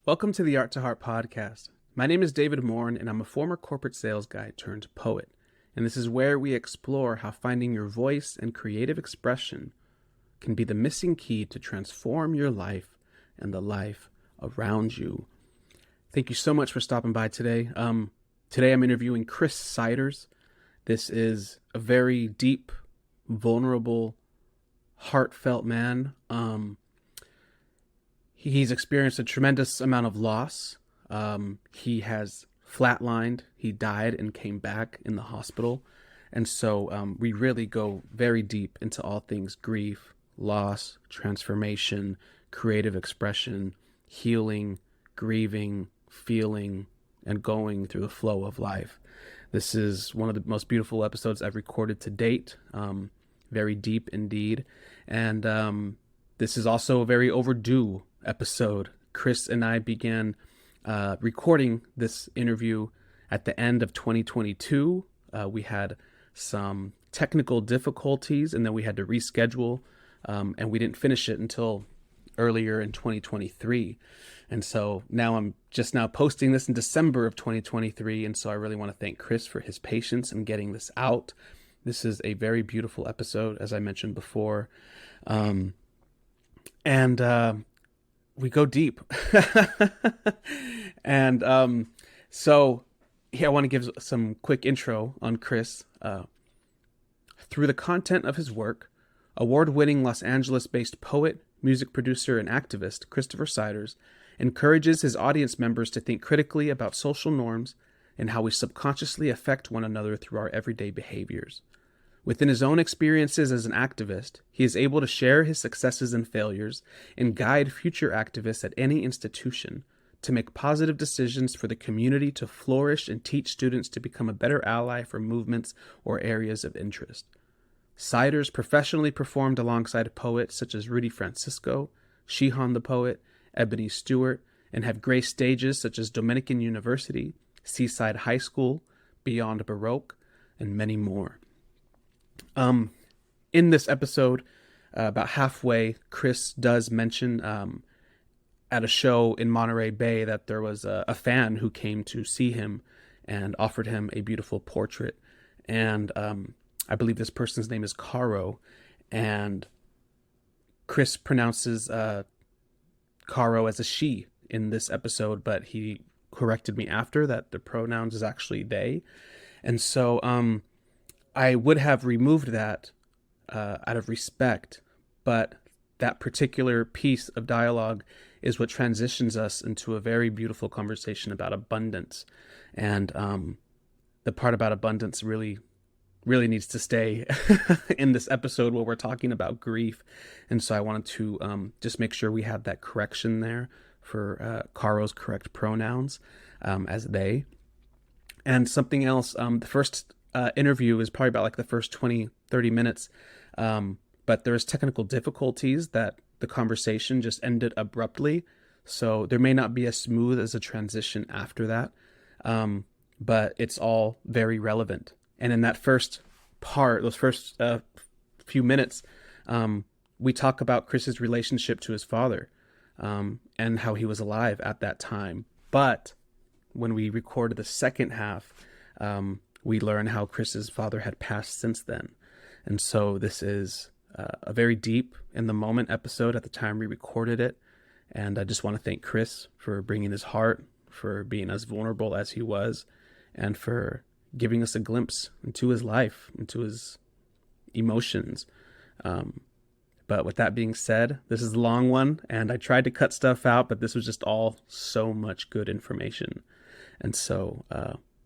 Welcome to the Art to Heart podcast. My name is David Morn, and I'm a former corporate sales guy turned poet. And this is where we explore how finding your voice and creative expression can be the missing key to transform your life and the life around you. Thank you so much for stopping by today. Today I'm interviewing Chris Siders. This is a very deep, vulnerable, heartfelt man. He's experienced a tremendous amount of loss. He has flatlined. He died and came back in the hospital. And so we really go very deep into all things grief, loss, transformation, creative expression, healing, grieving, feeling, and going through the flow of life. This is one of the most beautiful episodes I've recorded to date. Very deep indeed. And this is also a very overdue episode. Chris and I began recording this interview at the end of 2022. We had some technical difficulties and then we had to reschedule, and we didn't finish it until earlier in 2023. And so now I'm just now posting this in December of 2023. And so I really want to thank Chris for his patience in getting this out. This is a very beautiful episode, as I mentioned before. We go deep. And so here I want to give some quick intro on Chris. Through the content of his work, award-winning Los Angeles-based poet, music producer, and activist Christopher Siders encourages his audience members to think critically about social norms and how we subconsciously affect one another through our everyday behaviors. Within his own experiences as an activist, he is able to share his successes and failures and guide future activists at any institution to make positive decisions for the community to flourish and teach students to become a better ally for movements or areas of interest. Siders professionally performed alongside poets such as Rudy Francisco, Shihan The Poet, Ebony Stewart, and have graced stages such as Dominican University, Seaside High School, Beyond Baroque, and many more. In this episode, about halfway, Chris does mention at a show in Monterey Bay that there was a fan who came to see him and offered him a beautiful portrait. And I believe this person's name is Caro. And Chris pronounces Caro as a she in this episode, but he corrected me after that the pronouns is actually they. And so I would have removed that out of respect, but that particular piece of dialogue is what transitions us into a very beautiful conversation about abundance. And the part about abundance really needs to stay in this episode where we're talking about grief. And so I wanted to just make sure we had that correction there for Caro's correct pronouns as they. And something else, the first interview is probably about like the first 20-30 minutes, but there was technical difficulties that the conversation just ended abruptly, so there may not be as smooth as a transition after that, but it's all very relevant. And in that first part, those first few minutes, we talk about Chris's relationship to his father, and how he was alive at that time. But when we recorded the second half, we learn how Chris's father had passed since then. And so this is a very deep in the moment episode at the time we recorded it. And I just want to thank Chris for bringing his heart, for being as vulnerable as he was, and for giving us a glimpse into his life, into his emotions. But with that being said, this is a long one, and I tried to cut stuff out, but this was just all so much good information. And so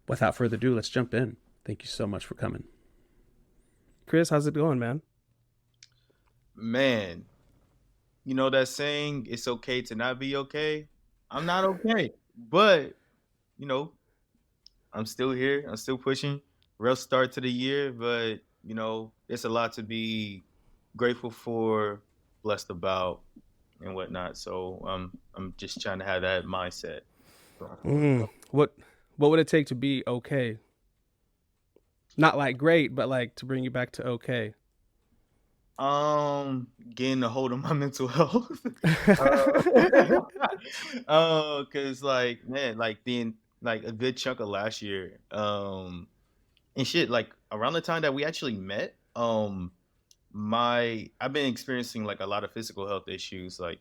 without further ado, let's jump in. Thank you so much for coming. Chris, how's it going, man? Man, you know that saying, it's okay to not be okay? I'm not okay. But, I'm still here. I'm still pushing. Rough start to the year, but, it's a lot to be grateful for, blessed about, and whatnot. So I'm just trying to have that mindset. What would it take to be okay? Not like great, but like to bring you back to okay. Getting a hold of my mental health. Cause like man, like then like a good chunk of last year, and shit, like around the time that we actually met, my I've been experiencing like a lot of physical health issues. Like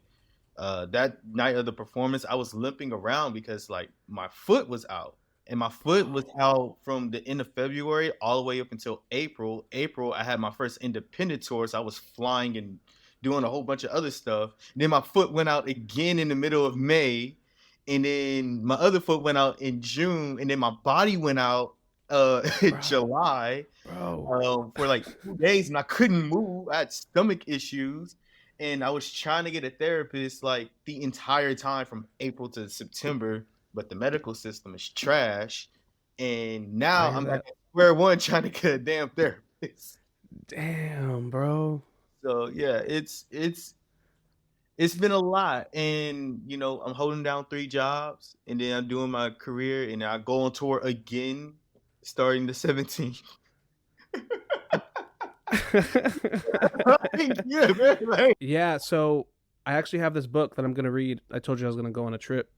that night of the performance, I was limping around because like my foot was out. And my foot was out from the end of February all the way up until April. April, I had my first independent tour, so I was flying and doing a whole bunch of other stuff. And then my foot went out again in the middle of May, and then my other foot went out in June, and then my body went out in Bro, July bro. for like 2 days, and I couldn't move. I had stomach issues, and I was trying to get a therapist like the entire time from April to September, but the medical system is trash. And I now hear I'm back that. at square one trying to get a damn therapist. Damn, bro. So yeah, it's been a lot, and I'm holding down 3 jobs, and then I'm doing my career, and I go on tour again starting the 17th. Yeah, man, like, Yeah, so I actually have this book that I'm gonna read. I told you I was gonna go on a trip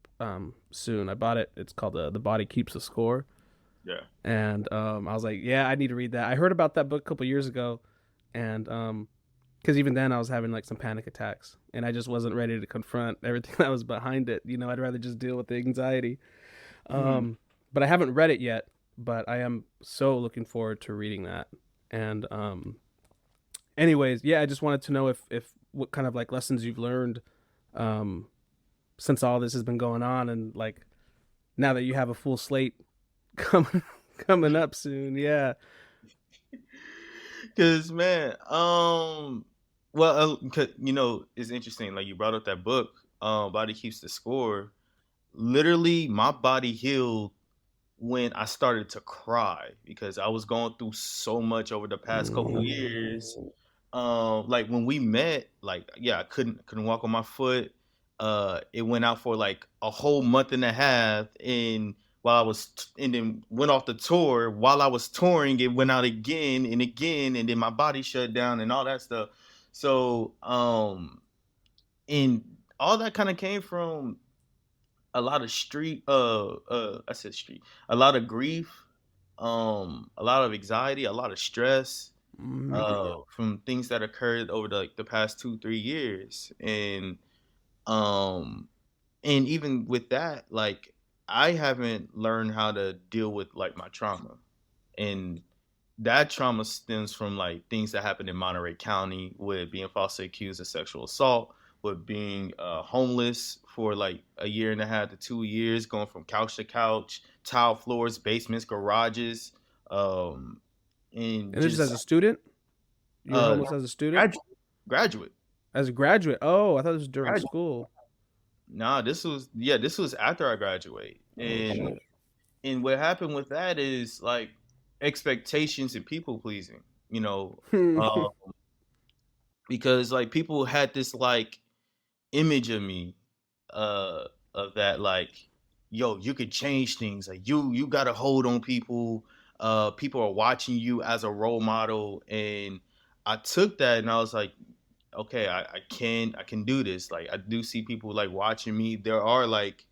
soon. I bought it. It's called The Body Keeps the Score. yeah. And I was like, yeah, I need to read that. I heard about that book a couple years ago, and because even then I was having like some panic attacks, and I just wasn't ready to confront everything that was behind it. I'd rather just deal with the anxiety. Mhm. But I haven't read it yet. But I am so looking forward to reading that. And anyways, yeah, I just wanted to know if what kind of like lessons you've learned um, since all this has been going on, and like now that you have a full slate coming coming up soon. Yeah. Cause man, well, it's interesting. Like you brought up that book, "Body Keeps the Score." Literally, my body healed when I started to cry because I was going through so much over the past couple Mm. years. Like when we met, like yeah, I couldn't walk on my foot. It went out for like a whole month and a half, and and then went off the tour. While I was touring, it went out again, and then my body shut down and all that stuff. So, and all that kind of came from a lot of I said street, a lot of grief, a lot of anxiety, a lot of stress, Mm. from things that occurred over the past 2 3 years. Um and even with that, like I haven't learned how to deal with like my trauma, and that trauma stems from like things that happened in Monterey County with being falsely accused of sexual assault, with being homeless for like a year and a half to 2 years, going from couch to couch, tile floors, basements, garages, um, and And this is as a just student. You were uh, homeless as a student, graduate. Graduate. as a graduate. Oh, I thought this was during Graduate. school. Nah, this was after I graduate, Oh shit. and what happened with that is like expectations and people pleasing, you know, uh, because like people had this like image of me, uh, of that like, yo, you could change things, like you got to hold on people, people are watching you as a role model, and I took that and I was like, okay, I can do this. Like I do see people like watching me. There are like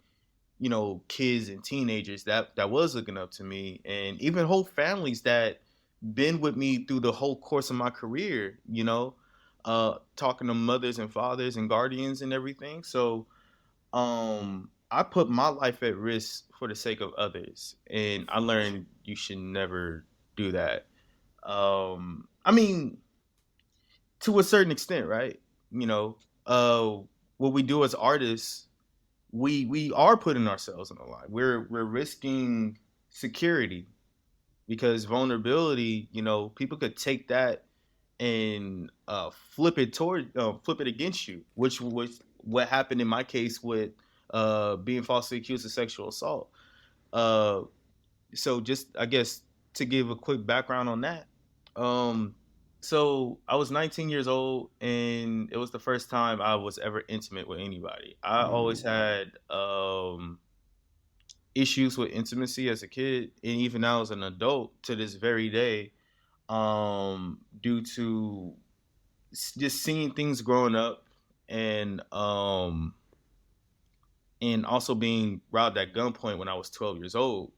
kids and teenagers that was looking up to me, and even whole families that been with me through the whole course of my career. Talking to mothers and fathers and guardians and everything. So I put my life at risk for the sake of others, and I learned you should never do that. I mean, to a certain extent, right? You know, uh, what we do as artists, we are putting ourselves on the line. We're risking security, because vulnerability, people could take that and flip it against you, which was what happened in my case with being falsely accused of sexual assault. Uh, so just I guess to give a quick background on that. Um, so I was 19 years old, and it was the first time I was ever intimate with anybody. I always Mm. had issues with intimacy as a kid, and even now as an adult to this very day, due to just seeing things growing up, and also being robbed at gunpoint when I was 12 years old.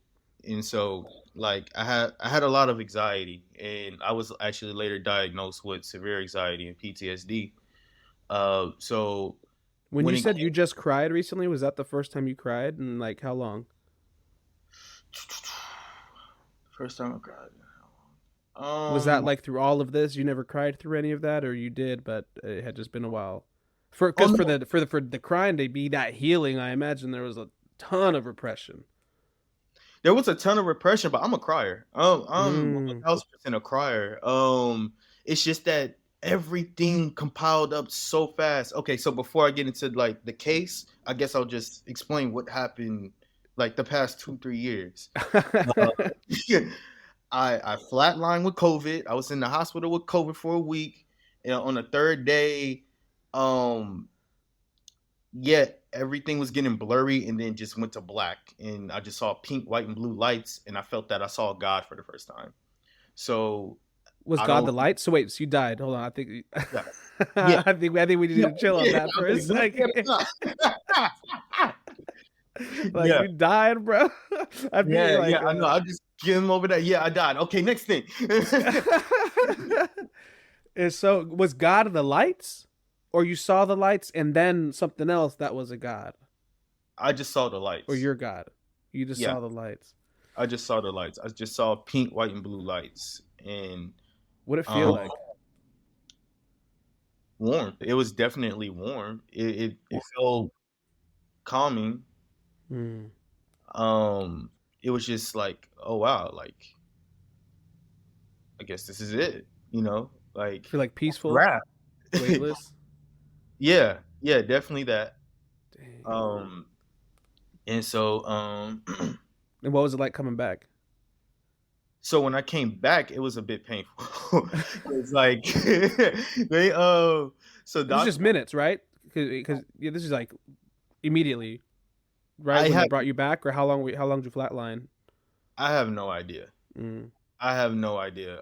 And so like I had a lot of anxiety, and I was actually later diagnosed with severe anxiety and PTSD. So When when you it said came, you just cried recently, was that the first time you cried? And like how long? first time I cried. Was that Um like through all of this? You never cried through any of that, or you did, but it had just been a while. For oh because no, for the crying to be that healing, I imagine there was a ton of repression. there was a ton of repression, but I'm a crier. I'm Mm. 1,000% a crier. It's just that everything compiled up so fast. Okay, so before I get into like the case, I guess I'll just explain what happened like the past 2 3 years. Uh, I flatlined with COVID. I was in the hospital with COVID for a week. And on the third day, um, yeah, everything was getting blurry and then just went to black. And I just saw pink, white, and blue lights, and I felt that I saw God for the first time. So Was I God the don't light? So wait, so you died. Hold on. I think yeah. Yeah. I think we need Yeah. to chill on Yeah. that for a second. Like Yeah. you died, bro. I'd be Yeah. like, Yeah. I know. I just give him over that. Yeah, I died. Okay, next thing. and so was God the lights, or you saw the lights and then something else that was a God, I just saw the or lights. your God? You just Yeah. saw the lights. I just saw the lights. I just saw pink, white, and blue lights. And What did it feel um like? warm. It was definitely warm. It felt calming. Hmm. Um it was just like, oh wow, like I guess this is it, like Feel like peaceful, rap. weightless. Yeah, yeah, definitely that. Dang. Um and so And what was it like coming back? so when I came back, it was a bit painful. It's like they so This is doc just minutes, right? Because yeah, this is like immediately, right I when they have brought you back, or how long? How long did you flatline? I have no idea. Mm, I have no idea.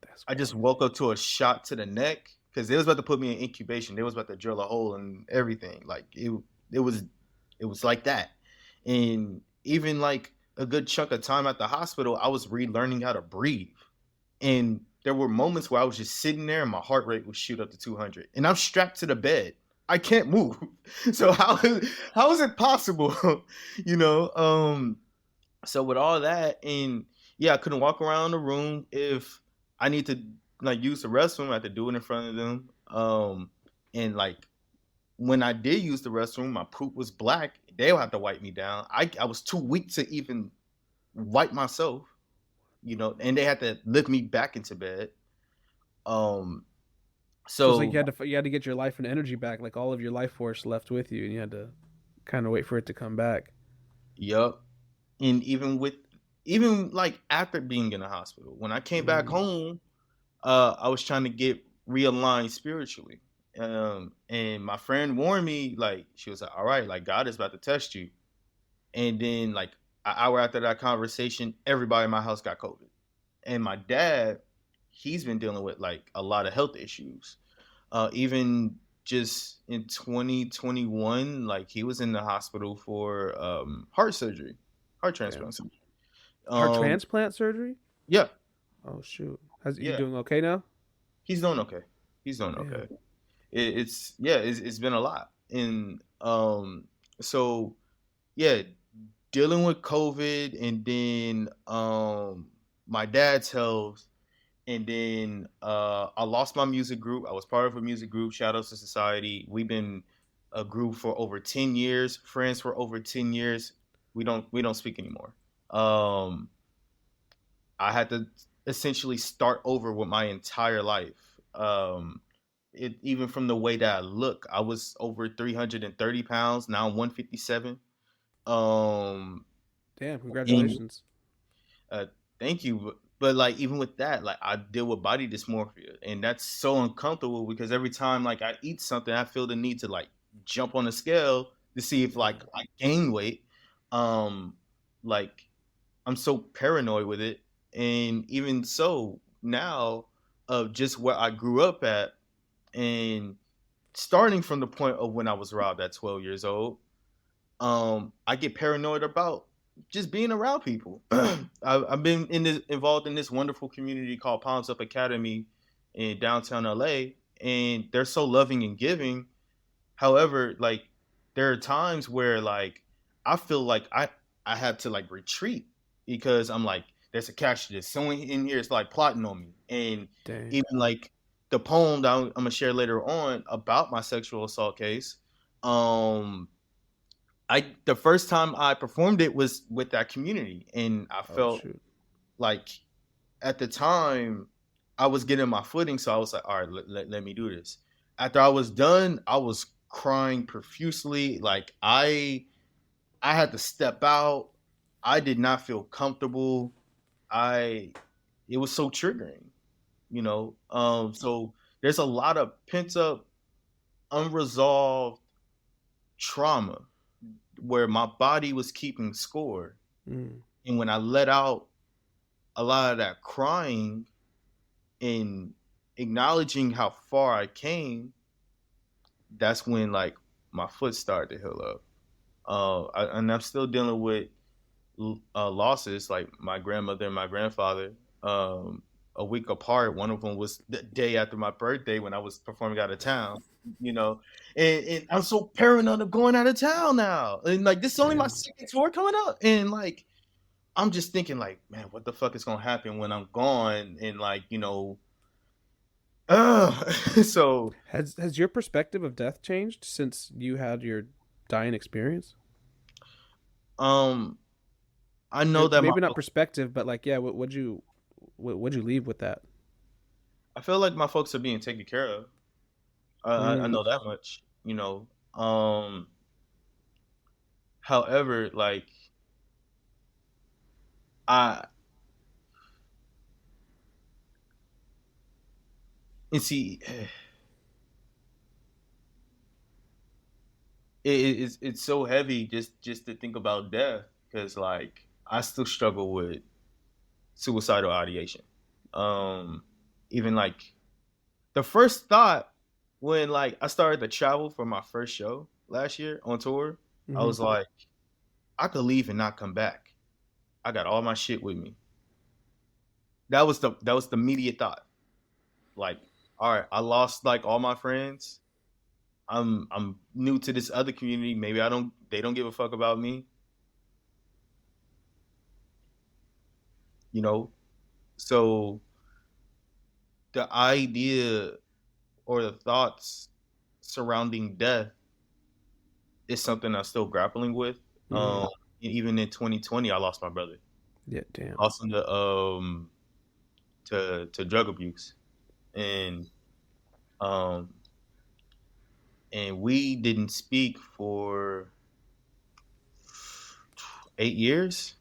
that's I just crazy. woke up to a shot to the neck because they was about to put me in incubation. They was about to drill a hole and everything. Like it was, it was like that. And even like a good chunk of time at the hospital, I was relearning how to breathe. And there were moments where I was just sitting there and my heart rate would shoot up to 200, and I'm strapped to the bed. I can't move. So how is it possible? you know. So with all that, and yeah, I couldn't walk around the room. If I need to like use the restroom, I had to do it in front of them. And like when I did use the restroom, my poop was black. They'll have to wipe me down. I was too weak to even wipe myself, and they had to lift me back into bed. Um, So it's like so you had to get your life and energy back, like all of your life force left with you, and you had to kind of wait for it to come back. Yep. And even like after being in the hospital, when I came back Mm, home, I was trying to get realigned spiritually. And my friend warned me, like, she was like, all right, like, God is about to test you. And then, like, an hour after that conversation, everybody in my house got COVID. And my dad, he's been dealing with, like, a lot of health issues. Even just in 2021, like, he was in the hospital for heart surgery, heart damn. transplant surgery. Heart Um, transplant surgery? yeah, Oh shoot. How's you yeah, doing? Okay now? he's doing okay. He's doing okay. Damn. It's yeah, it's been a lot. And so yeah, dealing with COVID, and then my dad's health, and then I lost my music group. I was part of a music group, Shadows of Society. We've been a group for over 10 years, friends for over 10 years. We don't speak anymore. Um I had to essentially start over with my entire life. Even from the way that I look, I was over 330 pounds. Now I'm 157. Um, Damn. and Congratulations. uh, thank you. But like even with that, like I deal with body dysmorphia, and that's so uncomfortable because every time like I eat something, I feel the need to like jump on the scale to see if like Mm. I gain weight. Um, like I'm so paranoid with it, and even so now, of just where I grew up at. And starting from the point of when I was robbed at 12 years old, I get paranoid about just being around people. I've been involved in this wonderful community called Palms Up Academy in downtown LA, and they're so loving and giving. However, like there are times where like I feel like I have to like retreat because I'm like there's a catch to this. Someone in here is like plotting on me, and Dang. even like the poem that I'm gonna share later on about my sexual assault case. Um, I the first time I performed it was with that community, and I Oh felt shoot. like at the time I was getting my footing, so I was like, all right, let me do this. After I was done, I was crying profusely. Like I had to step out. I did not feel comfortable. I it was so triggering, you know. So there's a lot of pent up, unresolved trauma where my body was keeping score. Mm. And when I let out a lot of that crying and acknowledging how far I came, that's when like my foot started to heal up. And I'm still dealing with losses, like my grandmother and my grandfather, a week apart. One of them was the day after my birthday when I was performing out of town, you know. And I'm so paranoid of going out of town now. And like this is only my Damn. second tour coming up, and like I'm just thinking like, man, what the fuck is gonna happen when I'm gone? And like, you know, so Has your perspective of death changed since you had your dying experience? um, I know that my Maybe not perspective, but like, yeah, what'd you leave with that? I feel like my folks are being taken care of. I Mm. know that much, you know. However, like I and see, it's so heavy just to think about death because like I still struggle with suicidal ideation. Um, even like the first thought when like I started to travel for my first show last year on tour, I Hmm. was like, I could leave and not come back. I got all my shit with me. That was the immediate thought. Like, all right, I lost like all my friends. I'm new to this other community. Maybe I don't they don't give a fuck about me, you know? So the idea or the thoughts surrounding death is something I'm still grappling with. Hmm. And even in 2020, I lost my brother. Yeah, damn. Lost him to drug abuse, and um and we didn't speak for 8 years.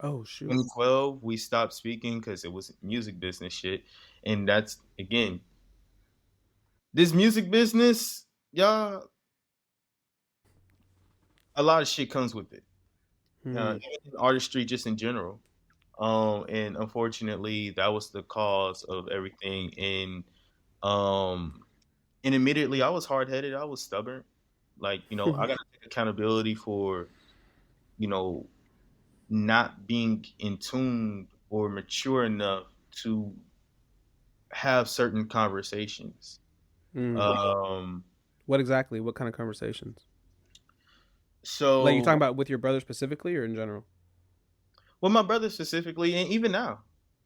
Oh shoot. 2012, we stopped speaking because it was music business shit, and that's again this music business, y'all. A lot of shit comes with it. Hmm. Even artistry, just in general. And unfortunately, that was the cause of everything. Um, and immediately, I was hard headed. I was stubborn. Like you know, I got to take accountability for you know not being in tune or mature enough to have certain conversations. Mm. Um, What exactly? What kind of conversations? Like you talking so about with your brother specifically, or in general? with my brother specifically, and even now,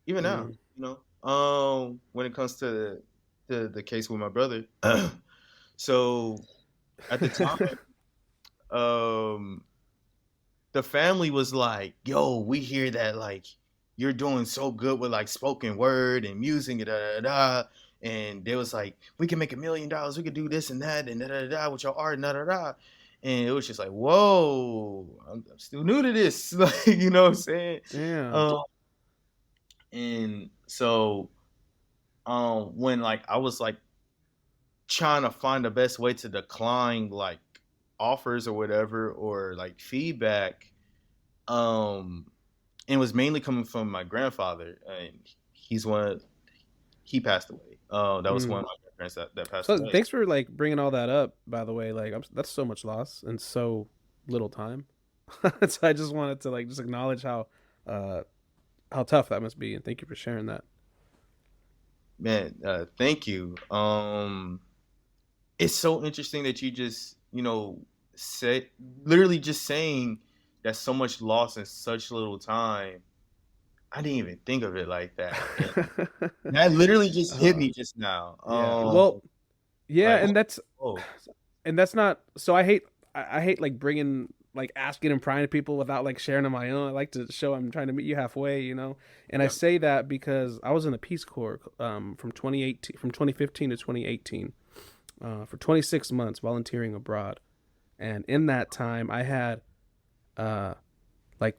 Mm. you know, when it comes to the case with my brother, so at the time, um, the family was like, "Yo, we hear that like you're doing so good with like spoken word and music, and da da da." And they was like, "We can make $1 million. We could do this and that, and da da da with your art, and da da da." And it was just like, "Whoa, I'm still new to this," like you know what I'm saying? Damn. Um, and so when like I was like trying to find the best way to decline like offers or whatever or like feedback, um, and it was mainly coming from my grandfather, and he's one. he passed away. That was one Mm. of my grandparents that passed So away. thanks for like bringing all that up. By the way, like that's so much loss and so little time. So I just wanted to like just acknowledge uh how tough that must be, and thank you for sharing that. Man, thank you. It's so interesting that you just, said, literally just saying that so much loss in such little time. I didn't even think of it like that. And that literally just hit uh, me just now. yeah. Well, yeah, Like, oh, and that's not. So I hate like bringing like asking and prying to people without like sharing on my own. I like to show I'm trying to meet you halfway, you know. And I yeah. say that because I was in the Peace Corps from 2018 from 2015 to 2018 for 26 months volunteering abroad, and in that time I had uh like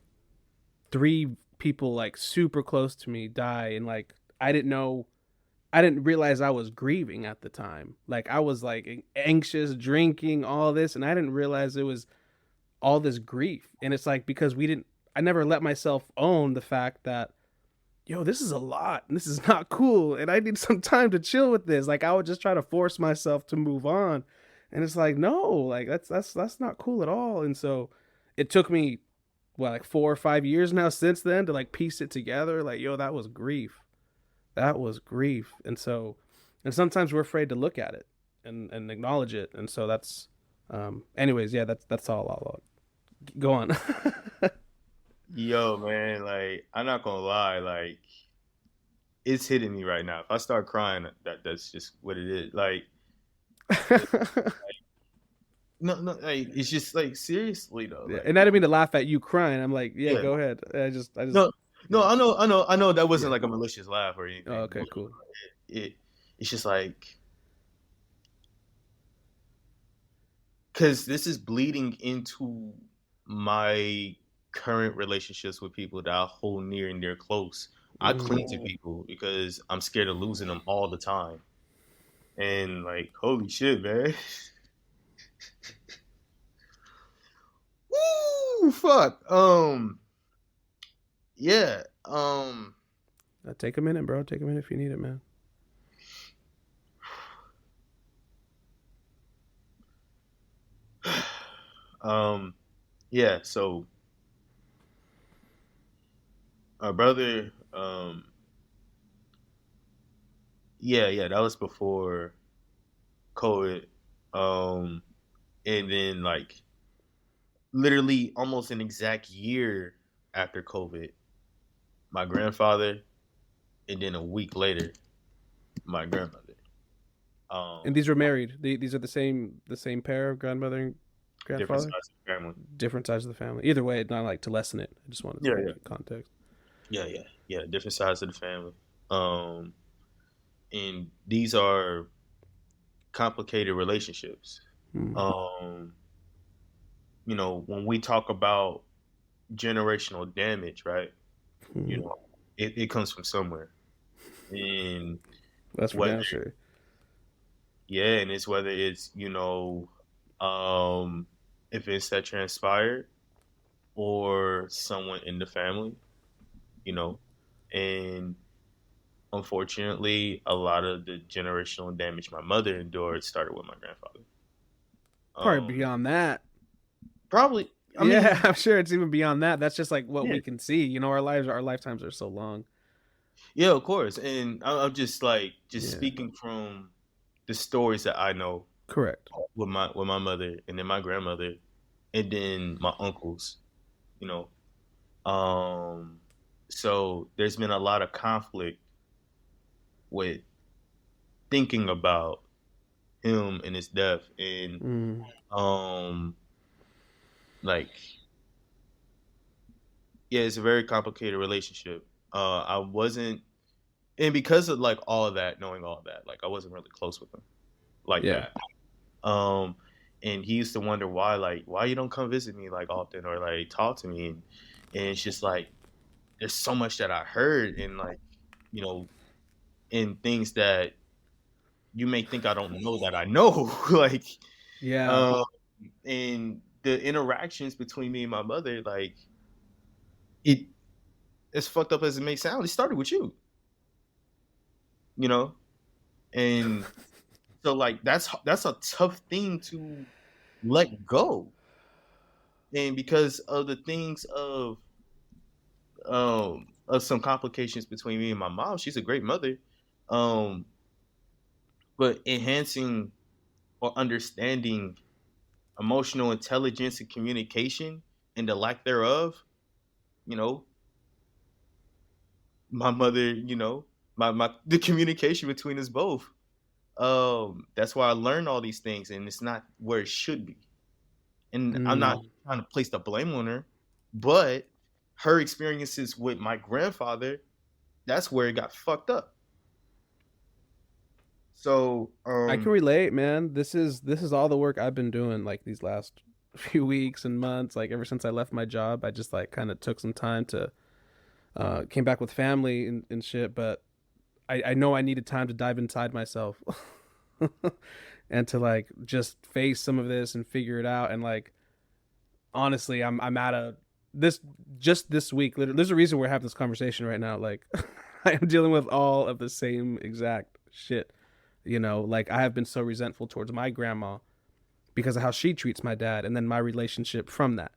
three people like super close to me die, and like I didn't realize I was grieving at the time. Like I was like anxious, drinking, all this, and I didn't realize it was all this grief. And it's like because I never let myself own the fact that yo, this is a lot and this is not cool and I need some time to chill with this. Like I would just try to force myself to move on. And it's like, no, like that's not cool at all. And so it took me what like 4 or 5 years now since then to like piece it together. Like, yo, that was grief. That was grief. And sometimes we're afraid to look at it and acknowledge it. And so that's anyways, yeah, that's all I'll go on. Yo, man, like, I'm not gonna lie, like, it's hitting me right now. If I start crying, that's just what it is. Like, no, no, like, it's just like seriously though, Yeah, like, and I didn't mean to laugh at you crying. I'm like, yeah, yeah, go ahead. I just, no, no, yeah, I know that wasn't yeah. like a malicious laugh or Oh, anything, okay, but cool. it, it's just like, because this is bleeding into my current relationships with people that I hold near and dear close. I cling to Mm. people because I'm scared of losing them all the time. And like, holy shit, man. Woo, fuck. Yeah. Take a minute, bro. Take a minute if you need it, man. um, yeah. So our brother, yeah, that was before COVID. Um, and then like literally almost an exact year after COVID, my grandfather, and then a week later, my grandmother. And Um, these were married. These are the same pair of grandmother and Different grandfather. sides of the family. Different sides of the family. Either way, not like to lessen it. I just wanted Yeah, to yeah, get context. yeah. Different sides of the family. Um, and these are complicated relationships. Mm. Um, when we talk about generational damage, right? You Mm. know, it comes from somewhere, and That's for whether damn sure. yeah, and it's whether it's um, events that transpired or someone in the family, you know, and unfortunately, a lot of the generational damage my mother endured started with my grandfather. Probably Um, beyond that. Probably, I Yeah, mean, I'm sure it's even beyond that. That's just like what yeah, we can see. You know, our lifetimes are so long. yeah, of course. And I'm just like just Yeah, speaking from the stories that I know correct. with my mother and then my grandmother and then my uncles, you know. Um, so there's been a lot of conflict with thinking about him and his death and Mm. um like yeah, it's a very complicated relationship. I wasn't, and because of like all of that, knowing all of that, like I wasn't really close with him like Yeah. that. Um, and he used to wonder why you don't come visit me like often or like talk to me, and it's just like there's so much that I heard and like you know, and things that you may think I don't know that I know, like Yeah. um, and the interactions between me and my mother, like it as fucked up as it may sound, it started with you. you know, and so like that's a tough thing to let go, and because of the things of some complications between me and my mom, she's a great mother, um, but enhancing or understanding emotional intelligence and communication and the lack thereof, you know, my mother, my the communication between us both. That's why I learned all these things, and it's not where it should be. And I'm not Mm. trying to place the blame on her, but her experiences with my grandfather, that's where it got fucked up. So, I can relate, man. This is all the work I've been doing like these last few weeks and months. Like ever since I left my job, I just like kind of took some time to came back with family and shit. But I know I needed time to dive inside myself and to like just face some of this and figure it out. And like honestly, I'm at a this just this week. Literally, there's a reason we're having this conversation right now. Like I am dealing with all of the same exact shit. You know, like I have been so resentful towards my grandma because of how she treats my dad, and then my relationship from that.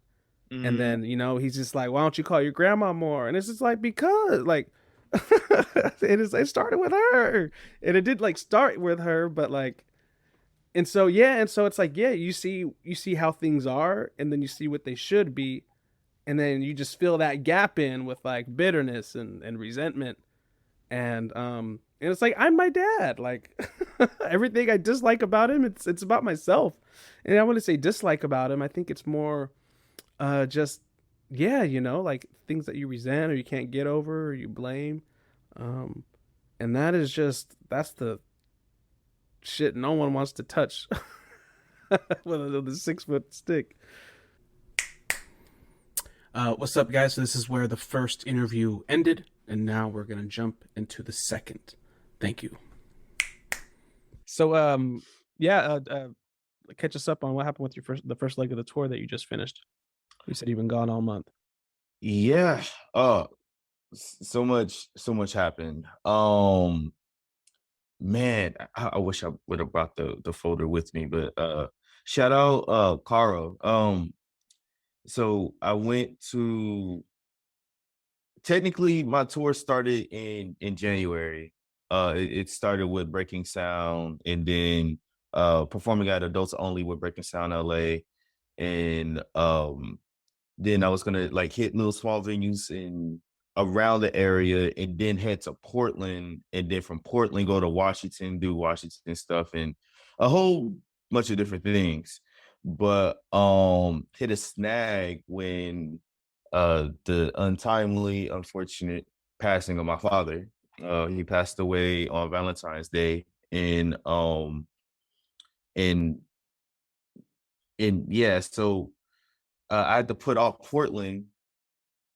And mm, then he's just like, "Why don't you call your grandma more?" And it's just like because like it started with her, and it did like start with her, but like and so it's like you see how things are, and then you see what they should be, and then you just fill that gap in with like bitterness and resentment, and it's like I'm my dad. Like everything I dislike about him, it's about myself. And I want to say dislike about him. I think it's more just yeah, like things that you resent or you can't get over or you blame. Um, and that's the shit no one wants to touch with the 6 foot stick. What's up, guys? So this is where the first interview ended, and now we're gonna jump into the second. Thank you. So, yeah, catch us up on what happened with the first leg of the tour that you just finished. You said you've been gone all month. Yeah. So much happened. Man, I wish I would have brought the folder with me, but shout out Caro. So I went to technically my tour started in January. It started with Breaking Sound and then performing at Adults Only with Breaking Sound LA, and then I was gonna like hit little small venues in around the area and then head to Portland, and then from Portland go to Washington, do Washington stuff and a whole bunch of different things. But hit a snag when the untimely, unfortunate passing of my father. He passed away on Valentine's Day, and and and yeah, so I had to put off Portland,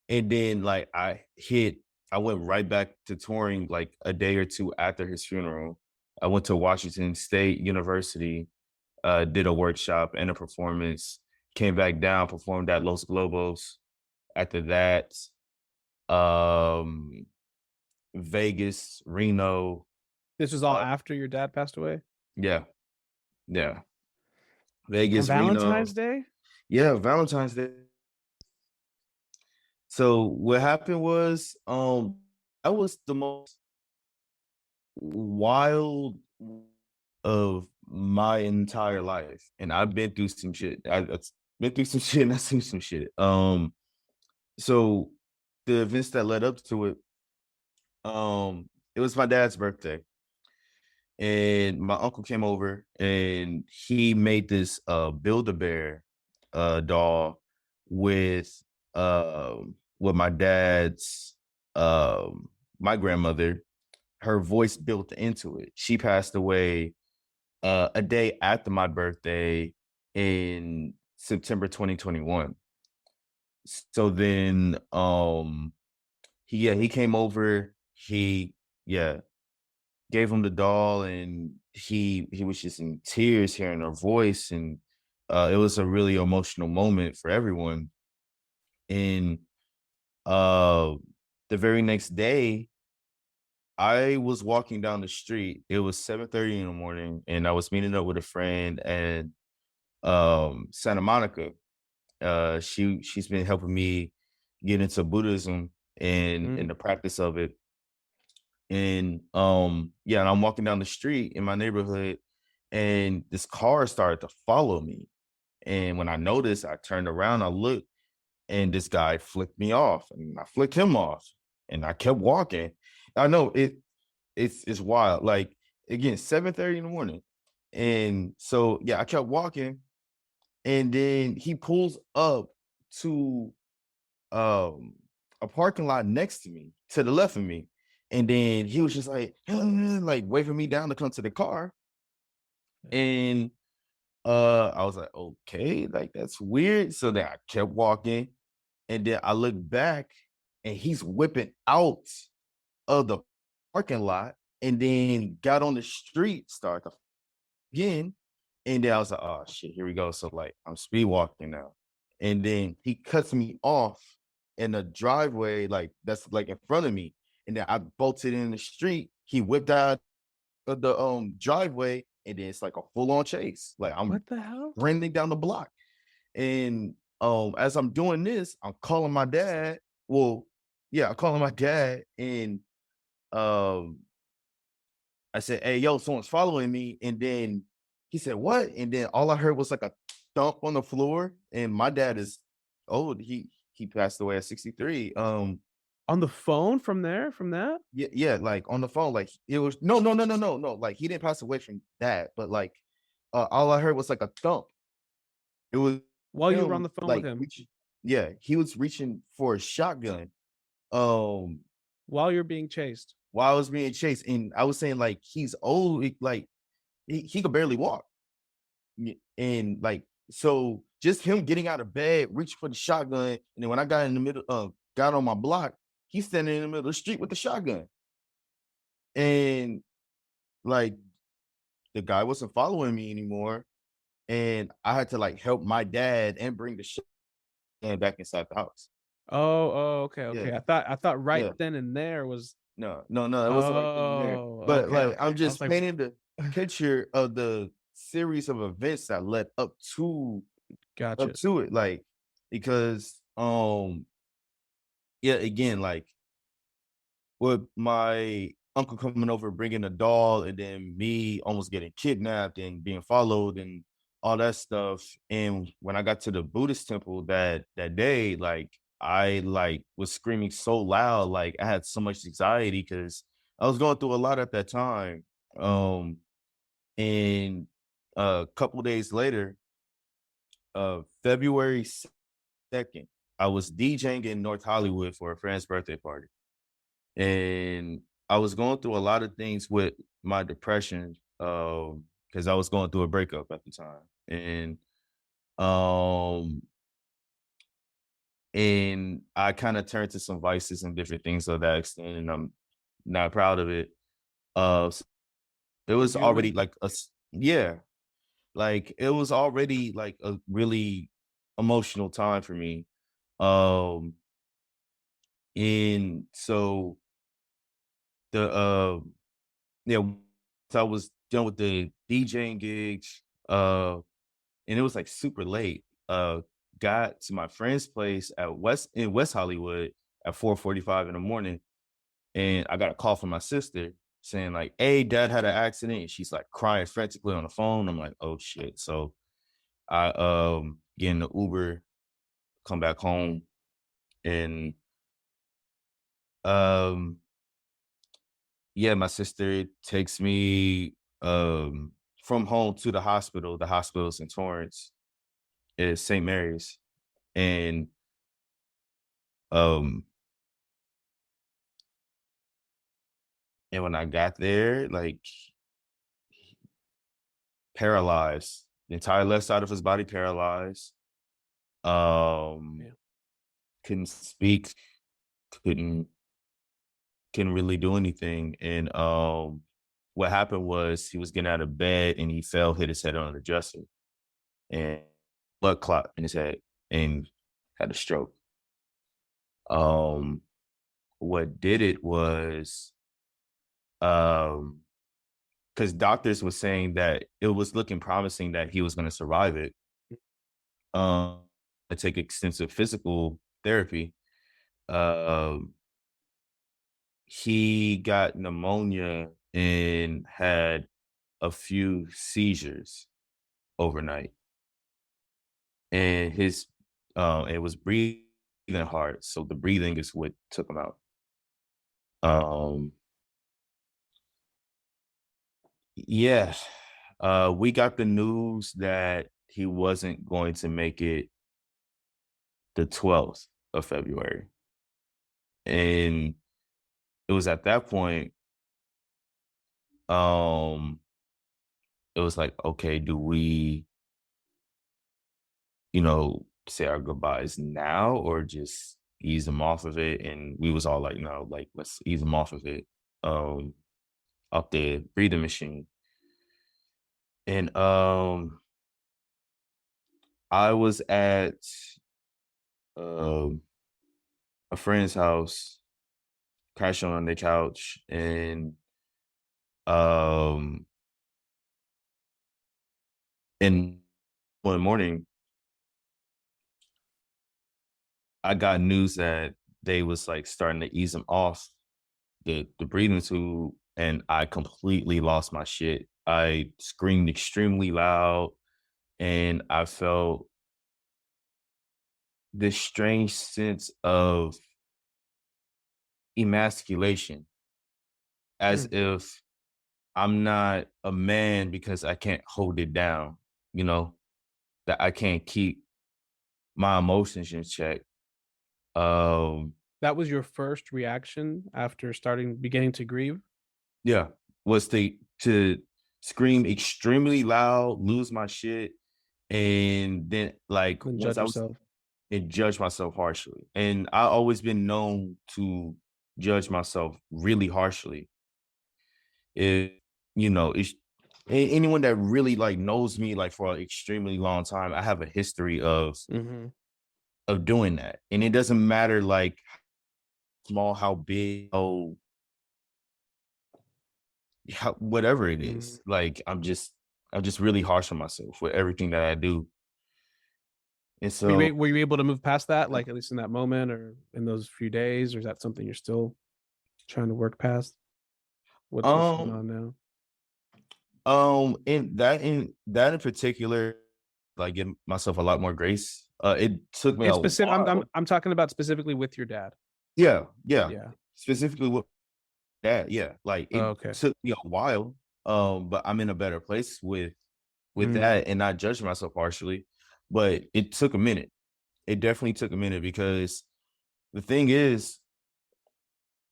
and then like I went right back to touring like a day or two after his funeral. I went to Washington State University, did a workshop and a performance, came back down, performed at Los Globos. After that, um, Vegas, Reno. This was all Uh, after your dad passed away yeah, yeah. on Vegas, Reno. Valentine's Day. Yeah, Valentine's Day. So what happened was, that was the most wild of my entire life, and I've been through some shit. I've been through some shit, and I've seen some shit. So the events that led up to it, it was my dad's birthday, and my uncle came over, and he made this Build-A-Bear doll with with my dad's my grandmother, her voice built into it. She passed away a day after my birthday in September 2021. So then he came over, he yeah, gave him the doll, and he was just in tears hearing her voice, and it was a really emotional moment for everyone. And uh the very next day I was walking down the street. It was 7:30 in the morning, and I was meeting up with a friend at Santa Monica. She's been helping me get into Buddhism and the practice of it. And yeah, and I'm walking down the street in my neighborhood, and this car started to follow me. And when I noticed, I turned around, I looked, and this guy flicked me off, and I flicked him off, and I kept walking. I know it's wild. Like again, 7:30 in the morning. And so yeah, I kept walking, and then he pulls up to um a parking lot next to me, to the left of me. And then he was just like, like waving me down to come to the car. And I was like, okay, like that's weird. So then I kept walking, and then I looked back, and he's whipping out of the parking lot, and then got on the street, started to again. And then I was like, oh shit, here we go. So like I'm speed walking now. And then he cuts me off in the driveway, like that's like in front of me. And then I bolted in the street. He whipped out of the driveway, and then it's like a full-on chase. Like I'm What the hell? running down the block. And as I'm doing this, I'm calling my dad. Well, yeah, I'm calling my dad, and um I said, hey, yo, someone's following me. And then he said, what? And then all I heard was like a thump on the floor. And my dad is old. He passed away at 63. On the phone from there, from that? Yeah, yeah, like on the phone. Like it was no. Like he didn't pass away from that, but like all I heard was like a thump. It was While you were on him the phone with like him, yeah, he was reaching for a shotgun. Um while you're being chased. while I was being chased. And I was saying like he's old, like he could barely walk. And like, so just him getting out of bed, reaching for the shotgun, and then when I got in the middle, got on my block, he's standing in the middle of the street with the shotgun. And like the guy wasn't following me anymore, and I had to like help my dad and bring the shotgun back inside the house. Okay, Yeah, okay. I thought right yeah. then and there was. No, it wasn't right then and there. But Okay, like I'm okay. I was just like, painting the picture of the series of events that led gotcha. up to it, like because yeah, again, like with my uncle coming over bringing a doll, and then me almost getting kidnapped and being followed and all that stuff. And when I got to the Buddhist temple that day, like I like was screaming so loud, like I had so much anxiety because I was going through a lot at that time. um and a couple days later, February 2nd, I was DJing in North Hollywood for a friend's birthday party. And I was going through a lot of things with my depression, because I was going through a breakup at the time. Um, and I kind of turned to some vices and different things of that extent, and I'm not proud of it. S It was already Human. like yeah, like it was already like a really emotional time for me. Um, and so the yeah, so I was done with the DJing gigs, and it was like super late. Got to my friend's place at West Hollywood at 4:45 in the morning, and I got a call from my sister saying like, "Hey, dad had an accident." And she's like crying frantically on the phone. I'm like, "Oh shit!" So I get in the Uber, come back home, and um yeah, my sister takes me from home to the hospital. The hospital's in Torrance, is St. Mary's. And um and when I got there, like paralyzed, the entire left side of his body paralyzed. Um Yeah. couldn't speak, couldn't couldn't really do anything. And what happened was he was getting out of bed, and he fell, hit his head on the dresser, and blood clot in his head, and had a stroke. Um what did it was Because doctors were saying that it was looking promising that he was going to survive it. To take extensive physical therapy. Um, he got pneumonia and had a few seizures overnight, and his it was breathing hard, so the breathing is what took him out. Um, yeah, we got the news that he wasn't going to make it the 12th of February, and it was at that point, um, it was like, okay, do we, say our goodbyes now or just ease him off of it? And we was all like, no, like let's ease him off of it. Off the breathing machine. And I was at um a friend's house, crashing on the couch, and um and one morning I got news that they was like starting to ease him off the breathing tube, and I completely lost my shit. I screamed extremely loud, and I felt this strange sense of emasculation, as Mm. if I'm not a man because I can't hold it down, you know, that I can't keep my emotions in check. Um, That was your first reaction after beginning to grieve? yeah, was to scream extremely loud, lose my shit, and then like And once judge I was yourself? and judge myself harshly. And I always been known to judge myself really harshly. It, it's anyone that really like knows me like for an extremely long time, I have a history Mhm. of doing that. And it doesn't matter like how small, how big, whatever it Mhm. is. Like I'm just really harsh on myself with everything that I do. And so Were you able to move past that, like, at least in that moment or in those few days, or is that something you're still trying to work past? What's going um on now? in particular, like give myself a lot more grace. It took me In a specific, while. I'm talking about specifically with your dad. Yeah, yeah. Yeah. Specifically with that, yeah. Like Oh, it okay. took me a while. But I'm in a better place with Mm. that and not judging myself partially. But it took a minute. It definitely took a minute because the thing is,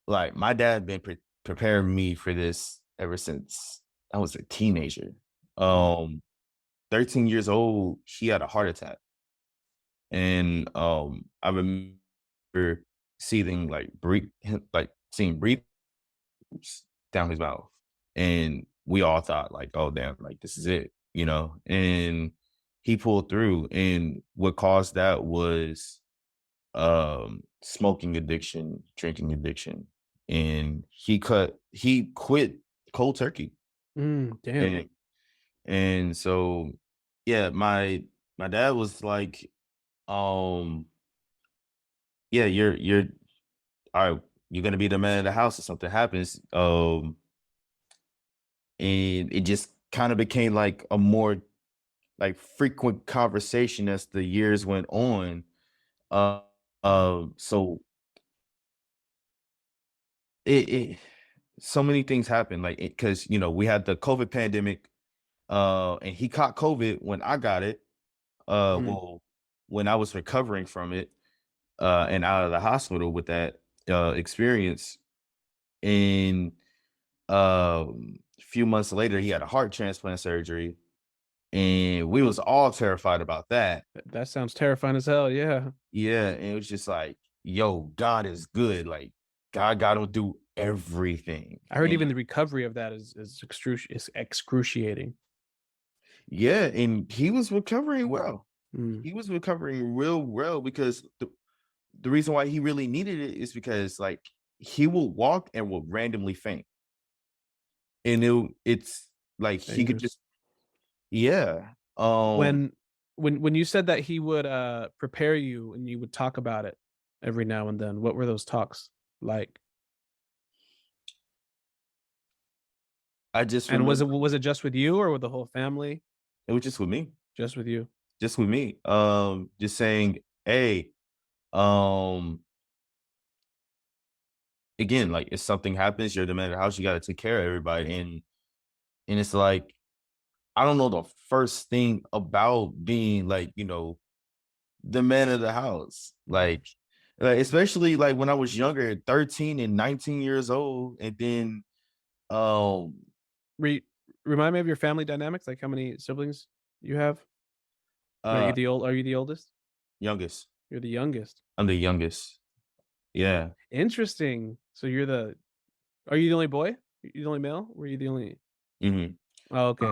like, my dad been preparing me for this ever since I was a teenager. Mm. 13 years old, he had a heart attack. And I remember seeing seeing breathing down his mouth. And we all thought like, oh damn, like this is it. And he pulled through. And what caused that was smoking addiction, drinking addiction. And he quit cold turkey. Damn. And so yeah, my dad was like, um, yeah, you're all right, you're gonna be the man of the house if something happens. And it just kind of became like a more like frequent conversation as the years went on. Uh, so it so many things happened, like because we had the COVID pandemic, and he caught COVID when I got it. Mm. Well, when I was recovering from it, and out of the hospital with that experience, and a few months later, he had a heart transplant surgery, and we was all terrified about that. That sounds terrifying as hell, yeah. Yeah, and it was just like, yo, God is good. Like God got him through everything. I heard And even the recovery of that is excruciating. yeah, and he was recovering well. Mm. He was recovering real well because the reason why he really needed it is because like he will walk and will randomly faint. and it's like he could Fingers. just, yeah. When you said that he would prepare you and you would talk about it every now and then, what were those talks like? I just And remember was it just with you or with the whole family? it was just with me, Just with you. just with me. Just saying, hey, um, again, like if something happens, you're the man of the house, you got to take care of everybody, and it's like I don't know the first thing about being like the man of the house, like especially like when I was younger, 13 and 19 years old, and then um Re- Remind me of your family dynamics, like how many siblings you have? uh Are you the oldest? youngest. You're the youngest. I'm the youngest. Yeah. Interesting. So are you the only boy? You the only male? Were you the only? Hmm. Oh, okay.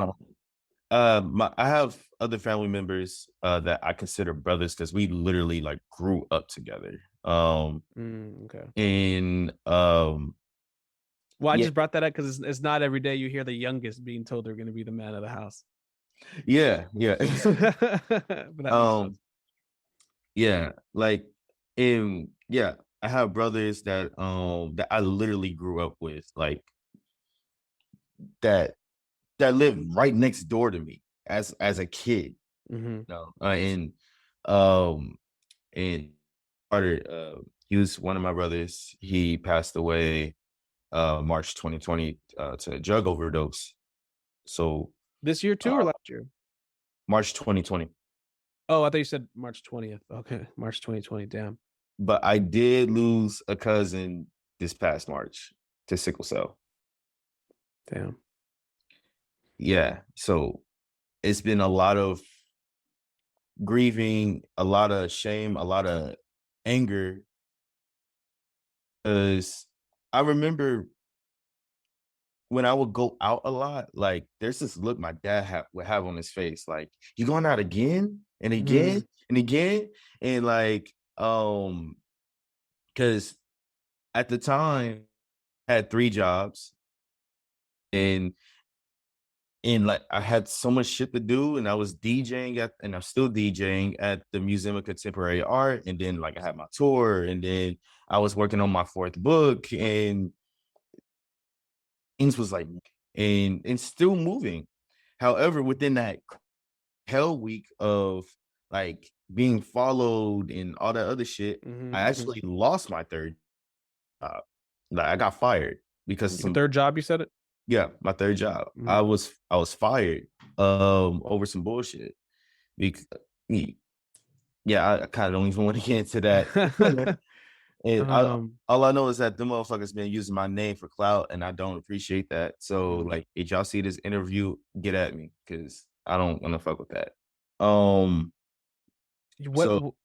I have other family members that I consider brothers because we literally like grew up together. Okay. And Well, I yeah, just brought that up because it's not every day you hear the youngest being told they're going to be the man of the house. yeah, yeah. But that makes sense. Yeah, like, and yeah, I have brothers that I literally grew up with, like that lived right next door to me as a kid. Mm-hmm. No, um and Carter, he was one of my brothers. He passed away March 2020 to a drug overdose. So This year too, or uh, last year? March 2020. Oh, I thought you said March 20th. Okay, March 2020. Damn. But I did lose a cousin this past March to sickle cell. Damn. Yeah. So it's been a lot of grieving, a lot of shame, a lot of anger. Because I remember when I would go out a lot, like there's this look my dad would have on his face, like, you going out again and Mm. again and again. And like, because at the time I had 3 jobs, and like I had so much shit to do, and I was DJing and I'm still DJing at the Museum of Contemporary Art, and then like I had my tour, and then I was working on my 4th book, and things was like and still moving. However, within that hell week of like being followed and all that other shit, I Mm-hmm. actually lost my 3rd job. Like I got fired because of Your some, third job, you said it? yeah, my 3rd job. Mm. I was fired over some bullshit. Because yeah, I kind of don't even want to get into that. And um, all I know is that the motherfuckers been using my name for clout, and I don't appreciate that. So, like, if y'all see this interview, get at me because I don't want to fuck with that. what So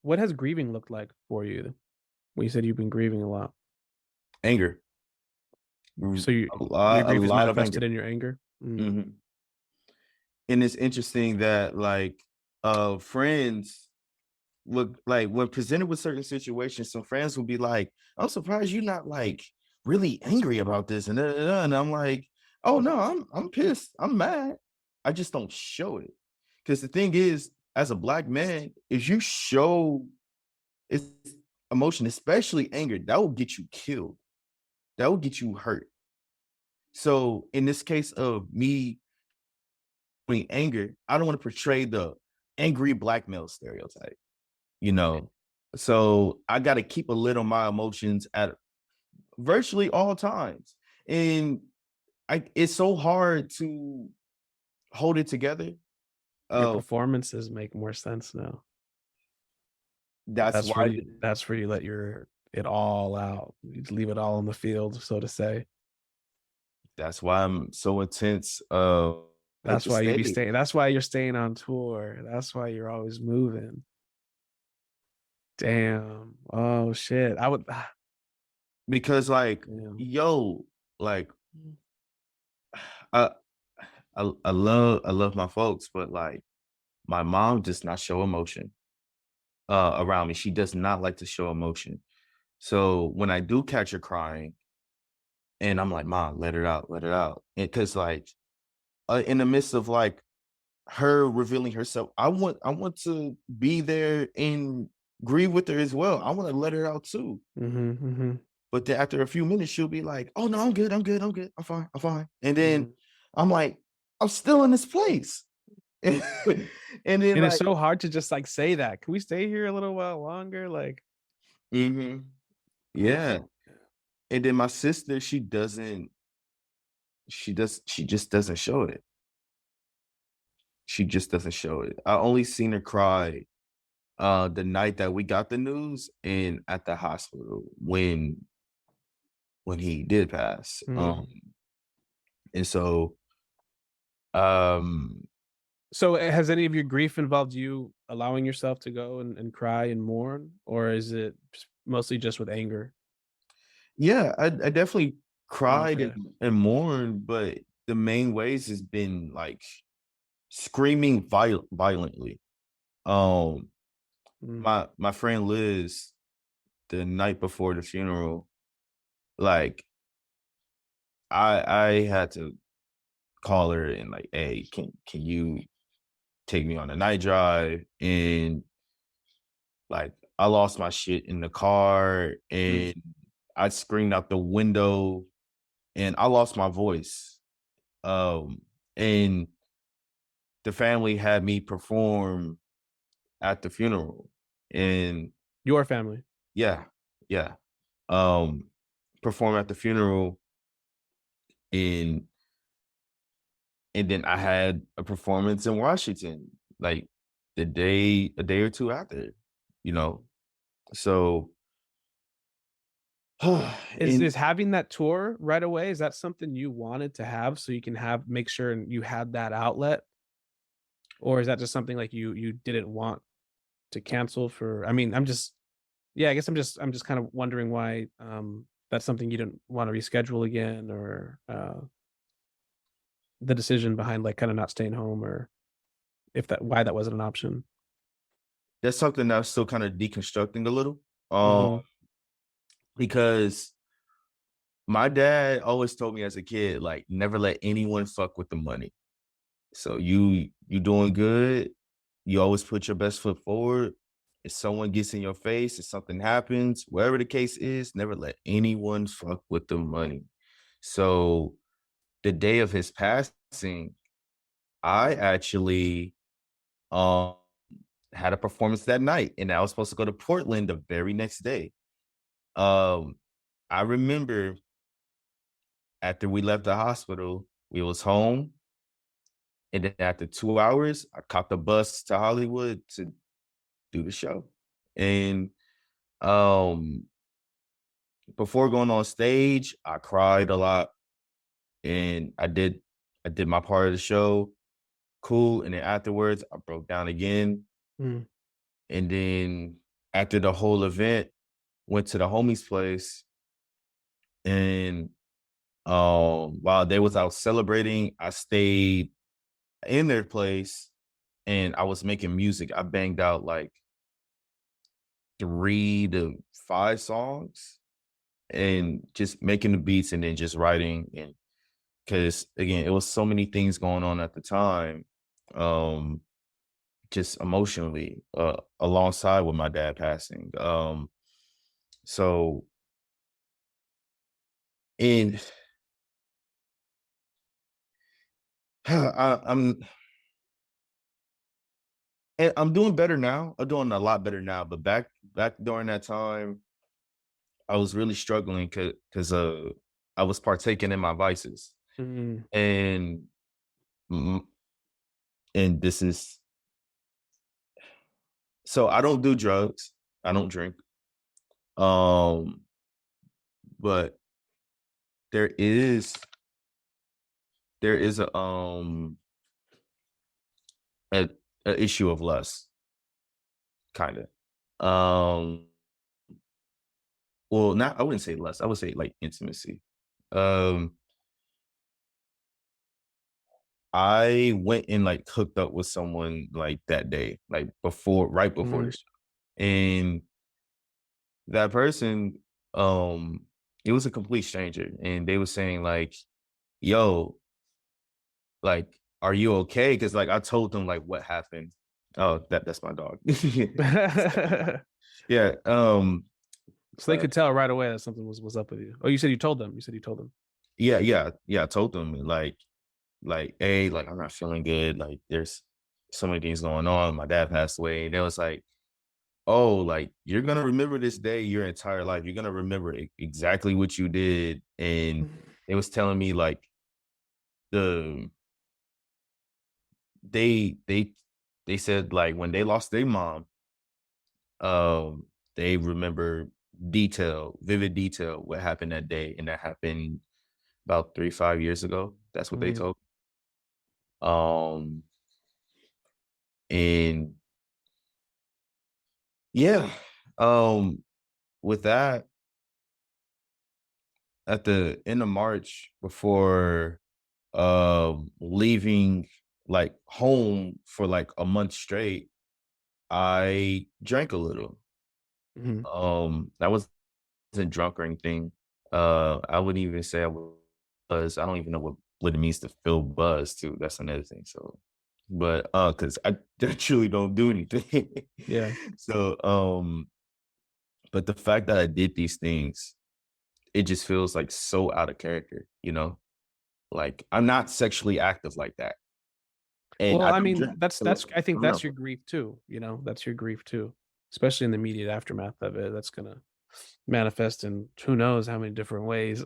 what has grieving looked like for you? When you said you've been grieving a lot, anger, so your a grief is lot of anger. manifested in your anger. Hmm. And it's interesting that like friends look like when presented with certain situations, some friends will be like, "I'm surprised you're not like really angry about this," and and I'm like, "Oh no, I'm pissed. I'm mad. I just don't show it." Because the thing is, as a black man, if you show it's emotion, especially anger, that will get you killed. That will get you hurt. So in this case of me being anger, I don't want to portray the angry black male stereotype, you know. So I got to keep a lid on my emotions at virtually all times. And it's so hard to hold it together. Your Uh, performances make more sense now. that's That's why where you let it all out. You just leave it all on the field, so to say. I'm so intense with That's the why you be state. staying. That's why you're staying on tour. That's why you're always moving. Damn. Oh shit. I would. Because like, Damn. yo, like I I love my folks, but like my mom does not show emotion around me. She does not like to show emotion. So when I do catch her crying, And I'm like, "Mom, let it out, let it out." And because like in the midst of like her revealing herself, I want to be there and grieve with her as well. I want to let her out too. Mm-hmm, mm-hmm, But then after a few minutes, she'll be like, "Oh no, I'm good, I'm good, I'm good, I'm fine, I'm fine." And then mm-hmm. I'm like, "I'm still in this place." and then And it's like, so hard to just like say that. Can we stay here a little while longer? Like, mhm, yeah. And then my sister, she just doesn't show it. She just doesn't show it. I only seen her cry the night that we got the news and at the hospital when he did pass. mm. And so um So has any of your grief involved you allowing yourself to go and cry and mourn, or is it mostly just with anger? yeah, I definitely cried Okay. and mourned, but the main ways has been like screaming violently. Um Mm. my friend Liz, the night before the funeral, like I had to call her and like, "Hey, can you take me on a night drive?" And like I lost my shit in the car Mm. and I screamed out the window and I lost my voice. And the family had me perform at the funeral. And Your family. yeah, yeah. Um perform at the funeral and then I had a performance in Washington like a day or two after, you know. So Is and having that tour right away, is that something you wanted to have so you can make sure you had that outlet? Or is that just something like you didn't want to cancel for? I mean, I'm just yeah, I guess I'm just kind of wondering why that's something you didn't want to reschedule again, or the decision behind like kind of not staying home, or if that why that wasn't an option. that's something that I'm still kind of deconstructing a little. Um, Mhm. because my dad always told me as a kid, like, never let anyone fuck with the money. So you doing good. You always put your best foot forward. If someone gets in your face, if something happens, whatever the case is, never let anyone fuck with the money. So the day of his passing, I actually um had a performance that night, and I was supposed to go to Portland the very next day. Um, I remember after we left the hospital, we was home, and then after 2 hours, I caught the bus to Hollywood to do the show. And um, before going on stage, I cried a lot, and I did my part of the show, cool. And then afterwards, I broke down again, Mm. and then after the whole event, went to the homie's place, and while they was out celebrating, I stayed in their place and I was making music. I banged out like 3 to 5 songs and just making the beats and then just writing. And because again, it was so many things going on at the time, um, just emotionally, alongside with my dad passing. So in I'm and I'm doing better now. I'm doing a lot better now. But back during that time, I was really struggling because I was partaking in my vices. Mm. And mm, and this is so I don't do drugs. I don't drink. Um, but there is there is a, a issue of lust, kind of. Well, not I wouldn't say lust. I would say like intimacy. Um, I went and like hooked up with someone like that day, like right before Mm. the show. And that person, um, it was a complete stranger, and they were saying like, "Yo, like, are you okay?" Because like I told them like what happened. Oh, that's my dog. Yeah. So they could tell right away that something was up with you. Oh, you said you told them. You said you told them. yeah. I told them hey, like I'm not feeling good. Like there's so many things going on. My dad passed away, and it was like, oh, like you're gonna remember this day your entire life. You're gonna remember exactly what you did. And it was telling me like the they they they said like when they lost their mom, um, they remember vivid detail what happened that day, and that happened about 3-5 years ago. That's what they Mm-hmm. told. Um, and yeah, um, with that, at the end of March, before leaving like home for like a month straight, I drank a little. Mm-hmm. I wasn't drunk or anything. I wouldn't even say I was. I don't even know what it means to feel buzzed too. That's another thing. So, but because I truly don't do anything. Yeah. So, but the fact that I did these things, it just feels like so out of character, you know? Like I'm not sexually active like that. And Well, I I don't mean, drink. that's So I I think don't know. that's your grief too. You know, that's your grief too, especially in the immediate aftermath of it. That's gonna manifest in who knows how many different ways.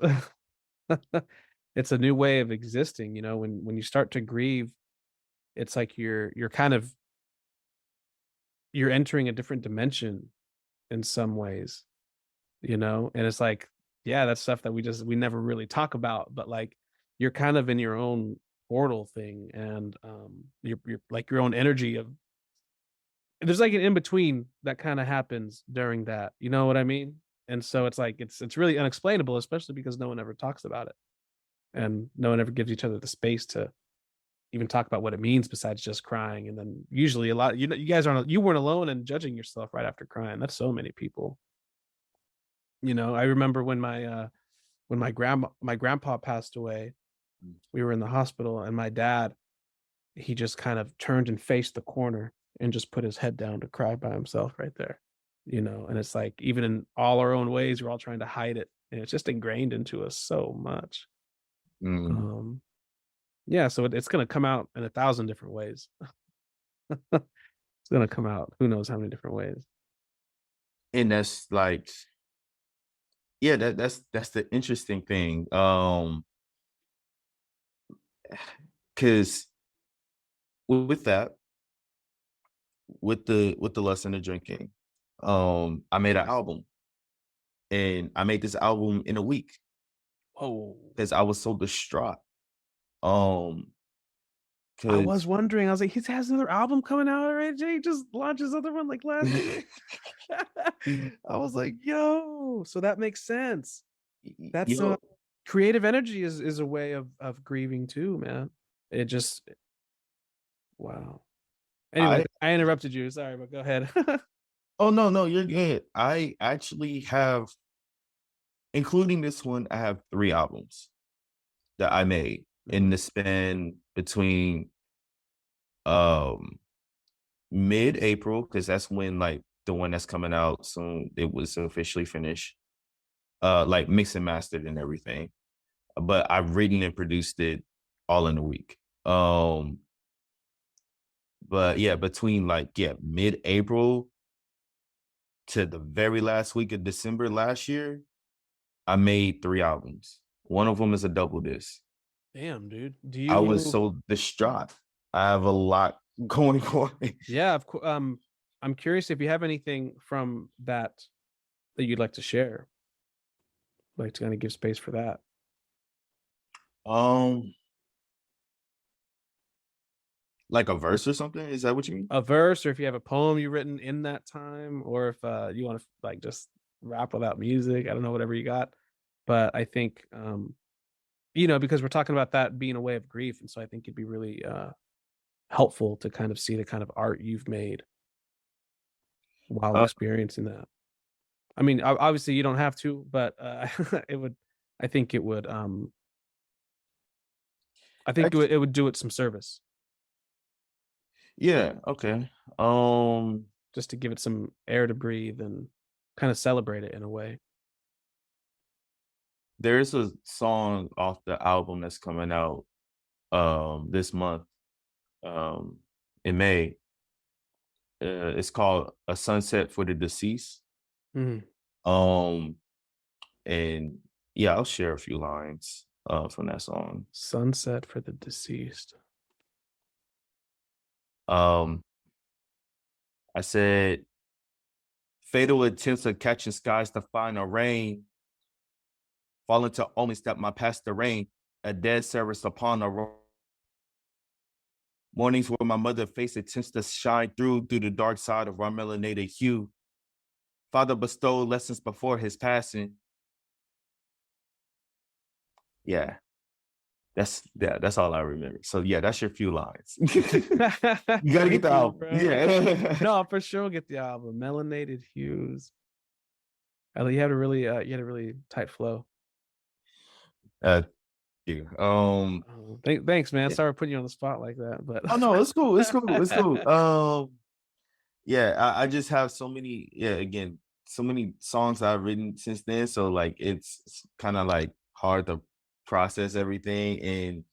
It's a new way of existing. You know, when you start to grieve, it's like you're kind of you're entering a different dimension in some ways. You know, and it's like, yeah, that's stuff that we never really talk about, but like you're kind of in your own portal thing, and you're like your own energy of there's like an in between that kind of happens during that. You know what I mean? And so it's like it's really unexplainable, especially because no one ever talks about it, and no one ever gives each other the space to even talk about what it means besides just crying. And then usually a lot, you know, you weren't alone in judging yourself right after crying. That's so many people. You know, I remember when my grandpa passed away, we were in the hospital, and my dad, he just kind of turned and faced the corner and just put his head down to cry by himself right there. You know, and it's like even in all our own ways, we're all trying to hide it, and it's just ingrained into us so much. Mm. Um, yeah, so it's gonna come out in 1,000 different ways. It's gonna come out who knows how many different ways. And that's like, yeah, that's the interesting thing. Because with that, with the lesson of drinking, I made an album, and I made this album in a week Whoa. because I was so distraught. Um, I was because wondering, I was like, he has another album coming out already. Jay just launched his other one like last week. I was like, yo, so that makes sense. That's yo, creative energy is a way of grieving too, man. It just wow. Anyway, I I interrupted you. Sorry, but go ahead. oh no, you're good. I actually have, including this one, I have 3 albums that I made in the span between um mid-April, because that's when like the one that's coming out soon, it was officially finished, like mixed and mastered and everything. But I've written and produced it all in a week. But yeah, between like mid-April to the very last week of December last year, I made 3 albums. One of them is a double disc. Damn, dude. Do I was you so distraught. I have a lot going on. yeah, of course. I'm curious if you have anything from that that you'd like to share. Like to kind of give space for that. um, like a verse or something? Is that what you mean? A verse, or if you have a poem you've written in that time, or if you want to like just rap without music. I don't know, whatever you got. But I think you know, because we're talking about that being a way of grief, and so I think it'd be really helpful to kind of see the kind of art you've made while Uh, experiencing that. I mean, obviously you don't have to, but it would. I think it would. I think Actually, it would do it some service yeah, okay. just to give it some air to breathe and kind of celebrate it in a way. There's a song off the album that's coming out this month, um, in May. It's called A Sunset for the Deceased. Mhm. Um, and yeah, I'll share a few lines from that song. Sunset for the Deceased. Um, I said, fatal attempts of catching skies to find a rain, falling to only step my past the rain, a dead service upon a road. Mornings where my mother face attempts to shine through the dark side of our melanated hue. Father bestowed lessons before his passing. Yeah, that's all I remember. So yeah, that's your few lines. You gotta get the album. Bro. Yeah. No, for sure get the album. Melanated Hues. You had a really tight flow. Yeah. Thanks, man. Yeah. Sorry for putting you on the spot like that, but Oh no, it's cool. It's cool. It's cool. Yeah, I just have so many, again, so many songs I've written since then. So like it's kind of like hard to process everything. And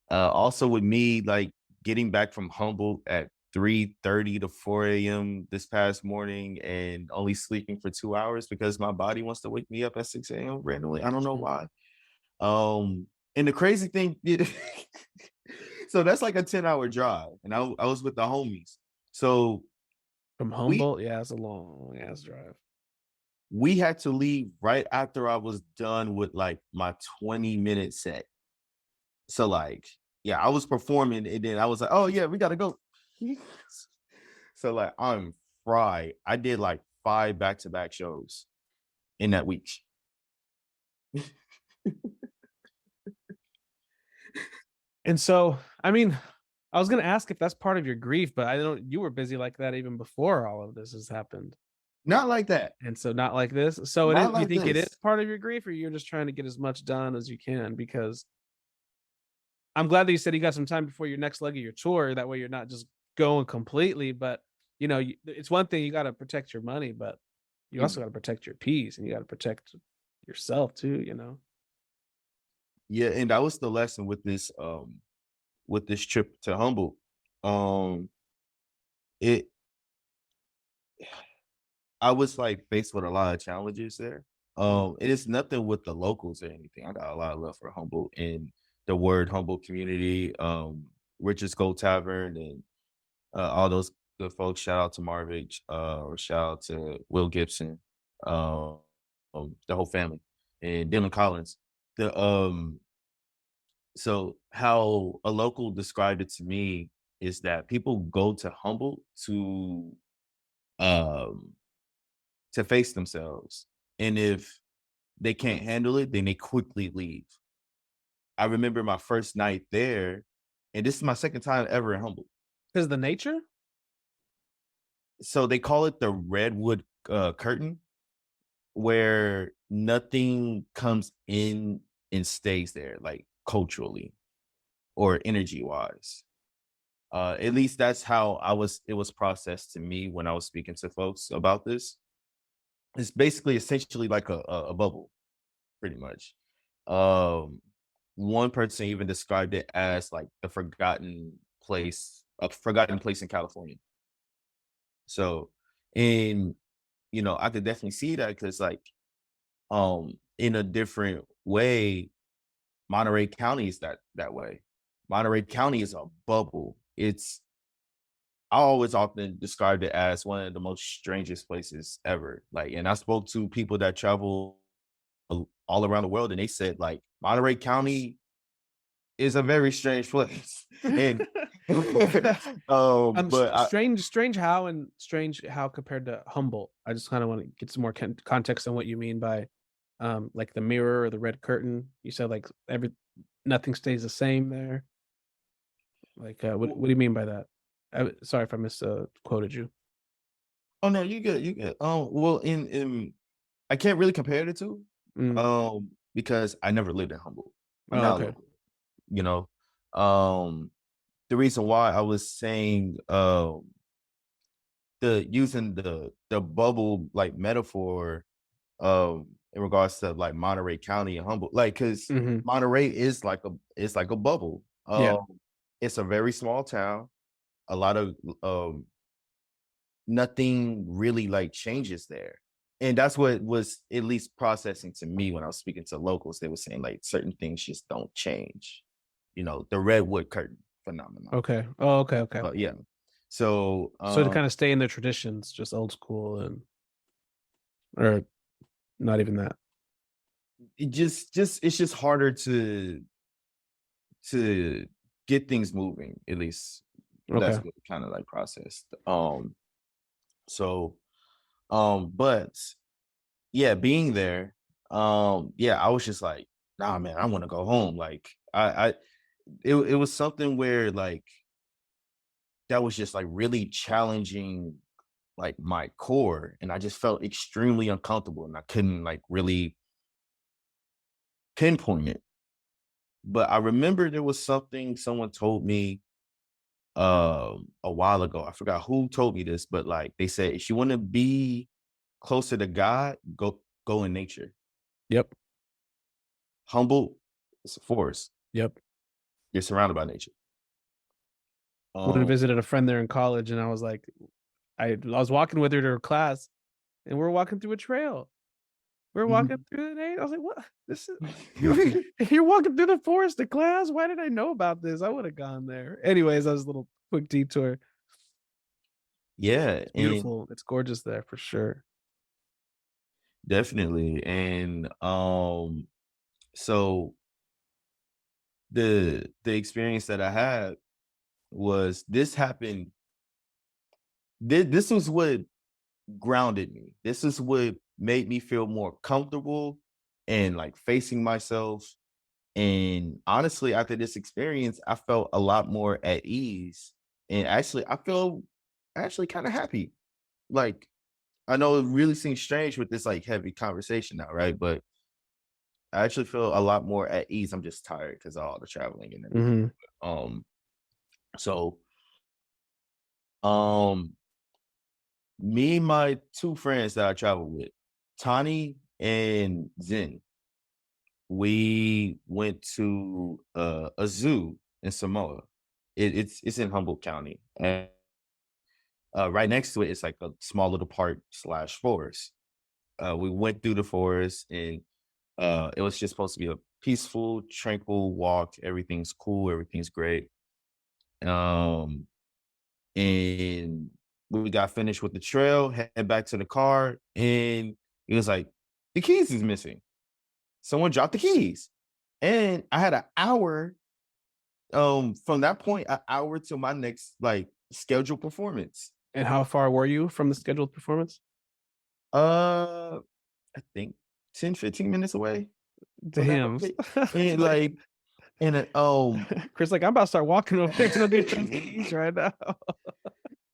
also with me, like getting back from Humboldt at 3:30 to 4 a.m. this past morning and only sleeping for 2 hours because my body wants to wake me up at 6 a.m. randomly. I don't know why. And the crazy thing, so that's like a 10-hour drive. And I was with the homies. So from Humboldt, yeah, it's a long ass drive. we had to leave right after I was done with like my 20-minute set. So like, yeah, I was performing and then I was like, oh yeah, we gotta go. So like I'm fried. I did like 5 back-to-back shows in that week. And so, I mean, I was gonna ask if that's part of your grief, but I don't. You were busy like that even before all of this has happened. Not like that. And so, not like this. So, it is. Not You like think it is this. part of your grief, or you're just trying to get as much done as you can? Because I'm glad that you said you got some time before your next leg of your tour. That way, you're not just going completely. But it's one thing you got to protect your money, but you also got to protect your peace, and you got to protect yourself too. Yeah, and that was the lesson with this trip to Humboldt. It I was like faced with a lot of challenges there. It is nothing with the locals or anything. I got a lot of love for Humboldt and the word Humboldt community, Richard's Gold Tavern and all those good folks. Shout out to Marvich, or shout out to Will Gibson, the whole family, and Dylan Collins. The So how a local described it to me is that people go to Humboldt um to face themselves. And if they can't handle it, then they quickly leave. I remember my first night there, and this is my second time ever in Humboldt. Because the nature. So they call it the redwood curtain, where nothing comes in and stays there, like culturally or energy wise. At least that's how it was processed to me when I was speaking to folks about this. It's basically essentially like a bubble, pretty much. One person even described it as like a forgotten place in California. So, and I could definitely see that because like, in a different way, Monterey County is that way. Monterey County is a bubble. I always often described it as one of the most strangest places ever. Like, and I spoke to people that travel all around the world, and they said like Monterey County is a very strange place. And but strange how compared to Humboldt. I just kind of want to get some more context on what you mean by like the mirror or the red curtain. You said like nothing stays the same there. Like what do you mean by that? Sorry if I misquoted you. Oh no, you good. Well, in I can't really compare the two, Mm. because I never lived in Humboldt. I'm Oh, not okay. local, you know. The reason why I was saying the using the bubble like metaphor in regards to like Monterey County and Humboldt, like because Hmm. Monterey is like a bubble. Yeah. It's a very small town. A lot of nothing really like changes there. And that's what was at least processing to me when I was speaking to locals. They were saying like certain things just don't change. The redwood curtain phenomenon. Okay. Oh, okay. Okay. Yeah. So So to kind of stay in their traditions, just old school, or not even that. it's just harder to get things moving, at least that's Okay. what kind of like processed. So but yeah, being there, yeah, I was just like, nah, man, I want to go home. Like it was something where like that was just like really challenging like my core, and I just felt extremely uncomfortable, and I couldn't like really pinpoint it. But I remember there was something someone told me a while ago. I forgot who told me this, but like they said, if you want to be closer to God, go in nature. Yep. Humble, it's a forest. Yep. You're surrounded by nature. Went and Um, visited a friend there in college, and I was like, I was walking with her to her class, and we're walking through a trail. We're walking through the I was like, what? This is you're walking through the forest to class? Why did I know about this? I would have gone there. Anyways, that was a little quick detour. yeah, It's and beautiful. It's gorgeous there for sure. definitely. And so the experience that I had was this happened. This was what grounded me. This is what made me feel more comfortable and like facing myself. And honestly, after this experience, I felt a lot more at ease. And actually, I feel actually kind of happy. Like, I know it really seems strange with this like heavy conversation now, right? But I actually feel a lot more at ease. I'm just tired because of all the traveling and everything. Hmm. Um, so um me and my two friends that I traveled with, Tani and Zen, we went to a zoo in Samoa. It's in Humboldt County, and right next to it, it's like a small little park slash forest. We went through the forest, and it was just supposed to be a peaceful, tranquil walk. Everything's cool, everything's great. Um, and we got finished with the trail, head back to the car, and it was like the keys is missing. Someone dropped the keys, and I had an hour. From that point, an hour to my next like scheduled performance. And how far were you from the scheduled performance? I think 10-15 minutes away from that Damn. point. And like, Chris, like, I'm about to start walking over there to get those keys right now.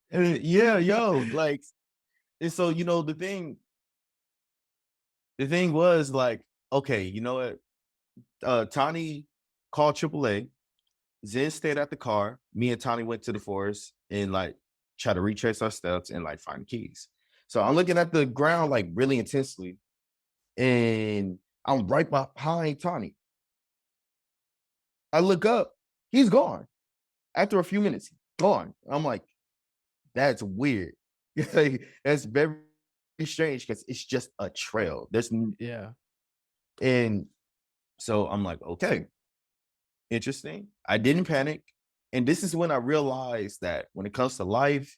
and yeah, yo, like, and so the thing was like, okay, you know what? Tani called AAA. Zen stayed at the car. Me and Tani went to the forest and like try to retrace our steps and like find the keys. So I'm looking at the ground like really intensely, and I'm right behind Tani. I look up, he's gone. After a few minutes, gone. I'm like, that's weird. Like, that's very strange because it's just a trail. Yeah. And so I'm like, okay, interesting. I didn't panic. And this is when I realized that when it comes to life,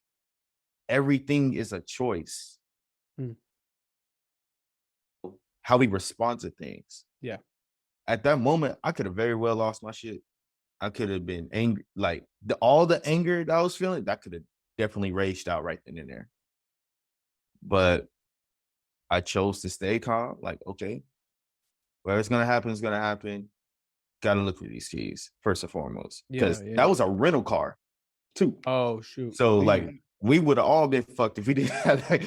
everything is a choice. Hmm. How we respond to things. Yeah. At that moment, I could have very well lost my shit. I could have been angry. Like all the anger that I was feeling, that could have definitely raged out right then and there. But I chose to stay calm. Like, okay, whatever's gonna happen is gonna happen. Gotta look for these keys first and foremost, because Yeah. that was a rental car too. Oh shoot. So like we would have all been fucked if we didn't have that.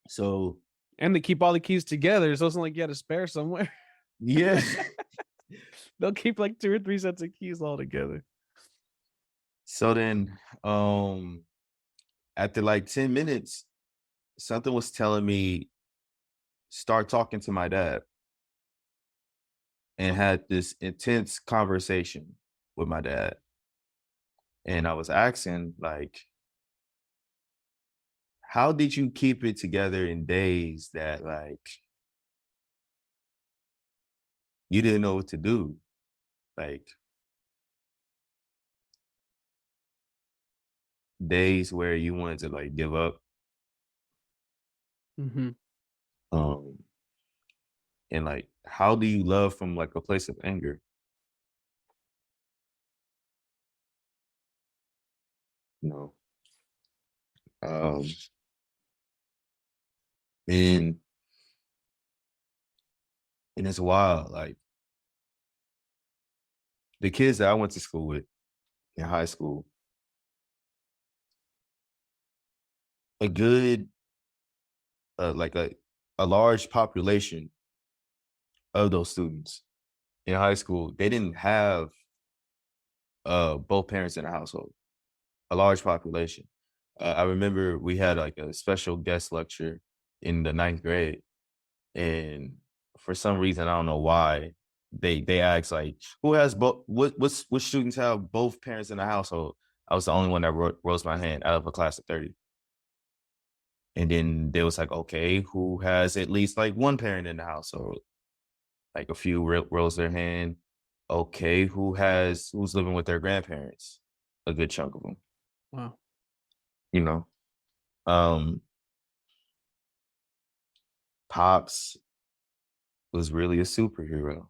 So, and they keep all the keys together, so it's not like you had a spare somewhere. yeah. They'll keep like 2 or 3 sets of keys all together. So then, after like 10 minutes, something was telling me, start talking to my dad, and had this intense conversation with my dad. And I was asking, like, how did you keep it together in days that, like, you didn't know what to do? Like, days where you wanted to, like, give up. Mm-hmm. Um, and, like, how do you love from, like, a place of anger? You know? Um, and and it's wild. Like, the kids that I went to school with in high school, a good, like a large population of those students in high school, they didn't have both parents in the household. A large population. I remember we had like a special guest lecture in the ninth grade, and for some reason I don't know why they asked like, who has both? What students have both parents in the household? I was the only one that rose my hand out of a class of 30. And then there was like, okay, who has at least like one parent in the household? Like a few rose their hand. Okay, who's living with their grandparents? A good chunk of them, Wow. you know. Um, Pops was really a superhero,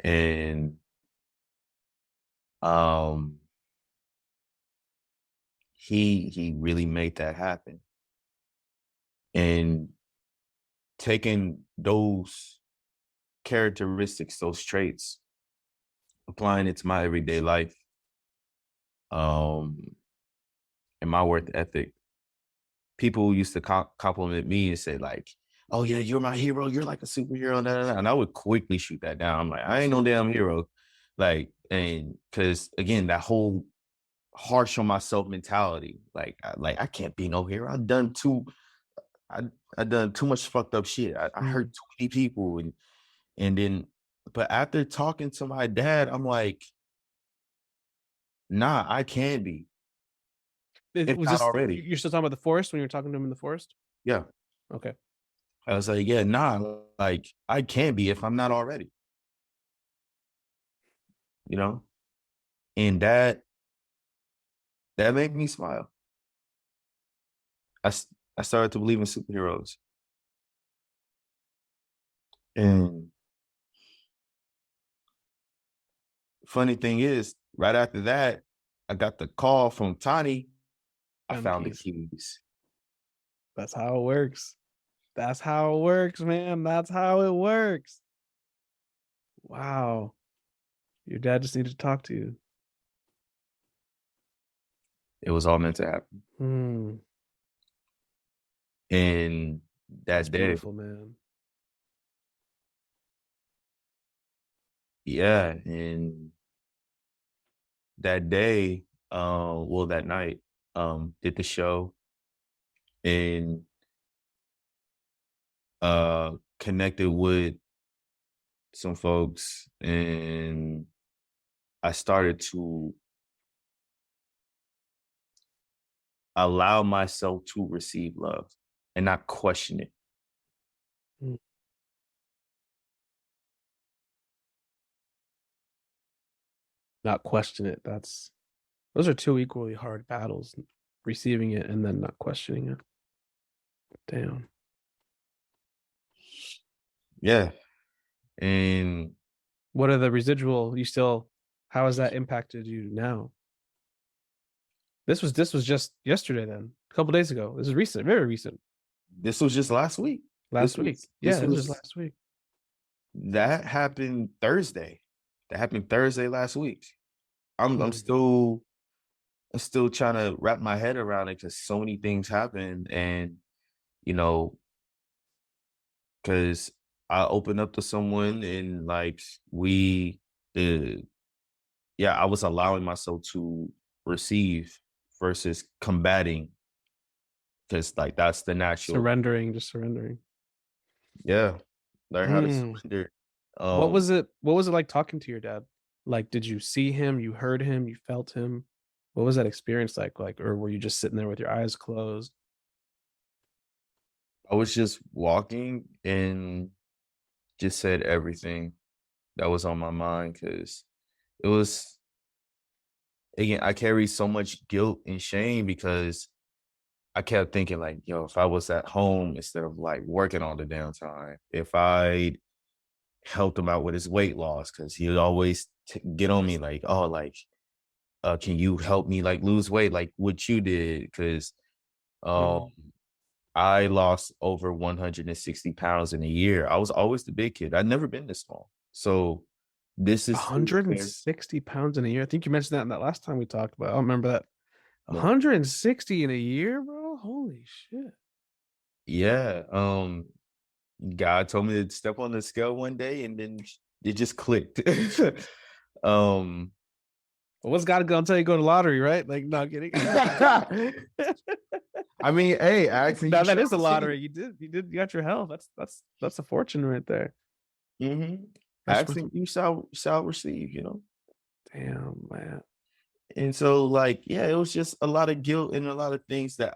and um, he really made that happen. And taking those characteristics, those traits, applying it to my everyday life, um, and my work ethic. People used to compliment me and say like, "Oh yeah, you're my hero. You're like a superhero." Nah, nah, nah. And I would quickly shoot that down. I'm like, I ain't no damn hero. Like, and because again, that whole harsh on myself mentality, like I can't be no hero. I I done too much fucked up shit. I hurt too many people, and then, but after talking to my dad, I'm like, nah, I can be, if Was not this already. you're still talking about the forest when you were talking to him in the forest? Yeah. Okay. I was like, yeah, nah, like I can be if I'm not already, you know? And that made me smile. I started to believe in superheroes. And funny thing is, right after that, I got the call from Tani. I Found the found the keys. keys. That's how it works. That's how it works, man. That's how it works. Wow. Your dad just needed to talk to you. It was all meant to happen. Hmm. And That's that day, beautiful, man. yeah, and that day, well, that night, did the show and connected with some folks, and I started to allow myself to receive love and not question it. Hmm. Not question it. Those are 2 equally hard battles. Receiving it and then not questioning it. Damn. Yeah. And What are the residual? How has that impacted you now? This was just yesterday then, a couple days ago. This is recent, very recent. this was just last week. Last week. Yeah, This this was just was last week. that happened Thursday. That happened Thursday last week. I'm Hmm. I'm still trying to wrap my head around it because so many things happened. And you know, because I opened up to someone and like we the yeah, I was allowing myself to receive versus combating because like that's the natural. Just surrendering. Yeah, learn how to Mm. surrender. What was it? What was it like talking to your dad? Like, did you see him? You heard him? You felt him? What was that experience like? Like, or were you just sitting there with your eyes closed? I was just walking and just said everything that was on my mind because it was again, I carry so much guilt and shame because I kept thinking like, yo, if I was at home instead of like working all the damn time, if I helped him out with his weight loss, because he would always get on me like, oh, like, can you help me like lose weight like what you did? Because um, Mhm. I lost over 160 pounds in a year. I was always the big kid. I'd never been this small. So this is through the fair. 160 pounds in a year. I think you mentioned that in that last time we talked about. I don't remember that. No. 160 in a year, bro. Holy shit. Yeah. God told me to step on the scale one day and then it just clicked. um Well, what's God gonna tell you go to lottery, right? Like, not kidding. I mean, hey, actually, Now that is a lottery. You got your health. That's a fortune right there. Mm-hmm. That's Actually, you shall receive, you know. damn, man. And so, like, yeah, it was just a lot of guilt and a lot of things that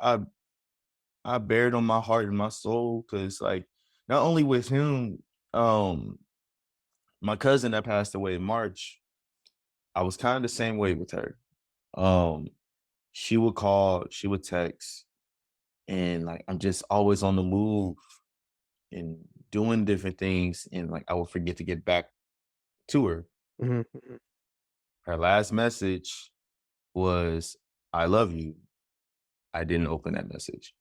I buried on my heart and my soul. Cause like not only with him, my cousin that passed away in March, I was kind of the same way with her. Um, she would call, she would text, and like I'm just always on the move and doing different things, and like I would forget to get back to her. Mhm, mhm. Her last message was, I love you. I didn't open that message.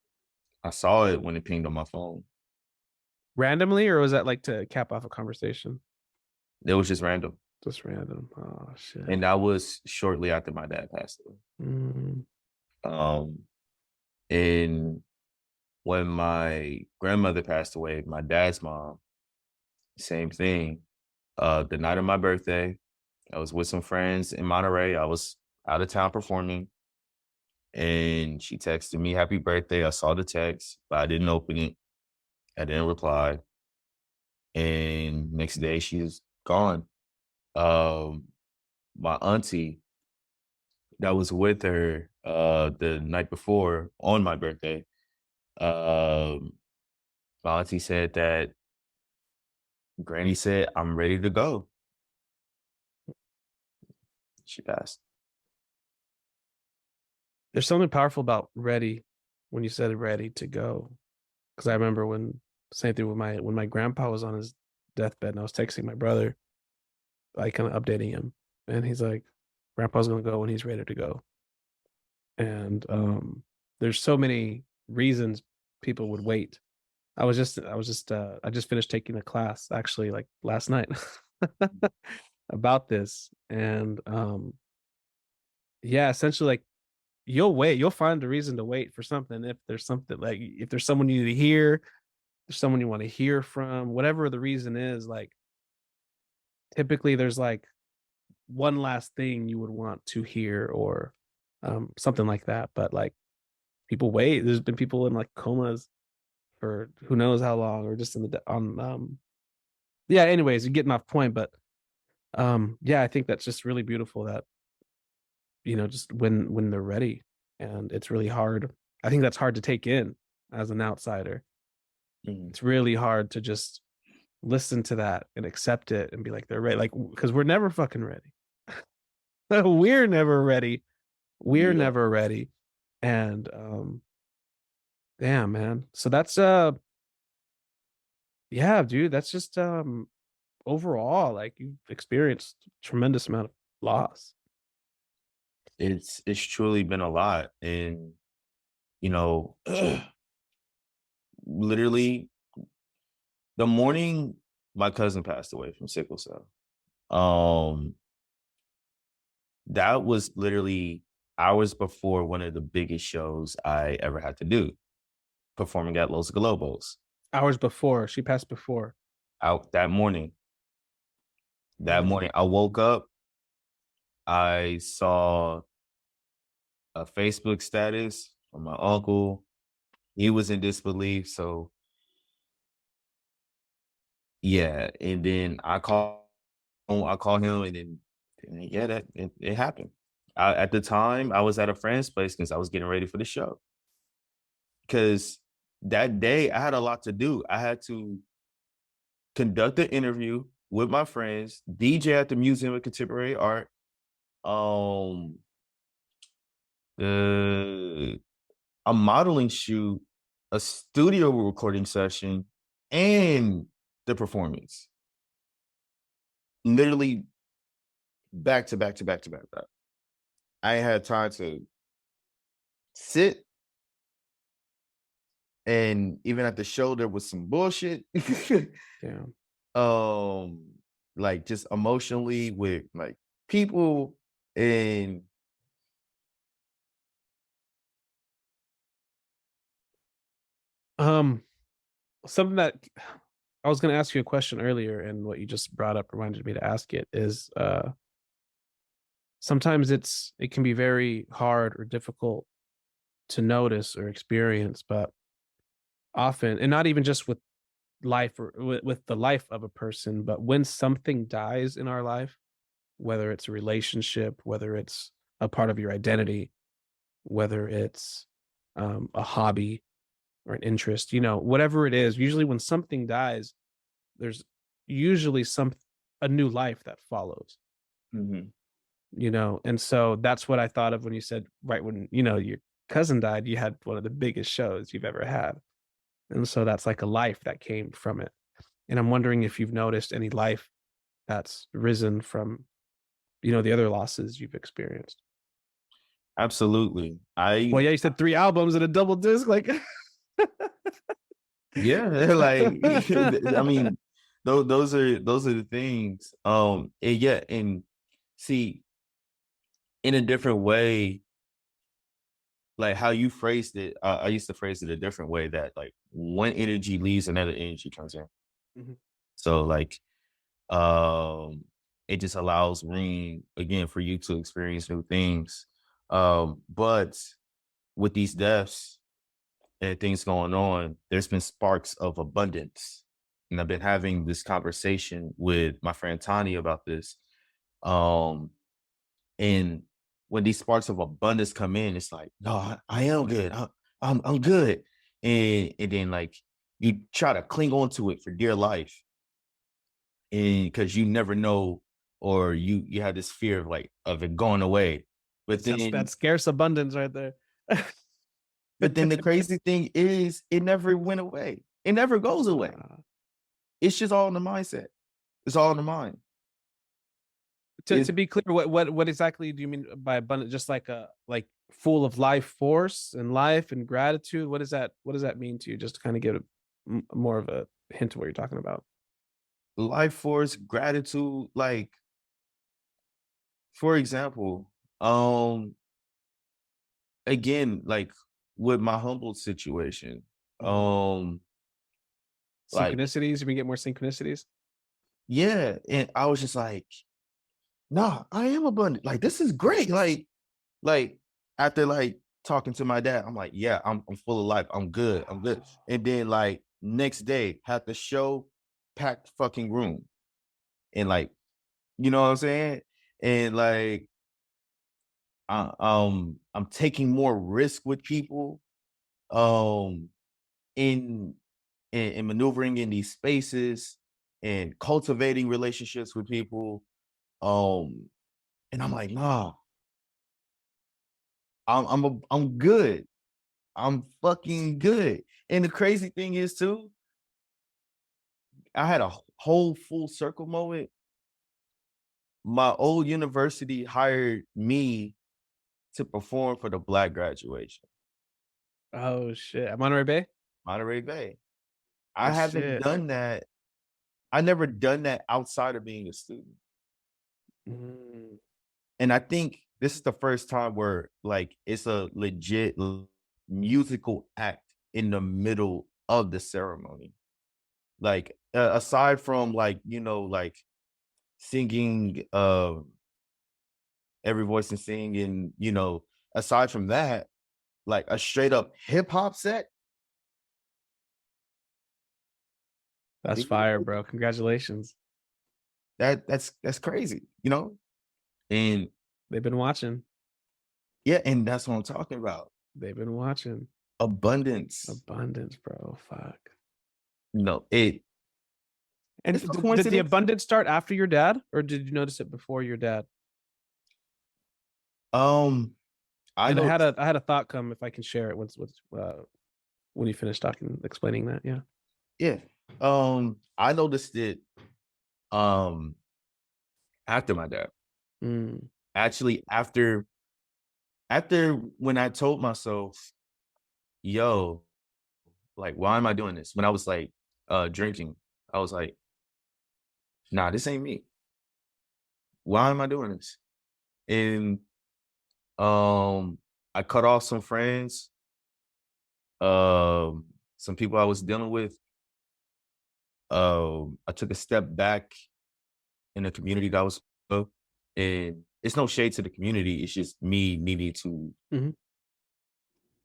I saw it when it pinged on my phone. Randomly, or was that like to cap off a conversation? It was just random. Just random. Oh shit. And that was shortly after my dad passed away. Mm. And when my grandmother passed away, my dad's mom, same thing. The night of my birthday, I was with some friends in Monterey. I was out of town performing. And she texted me, happy birthday. I saw the text, but I didn't open it. I didn't reply. And next day she was gone. Um, my auntie that was with her the night before on my birthday, um, my auntie said that Granny said, I'm ready to go. She passed. There's something powerful about ready when you said ready to go. Because I remember same thing with when my grandpa was on his deathbed and I was texting my brother, like kind of updating him, and he's like, "Grandpa's gonna go when he's ready to go." And there's so many reasons people would wait. I just finished taking a class actually like last night about this, and yeah, essentially like you'll find a reason to wait for something if there's something like if there's someone you need to hear, there's someone you want to hear from, whatever the reason is, like typically there's like one last thing you would want to hear or something like that. But like people wait. There's been people in like comas for who knows how long, or just in the on yeah. Anyways, you're getting off point, but yeah, I think that's just really beautiful that just when they're ready, and it's really hard. I think that's hard to take in as an outsider. Mhm. It's really hard to just listen to that and accept it and be like they're ready, like because we're never fucking ready. We're never ready. We're Yeah. never ready. And damn, man. So that's yeah, dude, that's just overall like you've experienced tremendous amount of loss. It's truly been a lot. And, you know, literally the morning my cousin passed away from sickle cell. Um, that was literally hours before one of the biggest shows I ever had to do. performing at Los Globos. Hours before. She passed before. Out that morning. That morning, I woke up. I saw a Facebook status from my uncle. He was in disbelief. So, yeah. And then I called him, and then yeah, that it happened. At the time, I was at a friend's place because I was getting ready for the show. Because that day, I had a lot to do. I had to conduct an interview with my friends, DJ at the Museum of Contemporary Art, a modeling shoot, a studio recording session, and the performance. Literally back to back to back to back. I ain't had time to sit. And even at the show, there was some bullshit. Yeah. Like just emotionally with like people and something that I was going to ask you a question earlier, and what you just brought up reminded me to ask it is sometimes it can be very hard or difficult to notice or experience, but often, and not even just with life or with the life of a person, but when something dies in our life, whether it's a relationship, whether it's a part of your identity, whether it's a hobby or an interest, whatever it is, usually when something dies, there's usually a new life that follows. And so that's what I thought of when you said, right when your cousin died, you had one of the biggest shows you've ever had, and so that's like a life that came from it. And I'm wondering if you've noticed any life that's risen from the other losses you've experienced. absolutely. Well, yeah, you said 3 albums and a double disc, like yeah, like I mean, those are the things. And yeah, and see, in a different way, like how you phrased it, I used to phrase it a different way, that like one energy leaves, another energy comes in. So like it just allows room again for you to experience new things. But with these deaths and things going on, there's been sparks of abundance. And I've been having this conversation with my friend Tani about this. And when these sparks of abundance come in, it's like, no, I am good. I'm good. And then like you try to cling on to it for dear life. And because you never know, or you have this fear of it going away. But then that scarce abundance right there. But then the crazy thing is, it never went away. It never goes away. It's just all in the mindset. It's all in the mind. To be clear, what exactly do you mean by abundant? Just like full of life force and life and gratitude. What does that mean to you? Just to kind of give more of a hint of what you're talking about. Life force, gratitude, like, for example, again, like with my humble situation, synchronicities, like, you can get more synchronicities. Yeah, and I was just like, nah, I am abundant. Like, this is great. Like after like talking to my dad, I'm like, yeah, I'm full of life. I'm good. And then like next day, had the show, packed fucking room, and like, you know what I'm saying? And like, I'm taking more risk with people, in maneuvering in these spaces and cultivating relationships with people. And I'm like, nah, I'm good. I'm fucking good. And the crazy thing is too, I had a whole full circle moment. My old university hired me to perform for the Black graduation. Oh shit! At Monterey Bay. Monterey Bay. I haven't done that. I never done that outside of being a student. And I think this is the first time where like it's a legit musical act in the middle of the ceremony. Like aside from like, like singing every voice and sing, and aside from that, like a straight up hip hop set. That's fire, bro. Congratulations. That's crazy, and They've been watching. yeah, and that's what I'm talking about. They've been watching. Abundance, bro. Fuck. It. And did the abundance start after your dad, or did you notice it before your dad? I had a thought come, if I can share it when you finish explaining that. Yeah. I noticed it after my dad. Actually, after when I told myself, yo, like, why am I doing this? When I was like drinking, I was like, nah, this ain't me. Why am I doing this? And I cut off some friends, some people I was dealing with. I took a step back in the community that I was in, and it's no shade to the community. It's just me needing to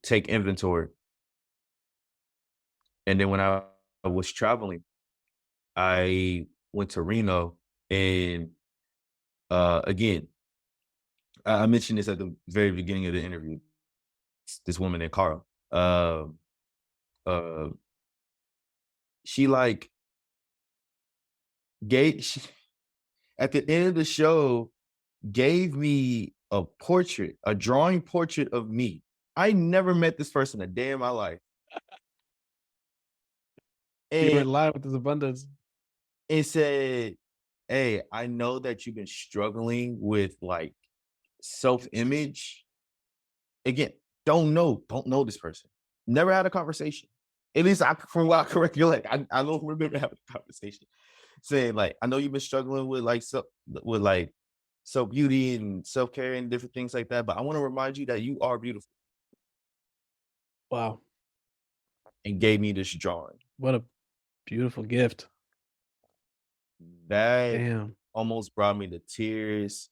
take inventory. And then when I was traveling, I went to Reno, and again, I mentioned this at the very beginning of the interview. This woman named Cara, she like at the end of the show, gave me a drawing portrait of me. I never met this person a day in my life. And you were in line with this abundance. It said, hey, I know that you've been struggling with like self-image. Again, don't know this person. Never had a conversation. At least from what I can recollect, I don't remember having a conversation. Saying like, I know you've been struggling with like self-beauty and self-care and different things like that, but I want to remind you that you are beautiful. Wow. And gave me this drawing. What a beautiful gift. That almost brought me to tears.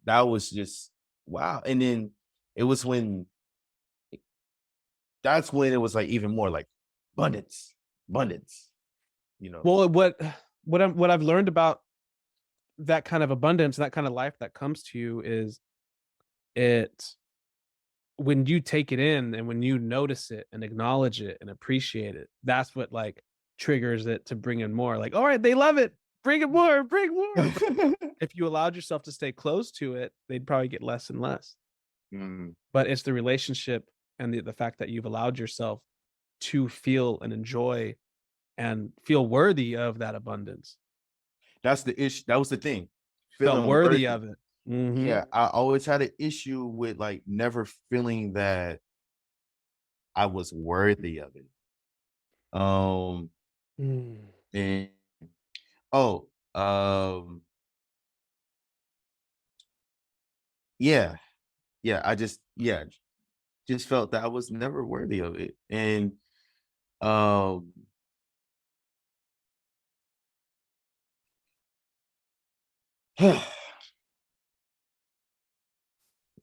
That was just wow. And then that's when it was like even more like abundance. Well, what I've learned about that kind of abundance, that kind of life that comes to you is when you take it in and when you notice it and acknowledge it and appreciate it, that's what like triggers it to bring in more. Like, all right, they love it. Bring it more. If you allowed yourself to stay close to it, they'd probably get less and less. But it's the relationship and the fact that you've allowed yourself to feel and enjoy and feel worthy of that abundance. That's the issue. That was the thing. Felt worthy of it. Yeah, I always had an issue with like never feeling that I was worthy of it. And yeah, I just felt that I was never worthy of it. And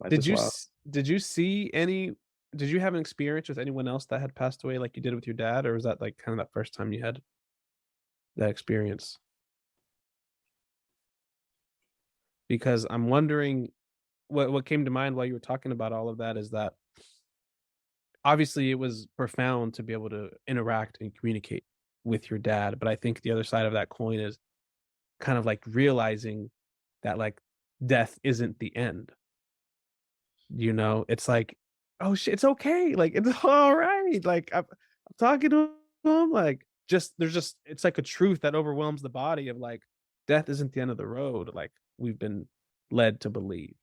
did you have an experience with anyone else that had passed away like you did with your dad, or was that like kind of that first time you had that experience? Because I'm wondering what came to mind while you were talking about all of that is that obviously it was profound to be able to interact and communicate with your dad, but I think the other side of that coin is kind of like realizing that like death isn't the end. It's like, oh shit, it's okay, like it's all right, like I'm talking to him, like it's like a truth that overwhelms the body of like death isn't the end of the road, like we've been led to believe.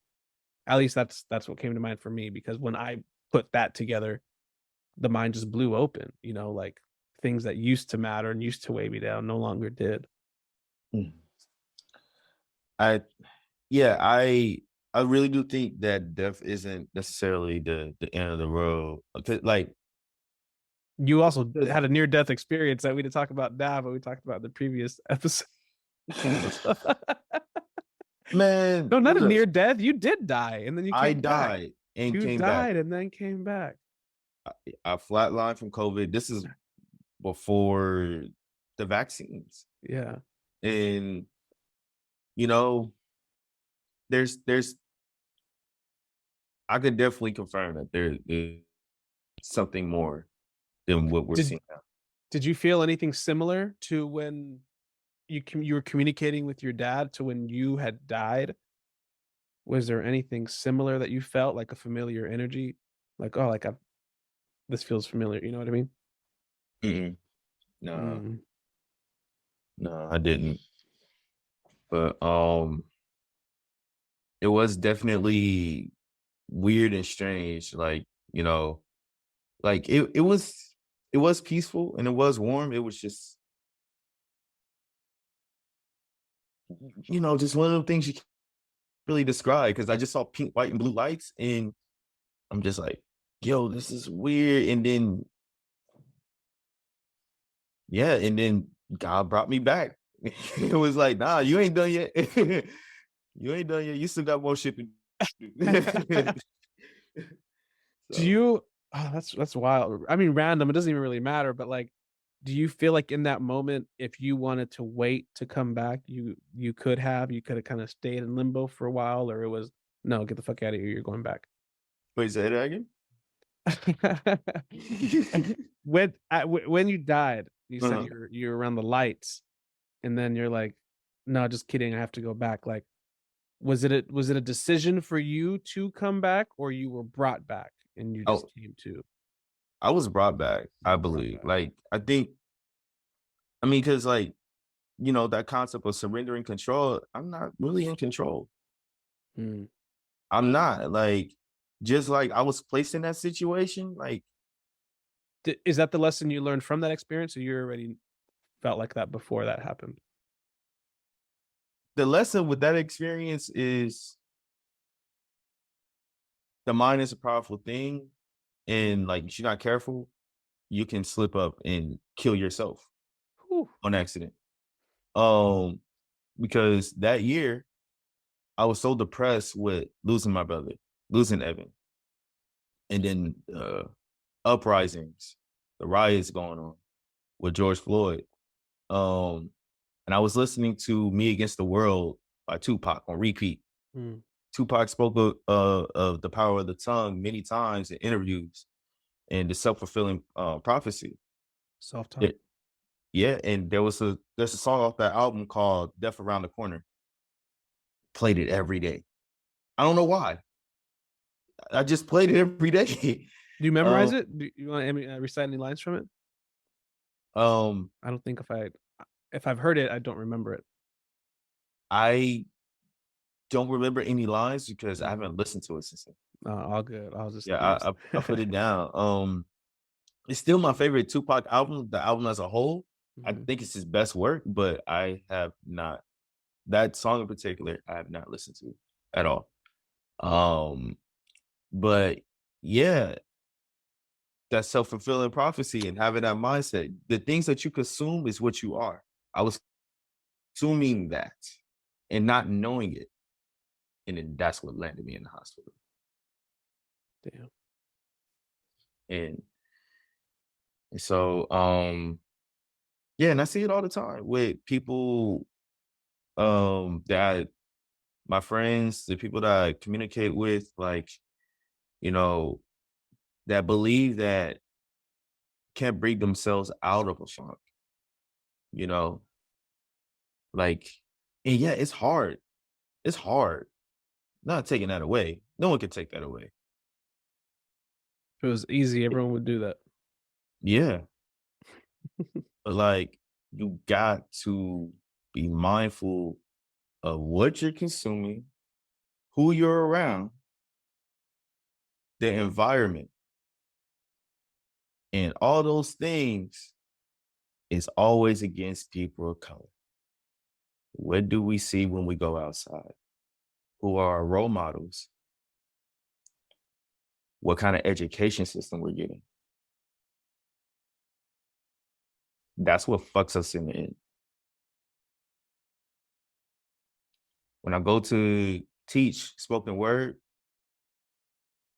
At least that's what came to mind for me, because when I put that together, the mind just blew open, like things that used to matter and used to weigh me down no longer did. I I really do think that death isn't necessarily the end of the road. Like, You also had a near-death experience that we didn't talk about now, but we talked about in the previous episode. man, No, not a look, near death. You did die, and then you I came back. died and You came back. died and then came back. I flatlined from COVID. This is before the vaccines. Yeah. And you know, there's I could definitely confirm that there's something more than what we're seeing now. Did you feel anything similar to when you were communicating with your dad to when you had died? Was there anything similar that you felt, like a familiar energy? Like, oh, like this feels familiar, you know what I mean? Mm-mm. No, Mm. no, I didn't. But it was definitely weird and strange. Like, you know, like it was peaceful and it was warm. It was just, you know, just one of the things you can't really describe, because I just saw pink, white, and blue lights, and I'm just like, yo, this is weird. And then yeah, and then God brought me back. It was like, nah, you ain't done yet. You ain't done yet. You still got more shit to do. Do So, you that's wild. I mean, random, it doesn't even really matter, but like, do you feel like in that moment, if you wanted to wait to come back, you could have kind of stayed in limbo for a while, or it was no, get the fuck out of here, you're going back? wait, say that again? When you died, you said Uh-huh. you're around the lights, and then you're like, no, just kidding, I have to go back. Like, was it a decision for you to come back, or you were brought back and you just Oh, came to? I was brought back, I Brought believe. back. Like, I think, I mean, because like, you know, that concept of surrendering control, I'm not really in control. Hmm. I'm not. Like, just like I was placed in that situation, like Is that the lesson you learned from that experience, or you already felt like that before that happened? the lesson with that experience is the mind is a powerful thing. And like, if you're not careful, you can slip up and kill yourself Whew. on accident. Um, because that year I was so depressed with losing my brother, losing Evan, and then uprisings, the riots going on with George Floyd. Um, and I was listening to "Me Against the World" by Tupac on repeat. Hmm. Tupac spoke of the power of the tongue many times in interviews and the self-fulfilling prophecy. Self-talk. Yeah, and there's a song off that album called "Death Around the Corner." Played it every day. I don't know why. I just played it every day. Do you memorize it? Do you want to recite any lines from it? Um, I don't think if I've heard it, I don't remember it. I don't remember any lines because I haven't listened to it since then. All good. I was just Yeah, curious. I put it down. It's still my favorite Tupac album, the album as a whole. I Mhm. think it's his best work, but I have not, that song in particular, I have not listened to at all. But yeah, that self-fulfilling prophecy and having that mindset. The things that you consume is what you are. I was consuming that and not knowing it. And then that's what landed me in the hospital. Damn. And so yeah, and I see it all the time with people that my friends, the people that I communicate with, like, you know, that believe that can't bring themselves out of a funk, you know, like, and yeah, it's hard. It's hard. Not taking that away. No one can take that away. If it was easy, everyone would do that. Yeah. But like, you got to be mindful of what you're consuming, who you're around, the environment, and all those things is always against people of color. What do we see when we go outside? who are our role models, what kind of education system we're getting. That's what fucks us in the end. When I go to teach spoken word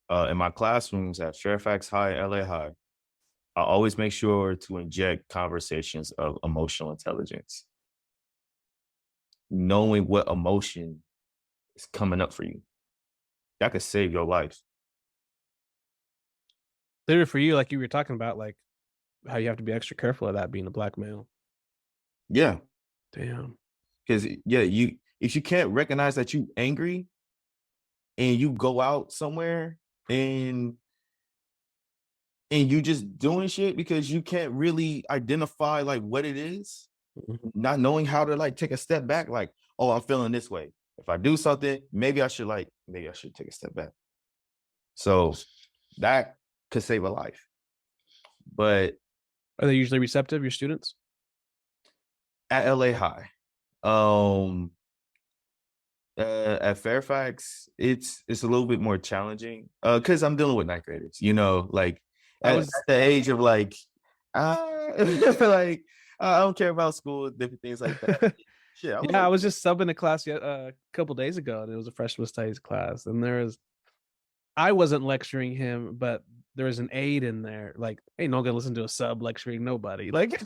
in my classrooms at Fairfax High, LA High, I always make sure to inject conversations of emotional intelligence. Knowing what emotion is coming up for you. That could save your life. Literally for you, like you were talking about, like how you have to be extra careful of that being a black male. Yeah. Damn. Because if you can't recognize that you angry and you go out somewhere and you just doing shit because you can't really identify like what it is, not knowing how to like take a step back, like, oh, I'm feeling this way. If I do something, maybe I should take a step back. So that could save a life. But are they usually receptive, your students? At LA High. At Fairfax, it's a little bit more challenging because I'm dealing with ninth graders, like at the age of like, like I don't care about school, different things like that. Shit, I was just subbing a class a couple days ago, and it was a freshman studies class, and I wasn't lecturing him, but there was an aide in there. Like, ain't no gonna listen to a sub lecturing nobody. Like,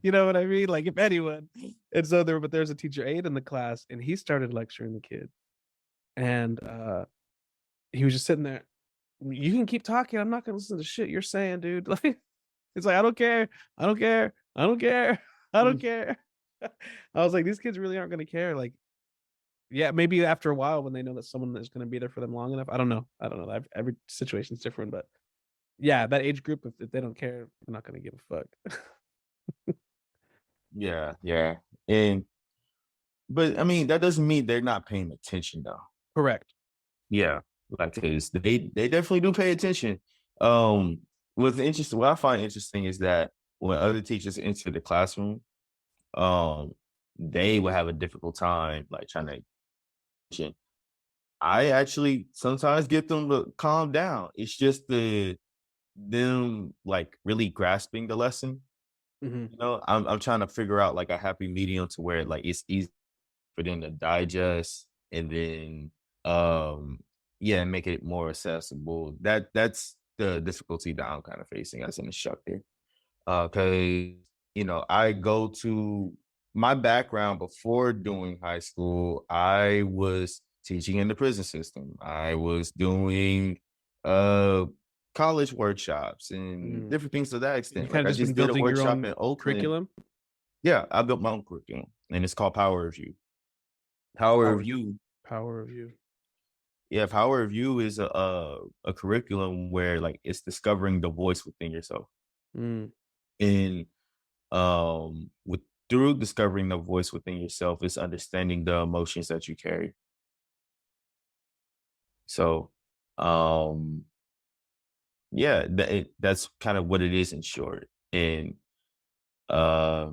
you know what I mean? Like, if anyone. And so there's a teacher aide in the class, and he started lecturing the kid, and he was just sitting there. You can keep talking. I'm not gonna listen to shit you're saying, dude. Like, it's like I don't care. I don't care. I don't care. I don't care. I was like, these kids really aren't gonna care. Like, yeah, maybe after a while when they know that someone is going to be there for them long enough. I don't know. Every situation's different, but yeah, that age group, if they don't care, they're not going to give a fuck. Yeah. But I mean, that doesn't mean they're not paying attention though. Correct. Yeah, like because they definitely do pay attention. What I find interesting is that when other teachers enter the classroom, they will have a difficult time like trying to. I actually sometimes get them to calm down. It's just them like really grasping the lesson. Mm-hmm. I'm trying to figure out like a happy medium to where like it's easy for them to digest and then make it more accessible. That's the difficulty that I'm kind of facing as an instructor. Because I go to my background before doing high school, I was teaching in the prison system. I was doing college workshops and different things to that extent. Like I just did a workshop in Oakland. Curriculum? Yeah, I built my own curriculum, and it's called Power Review. Power Review. Yeah, Power Review is a curriculum where like it's discovering the voice within yourself. And through discovering the voice within yourself is understanding the emotions that you carry. So that's kind of what it is in short. And yeah.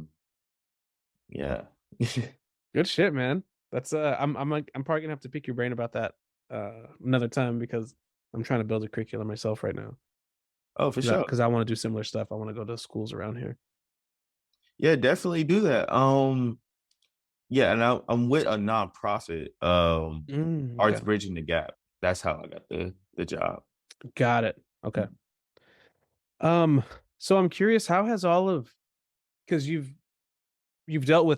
Good shit, man. That's I'm probably gonna have to pick your brain about that another time because I'm trying to build a curriculum myself right now. Oh, for sure. Because I want to do similar stuff. I want to go to schools around here. Yeah, definitely do that. Yeah, and I'm with a nonprofit, Arts Bridging the Gap. That's how I got the job. Got it. Okay. So I'm curious, how has because you've dealt with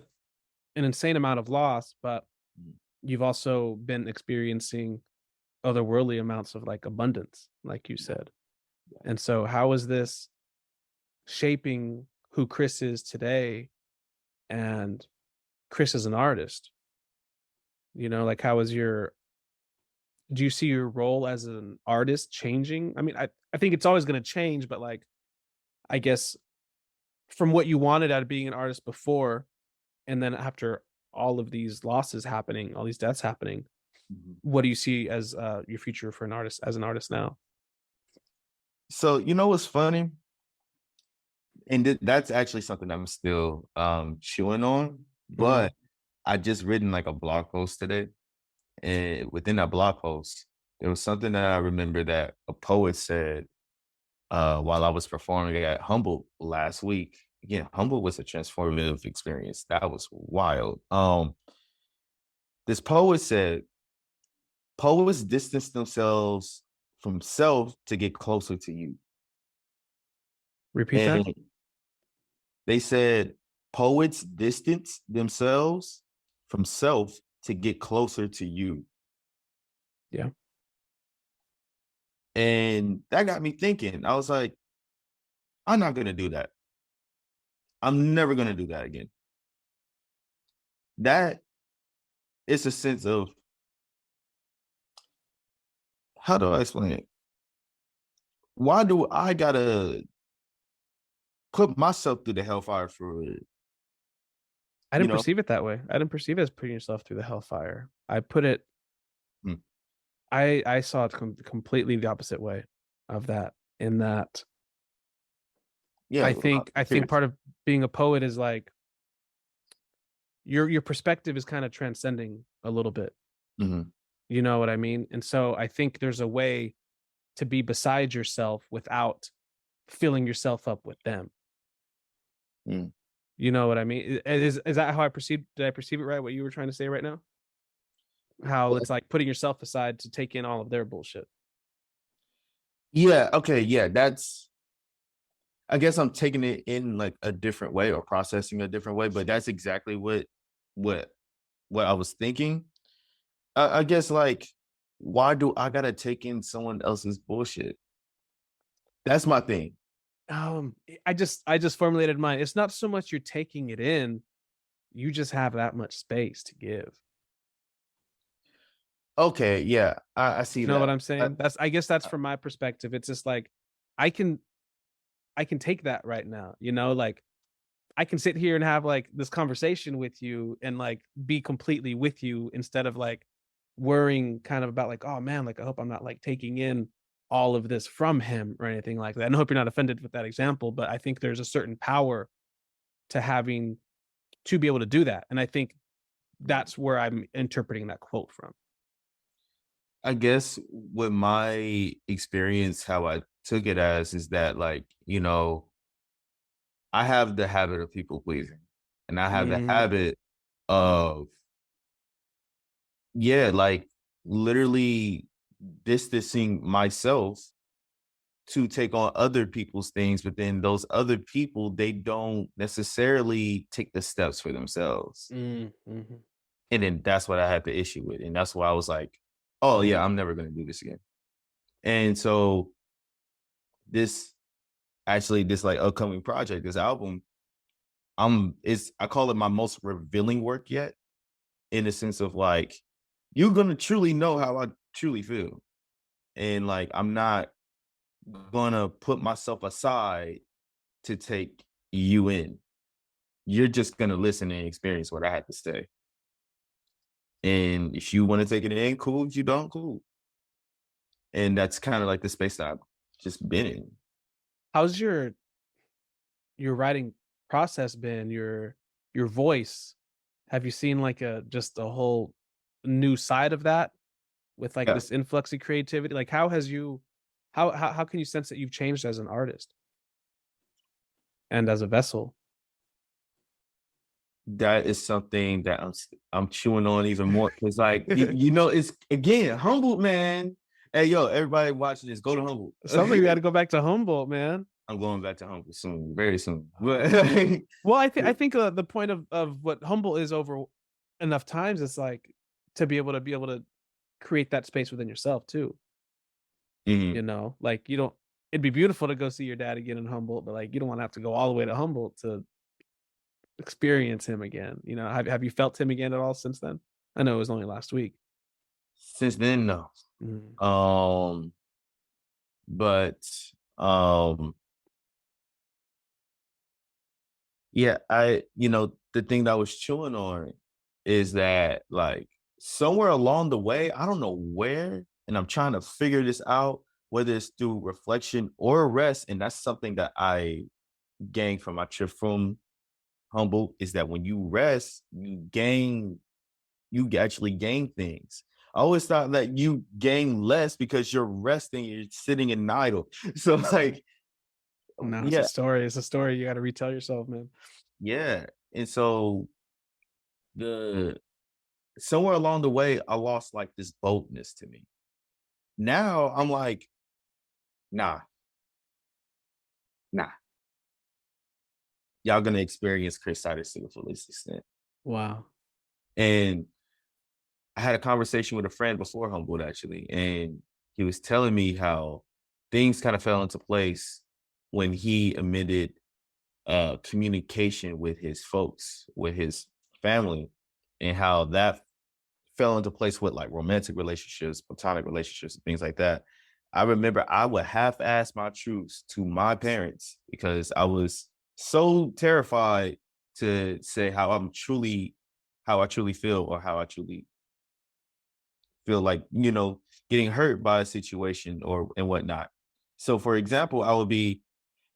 an insane amount of loss, but you've also been experiencing otherworldly amounts of like abundance, like you said. And so how is this shaping who Chris is today and Chris as an artist? Like do you see your role as an artist changing? I mean, I think it's always going to change, but like, I guess from what you wanted out of being an artist before, and then after all of these losses happening, all these deaths happening, what do you see as your future for an artist now? So, what's funny? And that's actually something I'm still chewing on, but I just written like a blog post today. And within that blog post, there was something that I remember that a poet said while I was performing at Humboldt last week. Again, Humboldt was a transformative experience. That was wild. This poet said, poets distance themselves from self to get closer to you. Repeat that. And they said, poets distance themselves from self to get closer to you. Yeah. And that got me thinking. I was like, I'm not going to do that. I'm never going to do that again. That is a sense of, how do I explain it? Why do I got to put myself through the hellfire for it? I didn't perceive it that way. I didn't perceive it as putting yourself through the hellfire. I put it, I saw it completely the opposite way of that, in that I think part of being a poet is like your perspective is kind of transcending a little bit. Mm-hmm. You know what I mean? And so I think there's a way to be beside yourself without filling yourself up with them. You know what I mean? Is that how I perceived? Did I perceive it right? What you were trying to say right now? How it's like putting yourself aside to take in all of their bullshit. Yeah. Okay. Yeah. I guess I'm taking it in like a different way or processing a different way, but that's exactly what I was thinking. I guess, like, why do I gotta take in someone else's bullshit? That's my thing. I just formulated mine. It's not so much you're taking it in, you just have that much space to give. Okay, yeah, I see. You know what I'm saying? I guess that's from my perspective. It's just like I can take that right now, you know, like I can sit here and have like this conversation with you and like be completely with you instead of like worrying kind of about like, oh man, like I hope I'm not like taking in all of this from him or anything like that. And I hope you're not offended with that example, but I think there's a certain power to be able to do that. And I think that's where I'm interpreting that quote from. I guess with my experience, how I took it as is that, like, you know, I have the habit of people pleasing, and I have the habit of, like, literally distancing myself to take on other people's things, but then those other people, they don't necessarily take the steps for themselves. And then that's what I had the issue with. And that's why I was like, oh yeah, I'm never going to do this again. And so this like upcoming project, this album, I call it my most revealing work yet, in the sense of like, you're going to truly know how I truly feel. And like, I'm not gonna put myself aside to take you in. You're just gonna listen and experience what I had to say. And if you want to take it in, cool. If you don't, cool. And that's kind of like the space that I've just been in. How's your writing process been? Your voice? Have you seen like just a whole new side of that with like this influx of creativity? Like how can you sense that you've changed as an artist and as a vessel? That is something that I'm chewing on even more, because like you know, it's again Humboldt, man. Hey yo, everybody watching this, go to Humboldt. Somebody got to go back to Humboldt, man. I'm going back to Humboldt soon, very soon. Well, I think the point of what Humboldt is over enough times is like to be able to create that space within yourself too. You know, like it'd be beautiful to go see your dad again in Humboldt, but like you don't want to have to go all the way to Humboldt to experience him again. You know, have you felt him again at all since then? I know it was only last week. Since then, no. But yeah, the thing that I was chewing on is that, like, somewhere along the way, I don't know where, and I'm trying to figure this out, whether it's through reflection or rest. And that's something that I gained from my trip from Humboldt, is that when you rest, you actually gain things. I always thought that you gain less because you're resting, you're sitting and idle. So like, No, it's a yeah, story. It's a story you got to retell yourself, man. yeah. And so the somewhere along the way, I lost like this boldness to me. Now I'm like, nah, nah. Y'all gonna experience Chris Siders to the fullest extent. Wow. And I had a conversation with a friend before Humboldt actually, and he was telling me how things kind of fell into place when he amended communication with his folks, with his family, and how that fell into place with like romantic relationships, platonic relationships, and things like that. I remember I would half-ass my truths to my parents because I was so terrified to say how I truly feel, or how I truly feel like, getting hurt by a situation or and whatnot. So for example, I would be,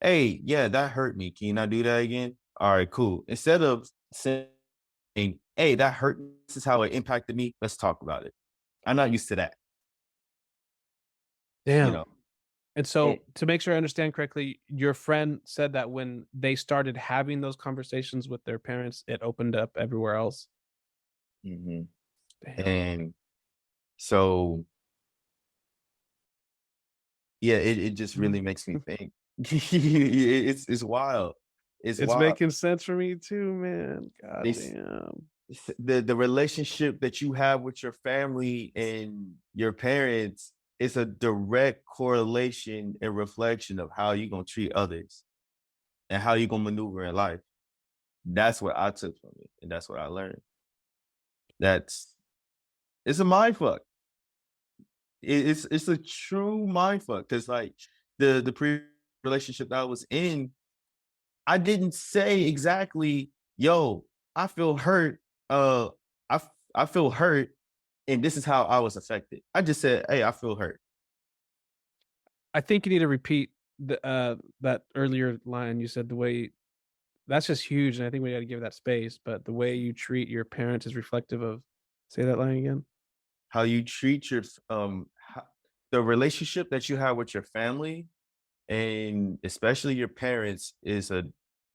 hey, yeah, that hurt me. Can you not do that again? All right, cool. Instead of saying, hey, that hurt me. This is how it impacted me. Let's talk about it. I'm not used to that. You Damn. know, And so, it, to make sure I understand correctly, your friend said that when they started having those conversations with their parents, it opened up everywhere else. mhm. Damn. And so, yeah, it just really makes me think. It's wild. It's It's wild. making sense for me too, man. God They, damn. the relationship that you have with your family and your parents is a direct correlation and reflection of how you're gonna treat others and how you're gonna maneuver in life. That's what I took from it, and that's what I learned. That's it's a mind fuck. It's a true mind fuck because like the pre relationship that I was in, I didn't say exactly, yo, I feel hurt. I feel hurt, and this is how I was affected. I just said, hey, I feel hurt. I think you need to repeat that earlier line you said. The way that's just huge, and I think we got to give that space. But the way you treat your parents is reflective of. Say that line again. How you treat the relationship that you have with your family and especially your parents is a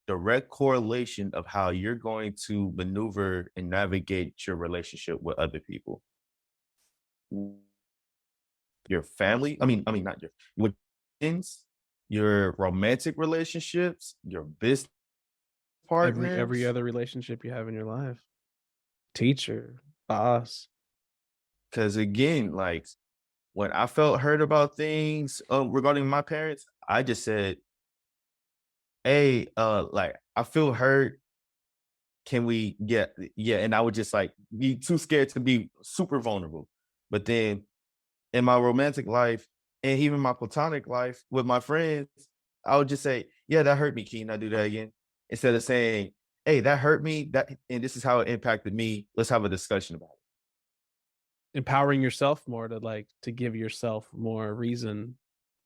direct correlation of how you're going to maneuver and navigate your relationship with other people. Your family, I mean not your with friends, your romantic relationships, your business Every partners. other relationship you have in your life, teacher, boss. Because again, like when I felt hurt about things regarding my parents, I just said, hey, like I feel hurt. Can we get yeah? And I would just like be too scared to be super vulnerable. But then in my romantic life and even my platonic life with my friends, I would just say, yeah, that hurt me. Can you not do that again? Instead of saying, hey, that hurt me, that and this is how it impacted me. Let's have a discussion about Empowering yourself more to give yourself more reason,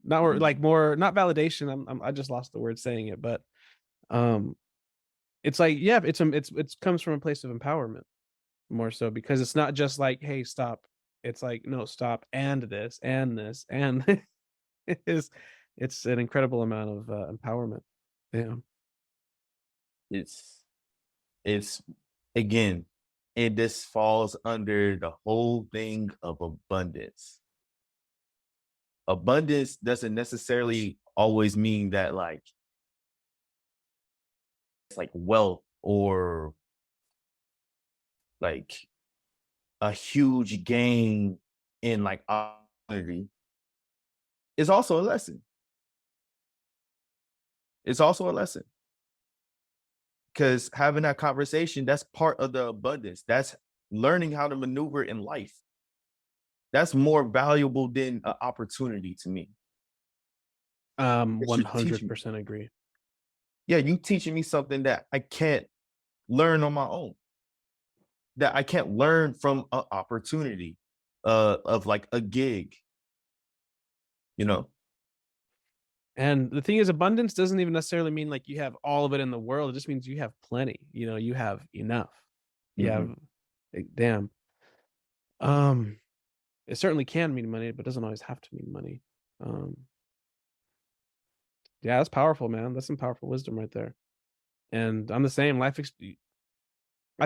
not it. like more, not validation. I just lost the word saying it, but um it's like, yeah, it's comes from a place of empowerment more so, because it's not just like, hey, stop. It's like, no, stop, and this and this and it is. It's an incredible amount of empowerment. Yeah. It's it's again, and this falls under the whole thing of abundance. Abundance doesn't necessarily always mean that like it's like wealth or like a huge gain in like opportunity. It's also a lesson. It's also a lesson because having that conversation, that's part of the abundance. That's learning how to maneuver in life. That's more valuable than an opportunity to me. That you're teaching me. 100% agree. Yeah, you teaching me something that I can't learn on my own. That I can't learn from an opportunity of like a gig, you know. And the thing is, abundance doesn't even necessarily mean like you have all of it in the world. It just means you have plenty. You have enough. You Mhm. have, like, damn. Um, It certainly can mean money, but it doesn't always have to mean money. Yeah, that's powerful, man. That's some powerful wisdom right there. And I'm the same. I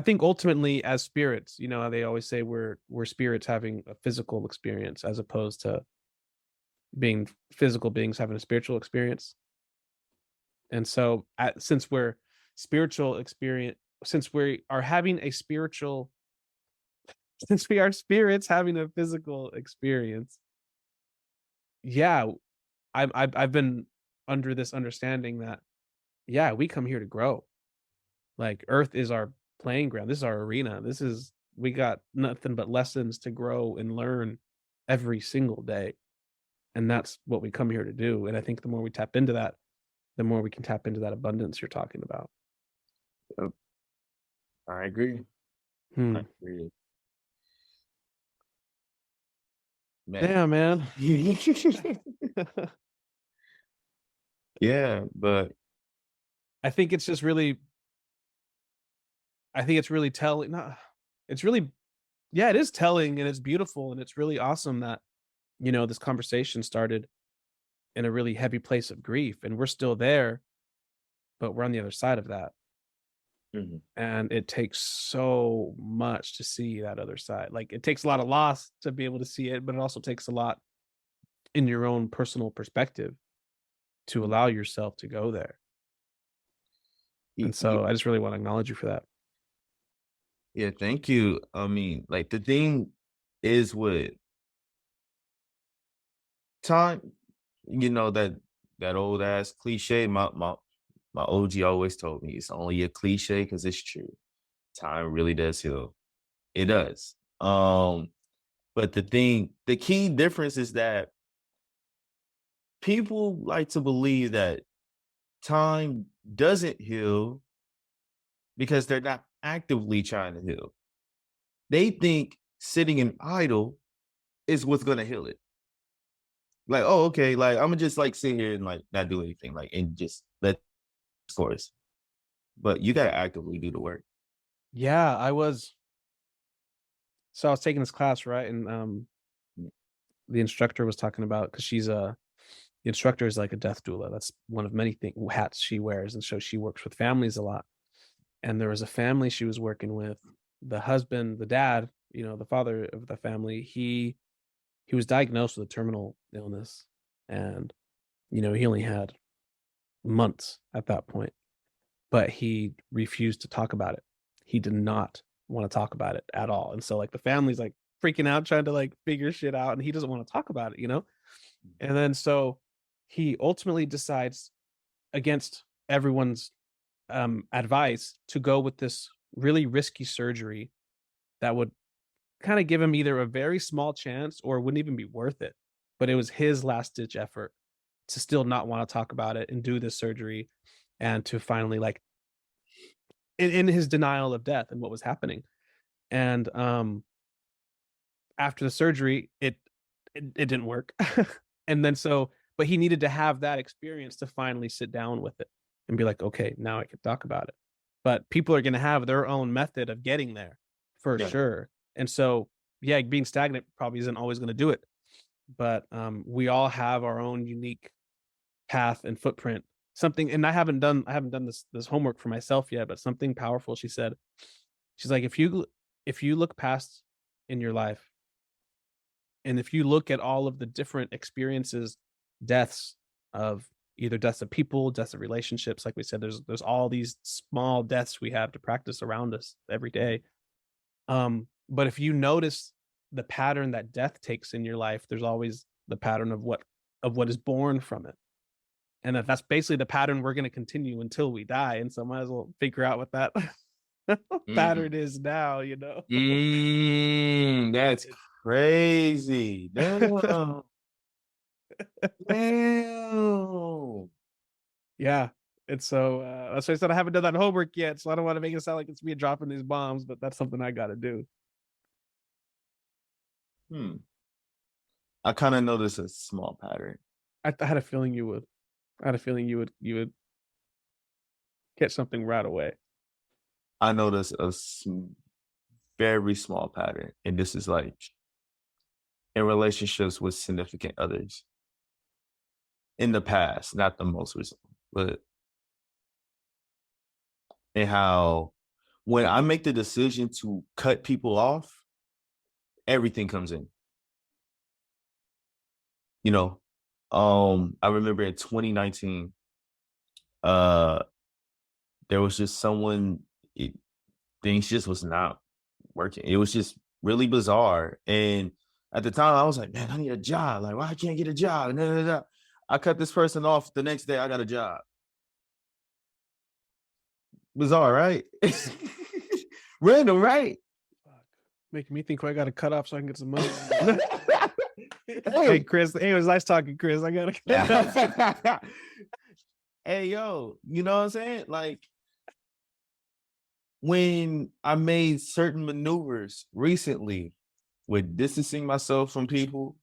think ultimately, as spirits, you know, they always say we're spirits having a physical experience as opposed to being physical beings having a spiritual experience. And so, since we're spiritual experience, since we are having a spiritual, since we are spirits having a physical experience, yeah, I've been under this understanding that, yeah, we come here to grow. Like, Earth is our playing ground. This is our arena. We got nothing but lessons to grow and learn every single day. And that's what we come here to do. And I think the more we tap into that, the more we can tap into that abundance you're talking about. I agree. Hmm. I agree. Man. Yeah, man. Yeah, but I think it's just really, I think it's really telling. Not, it's really, yeah, it is telling and it's beautiful and it's really awesome that, you know, this conversation started in a really heavy place of grief and we're still there, but we're on the other side of that. mhm. And it takes so much to see that other side. Like, it takes a lot of loss to be able to see it, but it also takes a lot in your own personal perspective to allow yourself to go there. And so I just really want to acknowledge you for that. Yeah, thank you. I mean, like the thing is with time, you know, that old ass cliche. My OG always told me it's only a cliche because it's true. Time really does heal. It does. But the key difference is that people like to believe that time doesn't heal because they're not actively trying to heal. They think sitting in idle is what's gonna heal it. Like, oh, okay, like I'm gonna just like sit here and like not do anything, like and just let course. But you gotta actively do the work. Yeah, I was taking this class, right? And the instructor was talking about, because the instructor is like a death doula. That's one of many hats she wears, and so she works with families a lot. And there was a family she was working with. The husband, the dad, you know, the father of the family, he was diagnosed with a terminal illness, and you know, he only had months at that point, but he refused to talk about it. He did not want to talk about it at all. And so, like, the family's like freaking out trying to like figure shit out, and he doesn't want to talk about it, you know. And then so he ultimately decides, against everyone's advice, to go with this really risky surgery that would kind of give him either a very small chance or wouldn't even be worth it. But it was his last ditch effort to still not want to talk about it and do this surgery, and to finally, like, in his denial of death and what was happening. And after the surgery, it didn't work. And then so, but he needed to have that experience to finally sit down with it and be like, okay, now I can talk about it. But people are going to have their own method of getting there, for Yeah. sure. And so, yeah, being stagnant probably isn't always going to do it. But we all have our own unique path and footprint. Something, and I haven't done this homework for myself yet, but something powerful she said. She's like, if you look past in your life, and if you look at all of the different experiences, deaths of either deaths of people, deaths of relationships, like we said, there's all these small deaths we have to practice around us every day. But if you notice the pattern that death takes in your life, there's always the pattern of what is born from it. And that's basically the pattern we're going to continue until we die. And so might as well figure out what that pattern is now, you know? That's crazy. Damn. Damn. Yeah. And so that's why I said I haven't done that homework yet. So I don't want to make it sound like it's me dropping these bombs, but that's something I got to do. I kind of noticed a small pattern. I had a feeling you would. I had a feeling you would get something right away. I noticed a very small pattern, and this is like in relationships with significant others in the past, not the most recent, but and how when I make the decision to cut people off, everything comes in. You know, I remember in 2019, there was just someone, things just was not working. It was just really bizarre. And at the time, I was like, man, I need a job. Like, why I can't get a job? I cut this person off. The next day, I got a job. Bizarre, right? Random, right? Making me think I got to cut off so I can get some money. Hey, Chris. Hey, it was nice talking, Chris. I got to. Hey, yo, you know what I'm saying? Like, when I made certain maneuvers recently with distancing myself from people,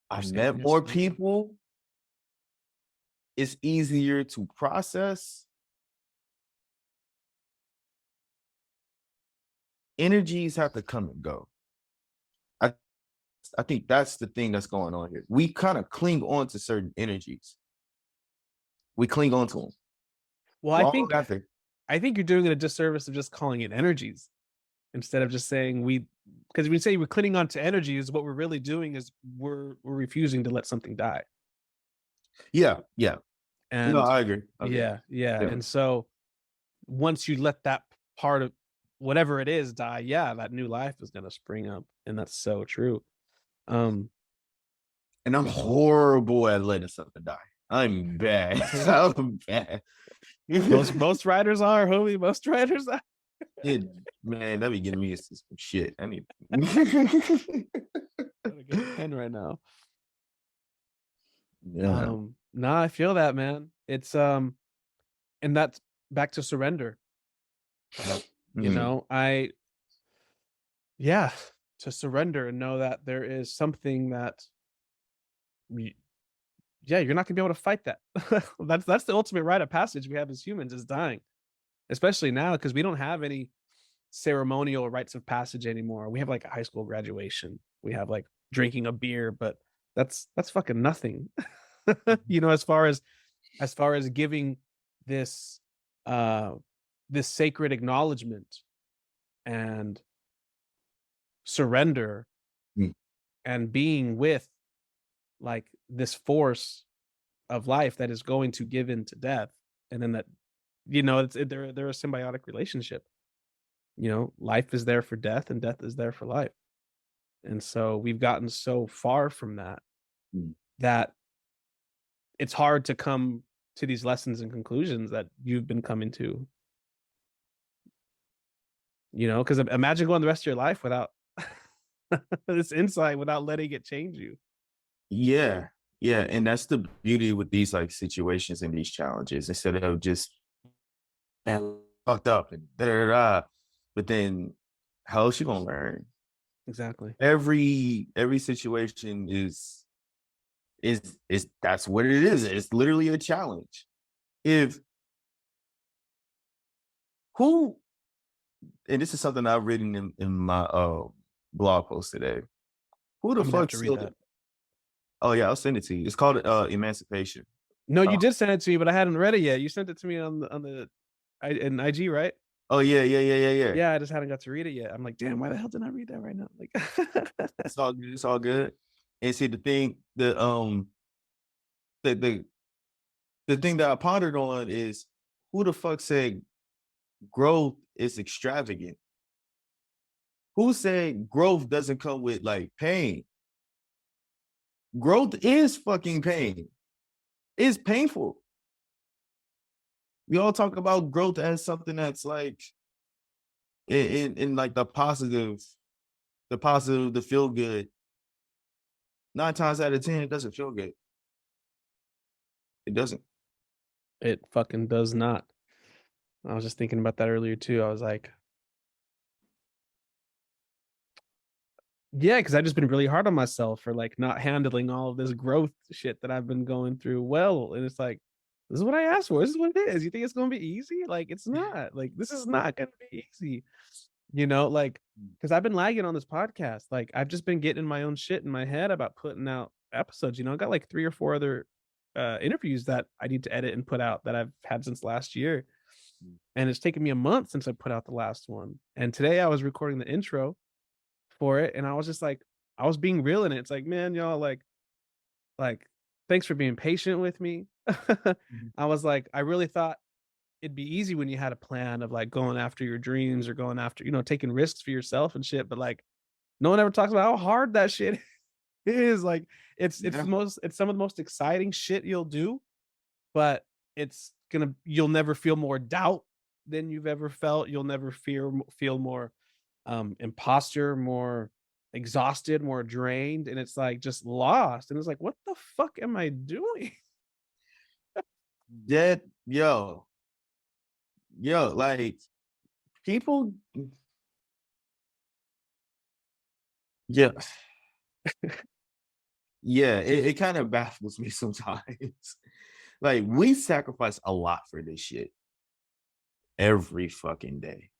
I met more people. It's easier to process. Energies have to come and go. I think that's the thing that's going on here. We kind of cling on to certain energies. We cling on to them. Well, I think you're doing it a disservice of just calling it energies instead of just saying because we say we're clinging on to energies, what we're really doing is we're refusing to let something die. Yeah. And no, I agree. Yeah. And so once you let that part of whatever it is die, that new life is going to spring up. And that's so true. And I'm horrible at letting something die. I'm bad. I'm bad. Most writers are, homie. Most writers are. Man, that be getting me some shit. I need to get a pen right now. Yeah. Nah, I feel that, man. It's and that's back to surrender. You know, to surrender and know that there is something that you're not gonna be able to fight that. That's the ultimate rite of passage we have as humans, is dying, especially now because we don't have any ceremonial rites of passage anymore. We have like a high school graduation, we have like drinking a beer, but that's fucking nothing. You know, as far as giving this this sacred acknowledgement and surrender and being with like this force of life that is going to give in to death, and then that, you know, they're a symbiotic relationship. You know, life is there for death and death is there for life. And so we've gotten so far from that that it's hard to come to these lessons and conclusions that you've been coming to. You know, because imagine going the rest of your life without this insight, without letting it change you. Yeah, and that's the beauty with these like situations and these challenges. Instead of just fucked up and but then how else you gonna learn? Exactly. Every situation is that's what it is. It's literally a challenge. And this is something I've written in my blog post today. Who the fuck read that? Oh yeah, I'll send it to you. It's called Emancipation. No, you did send it to me, but I hadn't read it yet. You sent it to me in IG, right? Oh yeah. Yeah, I just hadn't got to read it yet. I'm like, damn, why the hell didn't I read that right now? Like, it's all good. It's all good. And see, the thing that I pondered on is, who the fuck said growth is extravagant? Who said growth doesn't come with like pain? Growth is fucking pain. It's painful. We all talk about growth as something that's like in like the positive, the feel good. 9 times out of 10, it doesn't feel good. It doesn't. It fucking does not. I was just thinking about that earlier too. I was like, yeah, because I've just been really hard on myself for like not handling all of this growth shit that I've been going through well. And it's like, this is what I asked for. This is what it is. You think it's going to be easy? Like, it's not. Like, this is not going to be easy. You know, like, because I've been lagging on this podcast. Like, I've just been getting my own shit in my head about putting out episodes. You know, I got like 3 or 4 other interviews that I need to edit and put out that I've had since last year. And it's taken me a month since I put out the last one. And today I was recording the intro for it, and I was just like, I was being real in it. It's like, man, y'all, like, thanks for being patient with me. I was like, I really thought it'd be easy when you had a plan of like going after your dreams or going after, you know, taking risks for yourself and shit. But like, no one ever talks about how hard that shit is. Like, it's some of the most exciting shit you'll do, but you'll never feel more doubt than you've ever felt. You'll never feel more imposter, more exhausted, more drained, and it's like just lost. And it's like, what the fuck am I doing? Dead, yo, like people, yeah, yeah, it kind of baffles me sometimes. Like, we sacrifice a lot for this shit every fucking day.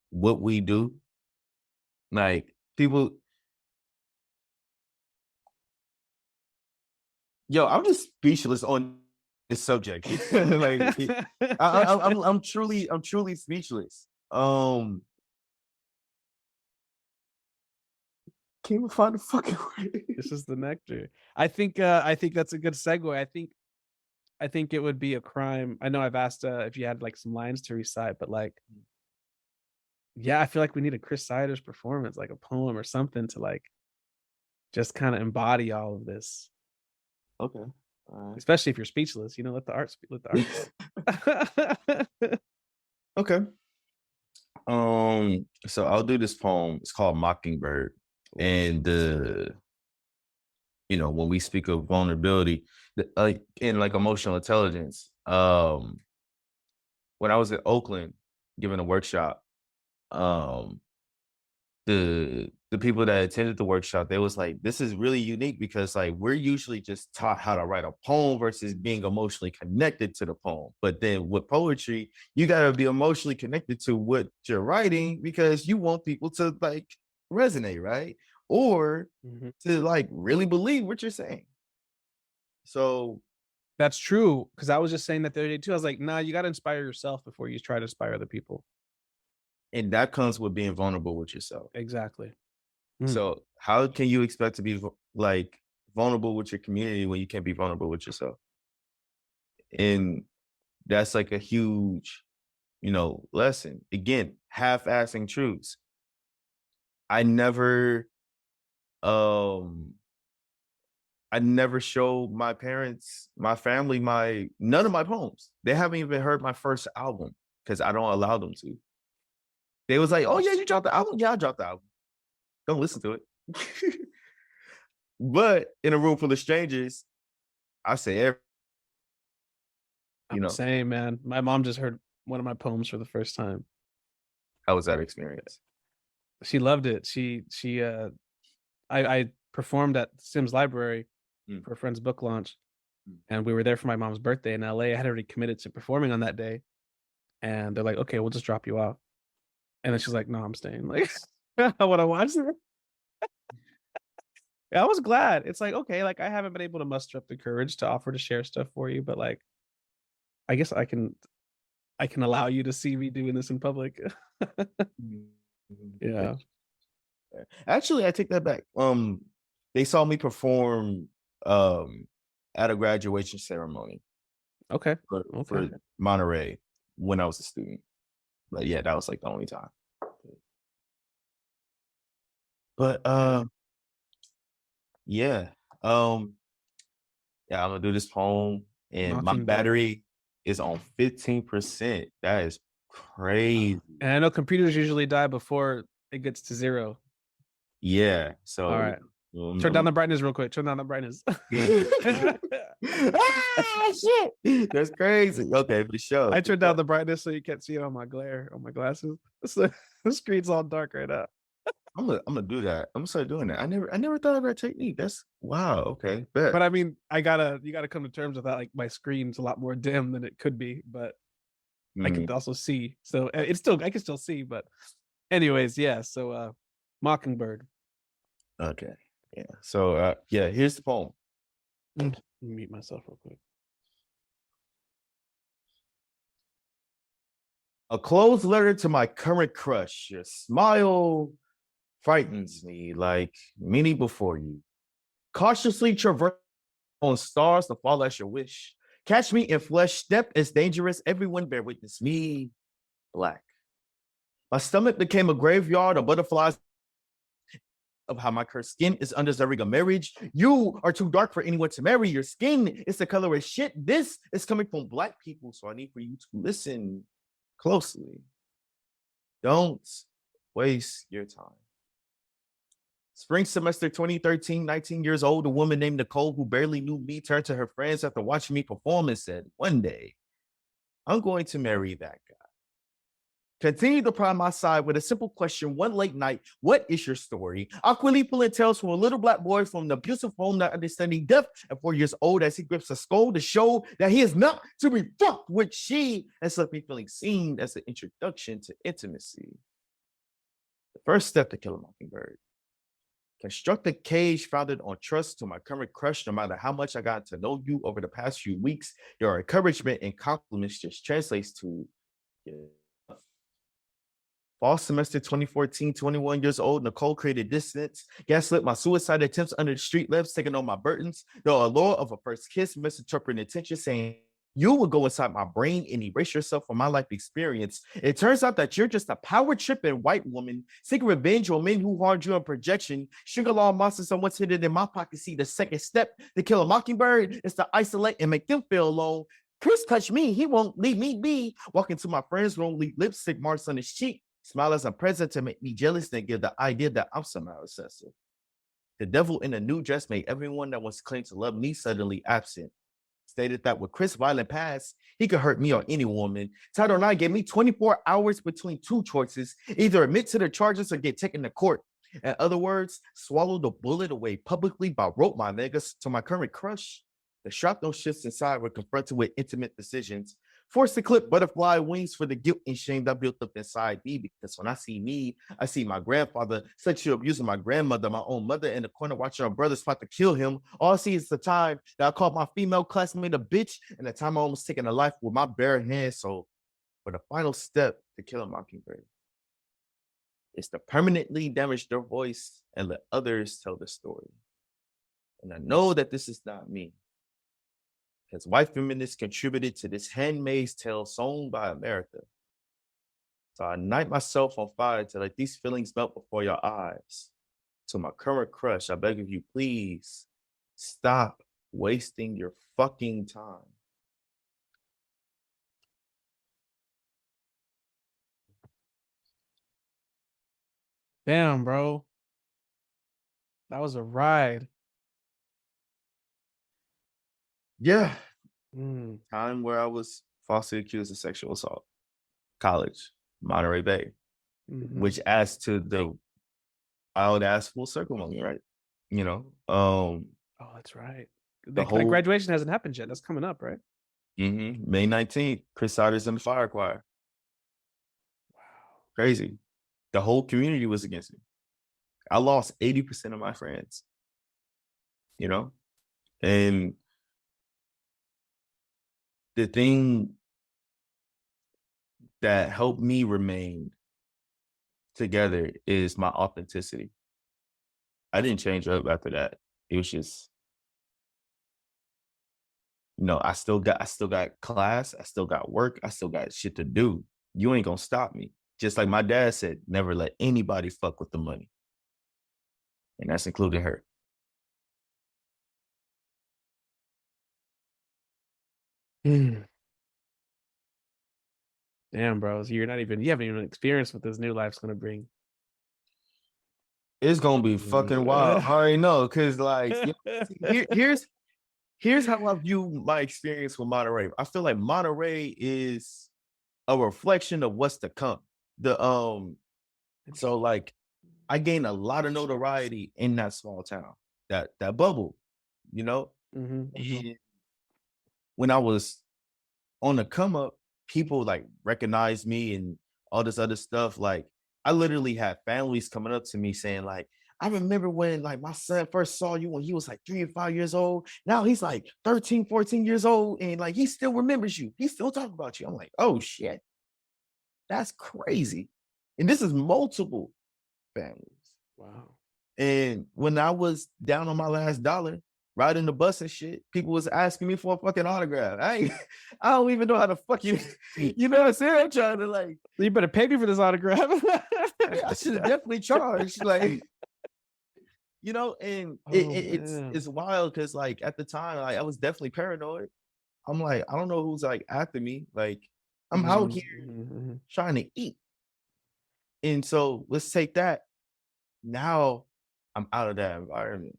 What we do, like, people, yo, I'm just speechless on this subject. Like, I'm truly speechless. Can't even find the fucking word. This is the nectar. I think that's a good segue. I think it would be a crime. I know I've asked if you had like some lines to recite, but like, yeah, I feel like we need a Chris Siders performance, like a poem or something to like just kind of embody all of this. Okay. All right. Especially if you're speechless, you know, let the art speak. Let the art. Okay. So I'll do this poem. It's called Mockingbird. And you know, when we speak of vulnerability, like in like emotional intelligence, when I was at Oakland giving a workshop, the people that attended the workshop, they was like, this is really unique because like we're usually just taught how to write a poem versus being emotionally connected to the poem. But then with poetry, you got to be emotionally connected to what you're writing because you want people to like resonate, right? Or to like really believe what you're saying. So that's true. Cause I was just saying that the other day too. I was like, nah, you got to inspire yourself before you try to inspire other people. And that comes with being vulnerable with yourself. Exactly. So how can you expect to be like vulnerable with your community when you can't be vulnerable with yourself? And that's like a huge, you know, lesson. Again, half-assing truths. I never showed my parents, my family, none of my poems. They haven't even heard my first album because I don't allow them to. They was like, oh yeah, you dropped the album? Yeah, I dropped the album. Don't listen to it. But in a room full of strangers, I say everything. You know, same, man. My mom just heard one of my poems for the first time. How was that experience? She loved it. I performed at Sims Library for a friend's book launch, and we were there for my mom's birthday in LA. I had already committed to performing on that day, and they're like, okay, we'll just drop you off. And then she's like, no, I'm staying. Like, I want to watch it. I was glad. It's like, okay, like I haven't been able to muster up the courage to offer to share stuff for you, but like, I guess I can allow you to see me doing this in public. Yeah. Actually, I take that back. They saw me perform at a graduation ceremony. Okay. For Monterey when I was a student. But yeah, that was like the only time. But yeah. I'm gonna do this poem and my battery is on 15%. That is crazy. And I know computers usually die before it gets to 0. Yeah. So all right. Turn down the brightness real quick. Turn down the brightness. Shit. That's crazy. Okay, for sure. I turned down the brightness so you can't see it on my glare on my glasses. So the screen's all dark right now. I'm gonna do that. I'm gonna start doing that. I never thought of that technique. That's wow. Okay, bet. But I mean, you gotta come to terms with that. Like my screen's a lot more dim than it could be, but I can also see. So I can still see, but Anyways, yeah. So, Mockingbird. Okay. Yeah. So yeah, here's the poem. Let me mute myself real quick. A closed letter to my current crush. Your smile frightens me like many before you. Cautiously traverse on stars to fall as your wish. Catch me in flesh, step is dangerous. Everyone bear witness. Me, black. My stomach became a graveyard of butterflies of how my cursed skin is undeserving of marriage. You are too dark for anyone to marry. Your skin is the color of shit. This is coming from black people, so I need for you to listen closely. Don't waste your time. Spring semester 2013, 19 years old, a woman named Nicole who barely knew me turned to her friends after watching me perform and said, one day, I'm going to marry that guy. Continue to prime my side with a simple question one late night. What is your story? Awkwardly pulling tales from a little black boy from an abusive home, not understanding death at 4 years old as he grips a skull to show that he is not to be fucked with. She has left me feeling seen as an introduction to intimacy. The first step to kill a mockingbird. Construct a cage founded on trust to my current crush. No matter how much I got to know you over the past few weeks, your encouragement and compliments just translates to fall semester 2014, 21 years old. Nicole created distance, gaslit my suicide attempts under the street lamps, taking on my burdens. The allure of a first kiss, misinterpreting intention, saying you would go inside my brain and erase yourself from my life experience. It turns out that you're just a power tripping white woman seeking revenge on men who harmed you on projection. String along monsters on what's hidden in my pocket. See, the second step to kill a mockingbird is to isolate and make them feel alone. Chris touched me, he won't leave me be. Walk into my friend's room, leave lipstick marks on his cheek. Smile as I'm present to make me jealous and give the idea that I'm somehow obsessive. The devil in a new dress made everyone that was claimed to love me suddenly absent. Stated that with Chris' violent past, he could hurt me or any woman. Title IX gave me 24 hours between two choices, either admit to the charges or get taken to court. In other words, swallow the bullet away publicly by rope my niggas to my current crush. The shrapnel shifts inside were confronted with intimate decisions. Forced to clip butterfly wings for the guilt and shame that built up inside me, because when I see me, I see my grandfather sexually abusing my grandmother, my own mother in the corner watching her brothers fight to kill him. All I see is the time that I called my female classmate a bitch and the time I almost taken a life with my bare hands. So for the final step to kill a mockingbird is to permanently damage their voice and let others tell the story. And I know that this is not me, because white feminists contributed to this Handmaid's Tale song by America. So I ignite myself on fire to let these feelings melt before your eyes. To my current crush, I beg of you, please stop wasting your fucking time. Damn, bro. That was a ride. Yeah. Time where I was falsely accused of sexual assault. College, Monterey Bay, which adds to the wild ass full circle moment, right? You know, oh, that's right. The whole graduation hasn't happened yet. That's coming up, right? May 19th, Chris Sauter's in the fire choir. Wow. Crazy. The whole community was against me. I lost 80% of my friends, you know? And the thing that helped me remain together is my authenticity. I didn't change up after that. It was just, you know, I still got class, I still got work, I still got shit to do. You ain't gonna stop me. Just like my dad said, never let anybody fuck with the money. And that's including her. Damn, bro. So you haven't even experienced what this new life's gonna bring. It's gonna be fucking wild. I already know, cause like here's how I view my experience with Monterey. I feel like Monterey is a reflection of what's to come. So like I gained a lot of notoriety in that small town, that bubble, you know. And when I was on the come up, people like recognized me and all this other stuff. Like I literally had families coming up to me saying like, I remember when like my son first saw you when he was like 3 or 5 years old. Now he's like 13, 14 years old. And like, he still remembers you. He still talking about you. I'm like, oh shit, that's crazy. And this is multiple families. Wow. And when I was down on my last dollar, riding the bus and shit, people was asking me for a fucking autograph. I don't even know how to fucking, you know what I'm saying? I'm trying to like, You better pay me for this autograph. I should have definitely charged. Like, you know, and it's wild because like at the time, like I was definitely paranoid. I'm like, I don't know who's like after me. Like, I'm out here trying to eat. And so let's take that. Now I'm out of that environment.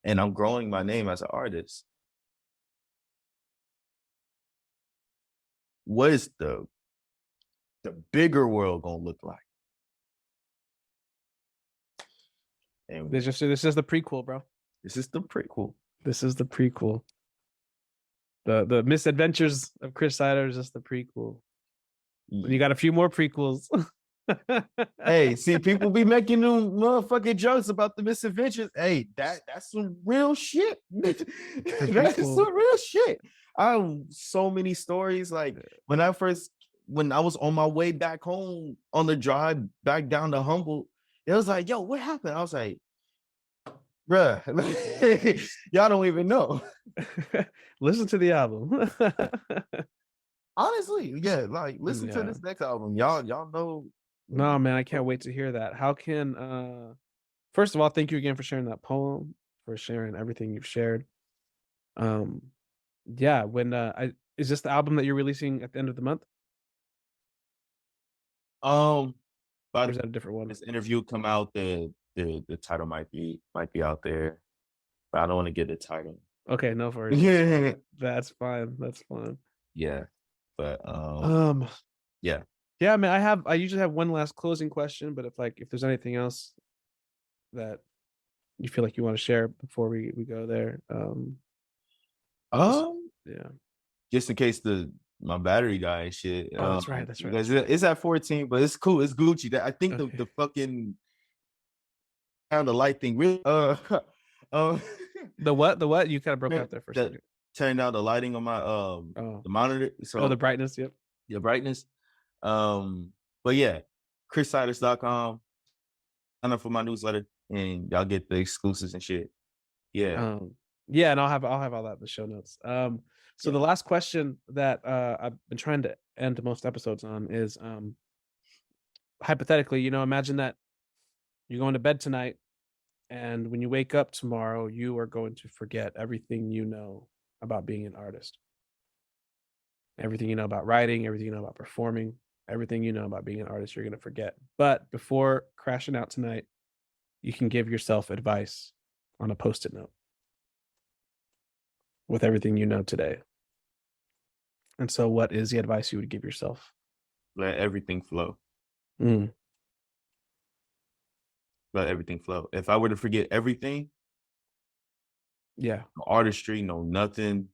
And I'm growing my name as an artist. What is the bigger world gonna look like? And This is the prequel, bro. this is the prequel. This is the prequel. The misadventures of Chris Sider is just the prequel. You got a few more prequels. Hey, see, people be making them motherfucking jokes about the misadventures. Hey, that's some real shit. That's some real shit. I have so many stories. Like when I was on my way back home on the drive back down to Humboldt, it was like, yo, what happened? I was like, bruh, y'all don't even know. Listen to the album. Honestly, yeah, like listen to this next album. Y'all know. No, man, I can't wait to hear that. How can first of all, thank you again for sharing that poem, for sharing everything you've shared. Yeah, when is this the album that you're releasing at the end of the month? Or is that a different one? This interview come out, the title might be out there, but I don't want to get the title. Okay, no worries. That's fine. That's fine. Yeah, but yeah. Yeah, man, I usually have one last closing question, but if there's anything else that you feel like you want to share before we go there. Yeah. Just in case my battery died and shit. Oh, that's right. That's right. It's at 14, but it's cool. It's Gucci. I think the fucking kind of light thing really the what? You kind of broke out there for a second. Turned out the lighting on my the monitor. So the brightness, yep. The brightness. But yeah, chrissiders.com. Sign up for my newsletter and y'all get the exclusives and shit. Yeah. Yeah, and I'll have all that in the show notes. So the last question that I've been trying to end most episodes on is hypothetically, imagine that you're going to bed tonight, and when you wake up tomorrow, you are going to forget everything you know about being an artist. Everything you know about writing, everything you know about performing, everything you know about being an artist, you're going to forget. But before crashing out tonight, you can give yourself advice on a Post-it note with everything you know today. And so what is the advice you would give yourself? Let everything flow. Let everything flow. If I were to forget everything, no artistry, no nothing,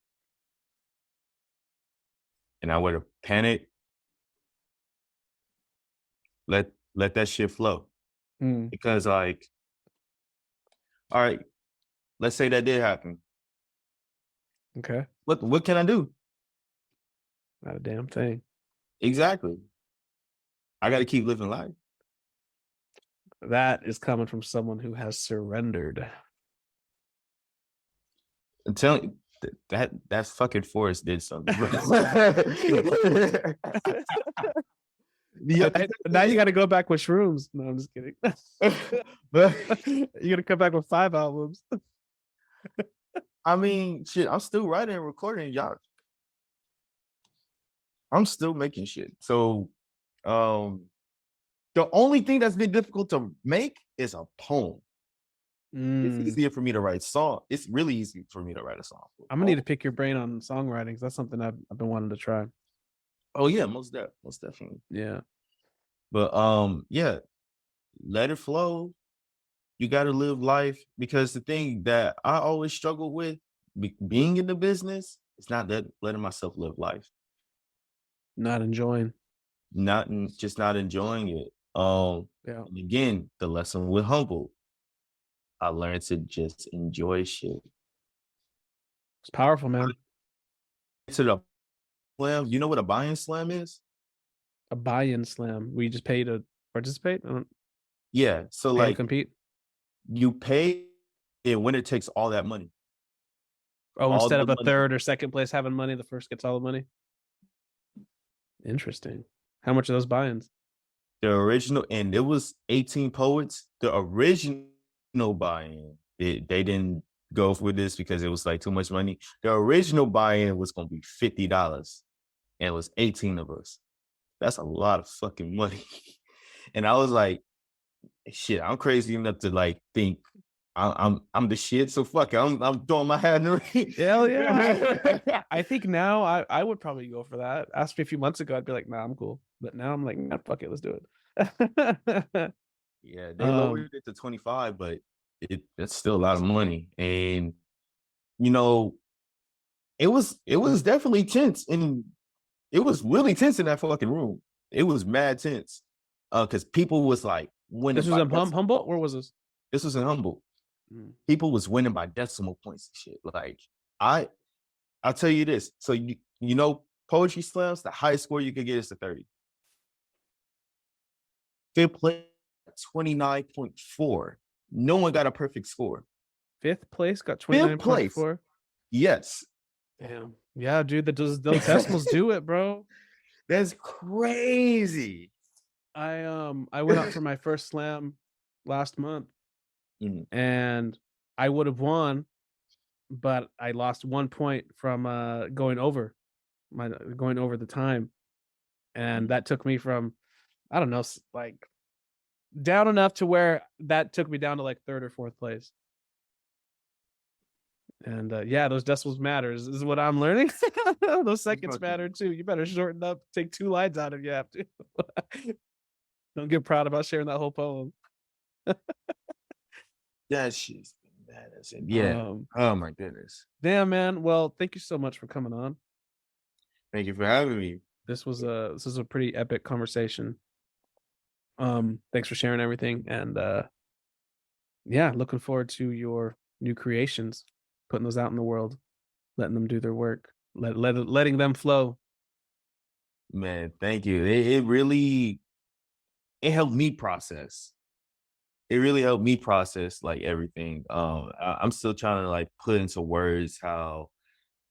and I were to panic, let that shit flow. Because like, all right, let's say that did happen. Okay. What can I do? Not a damn thing. Exactly. I got to keep living life. That is coming from someone who has surrendered. I'm telling you, that fucking forest did something. Now you got to go back with shrooms. No, I'm just kidding. You're gonna come back with 5 albums. I mean, shit, I'm still writing and recording, y'all. I'm still making shit. So, the only thing that's been difficult to make is a poem. It's easier for me to write song. It's really easy for me to write a song. I'm gonna need to pick your brain on songwriting because that's something I've been wanting to try. Oh yeah, most definitely. Yeah. But yeah, let it flow. You got to live life, because the thing that I always struggle with being in the business is not letting myself live life. Not enjoying. Just not enjoying it. Yeah. And again, the lesson with humble, I learned to just enjoy shit. It's powerful, man. To the slam, you know what a buy-in slam is? A buy-in slam. We just pay to participate. Yeah. So Pay to like compete. you pay, and winner takes all that money. Oh, All instead the of a money. third or second place having money, the first gets all the money. Interesting. How much are those buy-ins? The original, and it was 18 poets. The original buy-in, they didn't go for this because it was like too much money. The original buy-in was going to be $50, and it was 18 of us. That's a lot of fucking money. And I was like, shit, I'm crazy enough to like think I'm the shit. So fuck it, I'm throwing my hat in the ring. Hell yeah. I think now I would probably go for that. Asked me a few months ago, I'd be like, nah, I'm cool. But now I'm like, nah, fuck it, let's do it. Yeah, they lowered it to 25, but it's still a lot of money. And you know, it was definitely tense, and it was really tense in that fucking room. It was mad tense. Because people was like winning. This was in Humboldt? Where was this? This was in Humboldt. People was winning by decimal points and shit. Like I'll tell you this. So you know poetry slams, the highest score you could get is a 30. Fifth place 29.4. No one got a perfect score. Fifth place got 29.4. Yes. Damn. Yeah, dude, those decimals do it, bro. That's crazy. I went out for my first slam last month, and I would have won, but I lost 1 point from going over the time, and that took me from, I don't know, like down enough to where that took me down to like third or fourth place. And yeah, those decimals matters is what I'm learning. Those seconds matter too. You better shorten up, take 2 lines out if you have to. Don't get proud about sharing that whole poem. That shit's badass. Yeah. Oh my goodness. Damn, man. Well, thank you so much for coming on. Thank you for having me. This was a pretty epic conversation. Thanks for sharing everything, and yeah, looking forward to your new creations, putting those out in the world, letting them do their work, letting them flow. Man, thank you. It really helped me process. It really helped me process like everything. I'm still trying to like put into words how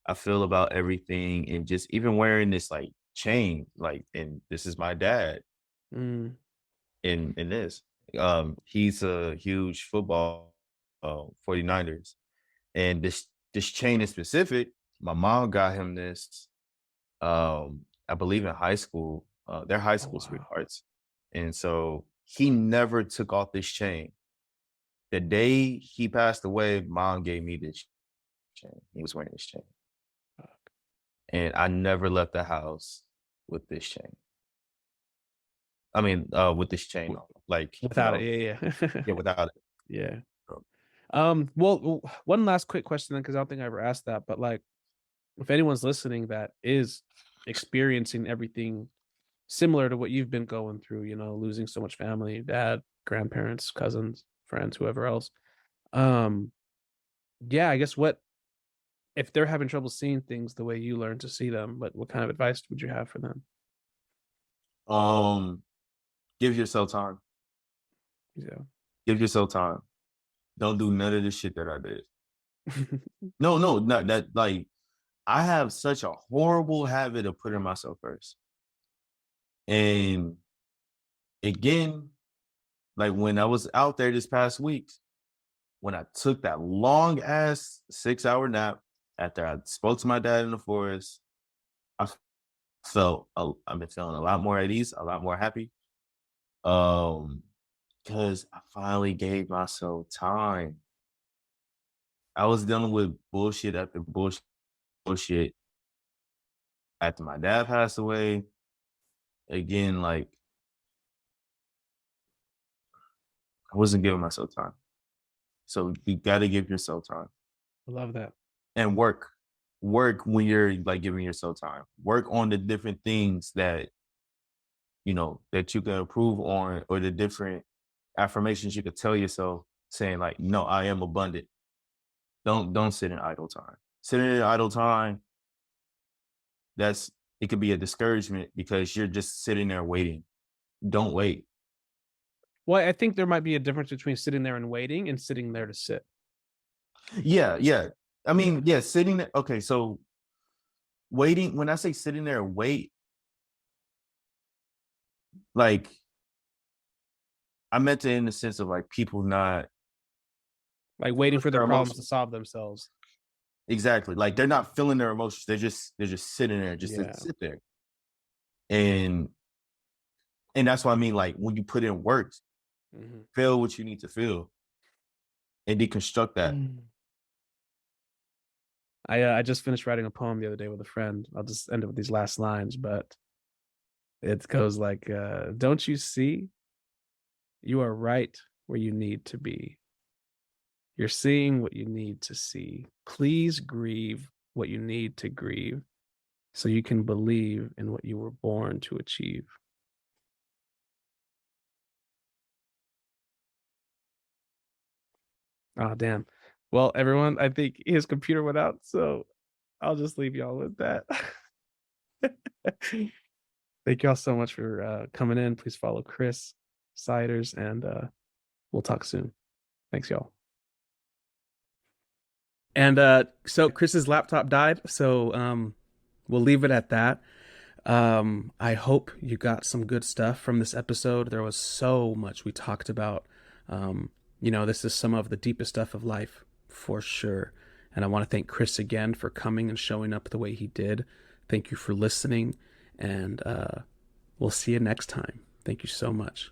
I feel about everything, and just even wearing this like chain, like, and this is my dad. In this. He's a huge football 49ers. And this chain in specific, my mom got him this, I believe in high school. They're high school sweethearts. And so he never took off this chain. The day he passed away, mom gave me this chain. He was wearing this chain. And I never left the house with this chain. I mean, with this chain, like without it, yeah, without it, yeah. Well, one last quick question then, because I don't think I ever asked that, but like, if anyone's listening that is experiencing everything similar to what you've been going through, you know, losing so much family, dad, grandparents, cousins, friends, whoever else, yeah, I guess what if they're having trouble seeing things the way you learn to see them? What kind of advice would you have for them? Give yourself time. Yeah. Give yourself time. Don't do none of the shit that I did. No, not that. Like, I have such a horrible habit of putting myself first. And again, like when I was out there this past week, when I took that long ass 6-hour nap after I spoke to my dad in the forest, I've been feeling a lot more at ease, a lot more happy. Because I finally gave myself time. I was dealing with bullshit after bullshit. After my dad passed away, again, like, I wasn't giving myself time. So you got to give yourself time. I love that. And work when you're like giving yourself time. Work on the different things that that you can improve on, or the different affirmations you could tell yourself, saying like, no, I am abundant. Don't sit in idle time. Sitting in idle time, it could be a discouragement because you're just sitting there waiting. Don't wait. Well, I think there might be a difference between sitting there and waiting and sitting there to sit. Yeah. I mean, yeah, sitting there. Okay, so waiting, when I say sitting there and wait, like, I meant it in the sense of like people not like waiting for their their problems to emotions. solve themselves. Exactly. Like they're not feeling their emotions. They're just sitting there, just Yeah. to sit there. And that's what I mean. Like when you put in work, feel what you need to feel and deconstruct that. I just finished writing a poem the other day with a friend. I'll just end it with these last lines, but it goes like, don't you see? You are right where you need to be. You're seeing what you need to see. Please grieve what you need to grieve so you can believe in what you were born to achieve. Oh, damn. Well, everyone, I think his computer went out, so I'll just leave y'all with that. Thank y'all so much for coming in. Please follow Chris Siders, and we'll talk soon. Thanks, y'all. And so Chris's laptop died, so we'll leave it at that. I hope you got some good stuff from this episode. There was so much we talked about. This is some of the deepest stuff of life, for sure. And I want to thank Chris again for coming and showing up the way he did. Thank you for listening, and we'll see you next time. Thank you so much.